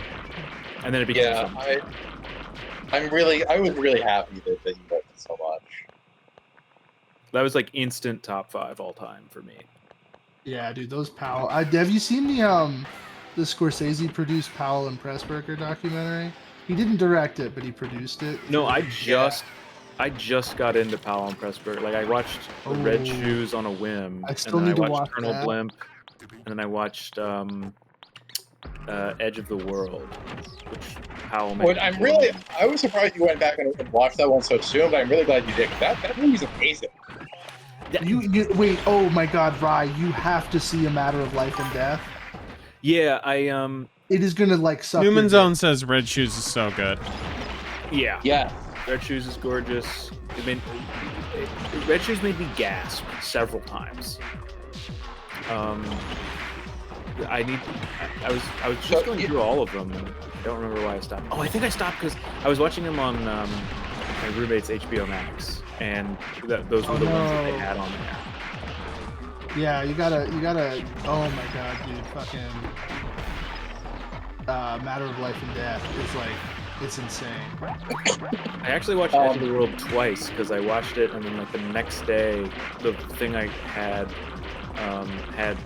And then it became I was really happy that you liked it so much. that was like instant top 5 all time for me. Yeah, dude, those Powell. Have you seen the Scorsese produced Powell and Pressburger documentary? He didn't direct it, but he produced it. No, I just got into Powell and Pressburger. Like I watched Red Shoes on a whim, I still and need then I to watched watch Colonel that. Blimp, and then I watched Edge of the World, which Powell made. I was surprised you went back and watched that one so soon, but I'm really glad you did. That movie's amazing. You wait, oh my god, Rye, you have to see A Matter of Life and Death. Yeah, It is gonna like suck. Newman Zone says Red Shoes is so good. Yeah. Red Shoes is gorgeous. Red Shoes made me gasp several times. I was just going through all of them, and I don't remember why I stopped. Oh, I think I stopped because I was watching them on my roommate's HBO Max, and those were the ones that they had on there. Yeah, you gotta. Oh my god, dude, fucking Matter of Life and Death is like, it's insane. I actually watched Edge of the World twice because I watched it, and then like the next day, the thing I had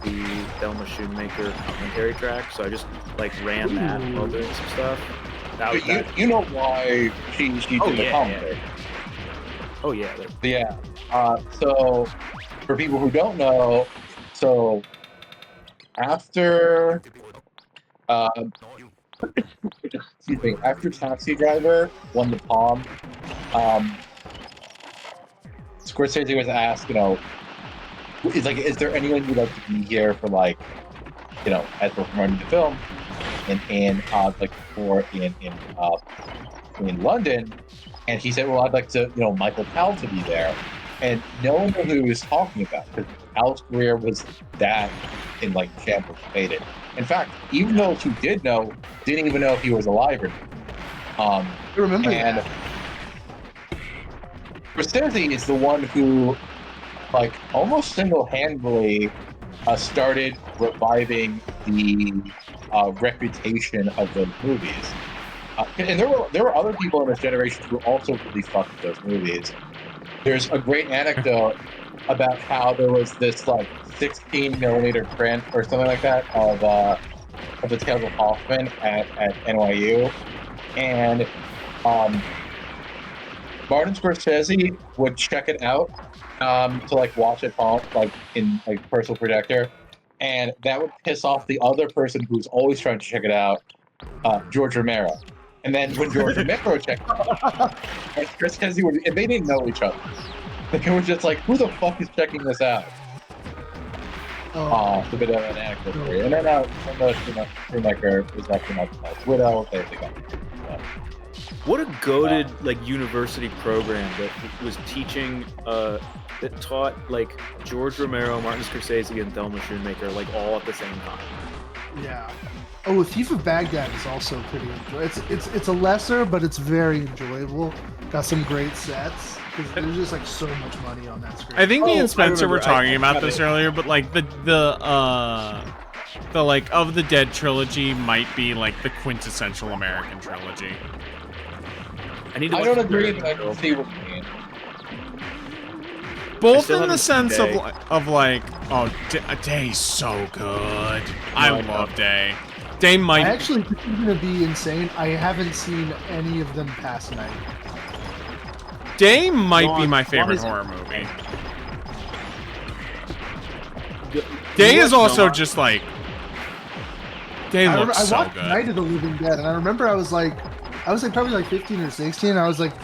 the Thelma Schoonmaker commentary track, so I just like ran that while doing some stuff. You know why she did the commentary? Oh yeah. Yeah. So for people who don't know, so after excuse me, after Taxi Driver won the Palm, Scorsese was asked, is there anyone you'd like to be here for, like, as we're promoting the film in London? And he said, well, I'd like to, Michael Powell to be there. And no one knew who he was talking about, because Powell's career was that in, like, shambles faded. In fact, even those who did know didn't even know if he was alive or not. I remember and that. Scorsese is the one who, like, almost single-handedly started reviving the reputation of those movies. And there were other people in this generation who also really fucked with those movies. There's a great anecdote about how there was this, like, 16mm print or something like that of the Tales of Hoffman at NYU, and Martin Scorsese would check it out to, like, watch at home, like in like personal projector, and that would piss off the other person who's always trying to check it out, George Romero. And then when George Romero checked it out, Scorsese and they didn't know each other. They were just like, who the fuck is checking this out? It's a bit of an anecdote for you. And then Schumacher was actually my widow. They got What a goated like university program that was teaching that taught like George Romero, Martin Scorsese, and Thelma Schoonmaker like all at the same time. Yeah. Oh, Thief of Baghdad is also pretty enjoyable. It's a lesser, but it's very enjoyable. Got some great sets. There's just like so much money on that screen. I think me and Spencer were talking about this earlier, but like the like Of the Dead trilogy might be like the quintessential American trilogy. I don't agree, but I can see what you mean. Both in the sense of like, oh, Day's so good. I love Day. Day might. I actually think it's gonna be insane. I haven't seen any of them past night. Day might be my favorite horror movie. Day is also just like. Day looks so good. I watched Night of the Living Dead, and I remember I was probably like 15 or 16. I was like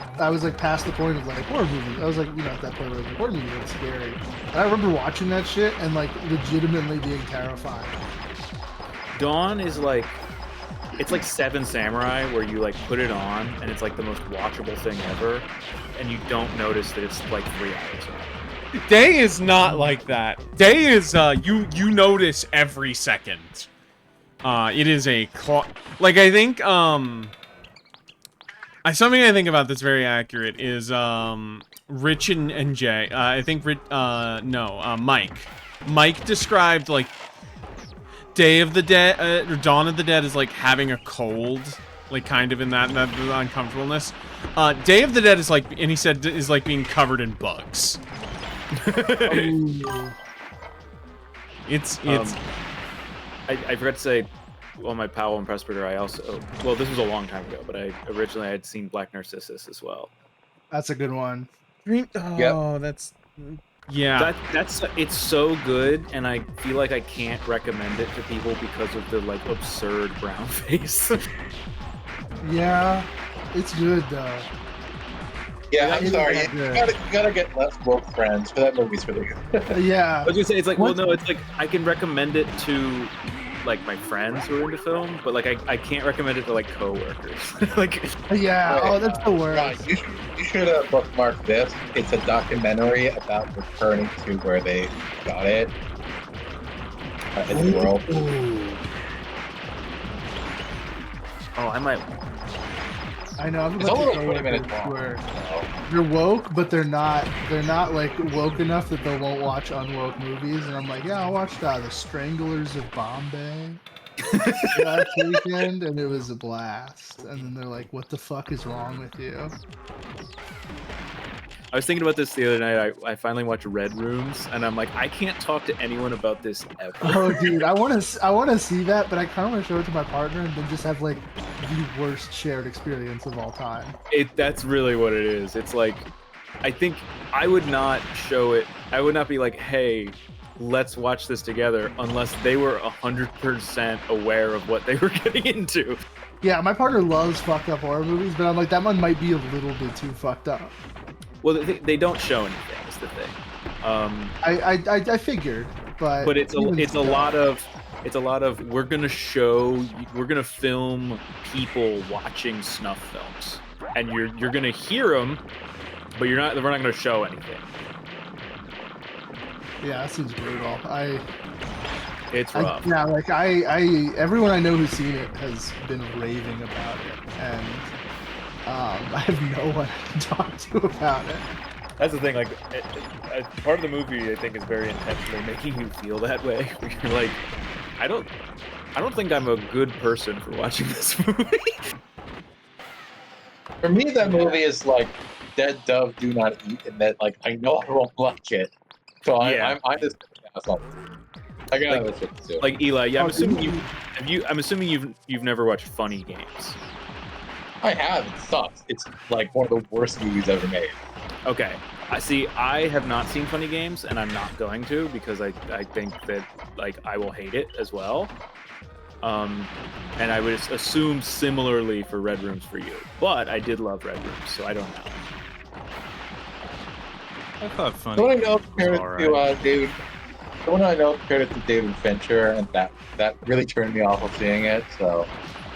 past the point of like horror movies. I was like, at that point where like, horror movies are scary. And I remember watching that shit and like legitimately being terrified. Dawn is like, it's like Seven Samurai, where you like put it on and it's like the most watchable thing ever, and you don't notice that it's like 3 hours long. Day is not like that. Day is you notice every second. It is a like I think something I think about that's very accurate is Rich and Jay. I think Mike. Mike described like Day of the Dead or Dawn of the Dead is like having a cold, like kind of in that uncomfortableness. Day of the Dead is like, and he said is like being covered in bugs. It's I forgot to say, on my Powell and Presbyter, I also, well, this was a long time ago, but I had seen Black Narcissus as well. That's a good one. Oh, that's yeah. It's so good, and I feel like I can't recommend it to people because of the like absurd brown face. Yeah, it's good though. Yeah, I'm sorry. You gotta get less woke friends, but that movie's really good. Yeah. I was gonna say, it's like, well, no, it's like I can recommend it to like my friends who are into film, but like I can't recommend it to like coworkers. Like, yeah, Right. oh, that's the worst. Right, you should bookmark this. It's a documentary about returning to where they got it in the world. oh, I might. I know. I'm It's about only to 20 minutes long. where they're woke, but they're not like woke enough that they won't watch unwoke movies. And I'm like, yeah, I watched The Stranglers of Bombay last weekend, and it was a blast. And then they're like, what the fuck is wrong with you? I was thinking about this the other night. I finally watched Red Rooms, and I'm like, I can't talk to anyone about this ever. Oh, dude, I want to see that, but I kind of want to show it to my partner and then just have like the worst shared experience of all time. That's really what it is. It's like, I think I would not show it. I would not be like, hey, let's watch this together, unless they were 100% aware of what they were getting into. Yeah, my partner loves fucked up horror movies, but I'm like, that one might be a little bit too fucked up. Well, they don't show anything. Is the thing. I figured, but it's a lot of we're gonna film people watching snuff films, and you're gonna hear them, but we're not gonna show anything. Yeah, that seems brutal. It's rough. Yeah, like everyone I know who's seen it has been raving about it, and I have no one to talk to about it. That's the thing. Like, part of the movie, I think, is very intentionally making you feel that way. You're like, I don't think I'm a good person for watching this movie. For me, that movie is like Dead Dove Do Not Eat, and that like I know I won't like it, so I'm just I got other shit to do. Like Eli, yeah, I'm assuming you've never watched Funny Games. I have. It sucks. It's like one of the worst movies ever made. Okay. I have not seen Funny Games, and I'm not going to because I think that like I will hate it as well. And I would assume similarly for Red Rooms for you, but I did love Red Rooms, so I don't know. I thought Funny. Someone I know compared it to David. Someone I know compared it to David Fincher, and that really turned me off of seeing it. So.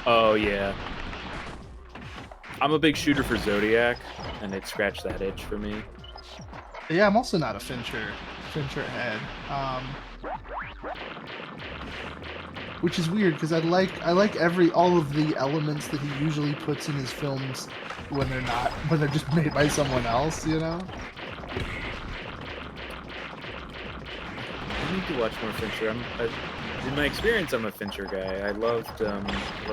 Oh yeah. I'm a big shooter for Zodiac, and it scratched that itch for me. Yeah, I'm also not a Fincher head, which is weird because I like all of the elements that he usually puts in his films when they're just made by someone else, you know. I need to watch more Fincher. In my experience, I'm a Fincher guy. I loved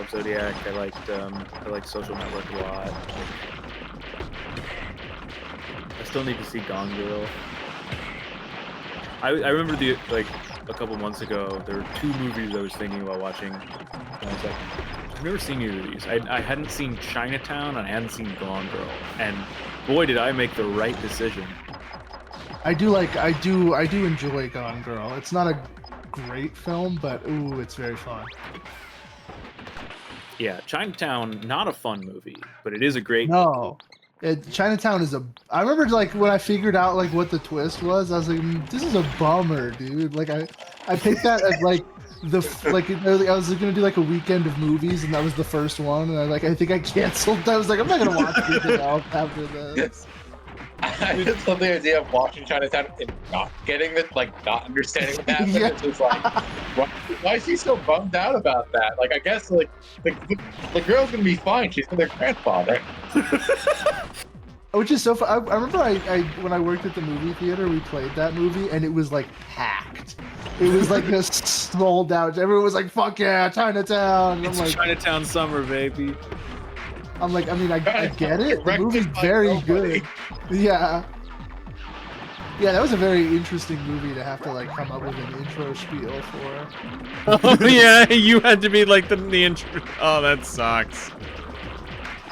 Zodiac. I liked Social Network a lot. I still need to see Gone Girl. I remember a couple months ago, there were two movies I was thinking about watching, and I was like, I've never seen either of these. I hadn't seen Chinatown and I hadn't seen Gone Girl, and boy did I make the right decision. I do enjoy Gone Girl. It's not a great film, but ooh, it's very fun. Yeah, Chinatown, not a fun movie, but it is a great No. Chinatown is I remember like when I figured out like what the twist was, I was like, this is a bummer, dude. Like I picked that as like I was gonna do like a weekend of movies, and that was the first one, and I think I canceled. I was like, I'm not gonna watch anything else after this. I just love the idea of watching Chinatown and not getting it, like not understanding what happened. Yeah. It's just like, why is he so bummed out about that? Like, I guess like the girl's gonna be fine. She's with her grandfather. Which is so fun. I remember when I worked at the movie theater, we played that movie, and it was like packed. It was like just sold out. Everyone was like, "Fuck yeah, Chinatown!" And It's I'm like, Chinatown summer, baby. I mean, I get it. The Directed movie's by very nobody. good. Yeah. Yeah, that was a very interesting movie to have to like come up with an intro spiel for. Oh yeah, you had to be like the intro. Oh, that sucks.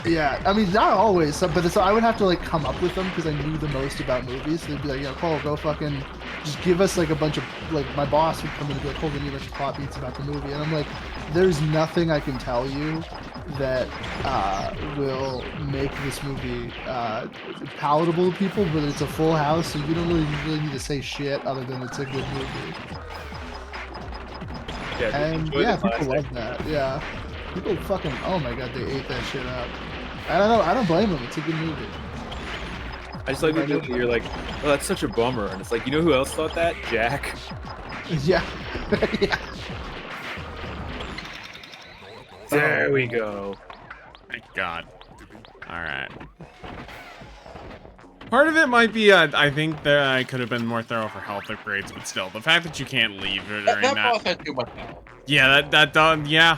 Yeah, I mean, not always, but I would have to like come up with them because I knew the most about movies. They'd be like, "Yeah, Cole, go fucking just give us like a bunch of like." My boss would come in and be like, "Cole, give me a bunch of plot beats about the movie," and I'm like, "There's nothing I can tell you that will make this movie palatable to people, but it's a full house, so you don't really need to say shit other than it's a good movie." Yeah, And enjoy yeah, the people classic. love that. Yeah, people fucking. Oh my god, they ate that shit up. I don't know. I don't blame them. It's a good movie. I just like the idea that you're like, oh, that's such a bummer, and it's like, you know who else thought that? Jack. Yeah. Yeah. There we go. Thank God. All right. Part of it might be, I think that I could have been more thorough for health upgrades, but still, the fact that you can't leave during That that. boss had too much health. Yeah, that done. Yeah,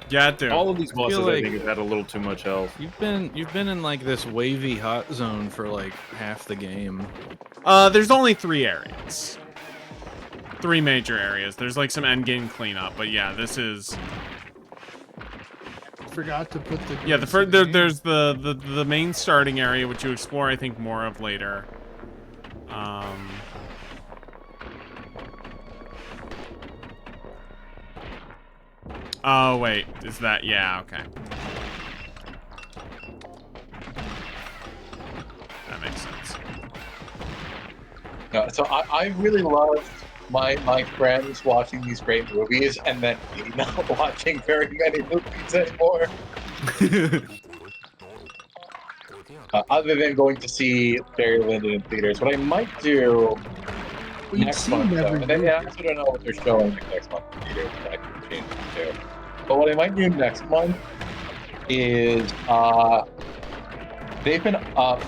dude. All of these bosses, like- I think, have had a little too much health. You've been in like this wavy hot zone for like half the game. There's only 3 areas. 3 major areas. There's like some end game cleanup, but yeah, this is. Forgot to put the. Yeah, there's the main starting area, which you explore, I think, more of later. Oh wait, is that? Yeah, okay. That makes sense. No, so I really loved my friends watching these great movies and then me not watching very many movies anymore. Other than going to see Barry Lyndon in theaters. What I might do Well, you'd next see month, him though, every and then movie. I also don't know what they're showing next month in theaters, but I can change it too. But what I might do next month is they've been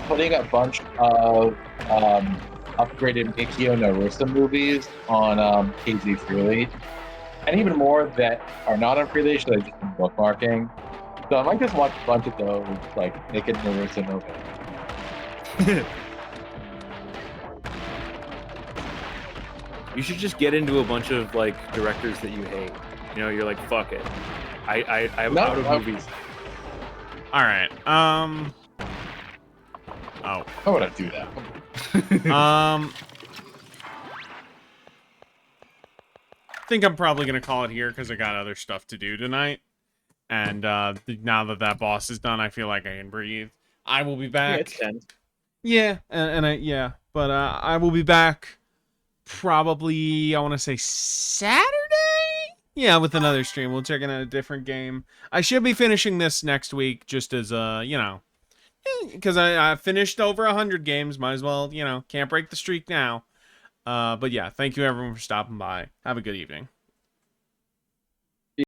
putting a bunch of upgraded Mikio Narusa movies on KG Freely, and even more that are not on Freely, so I've just been bookmarking. So I might just watch a bunch of those, like Naked Narusa Nova. You should just get into a bunch of like directors that you hate. You know, you're like, fuck it. I'm No, out of movies. All right. Oh. How would I do that? I think I'm probably gonna call it here because I got other stuff to do tonight. And now that boss is done, I feel like I can breathe. I will be Yeah, back. it's 10. Yeah, but I will be back probably, I want to say Saturday? Yeah, with another stream. We'll check in a different game. I should be finishing this next week just as, because I finished over 100 games. Might as well, can't break the streak now. But yeah, thank you everyone for stopping by. Have a good evening.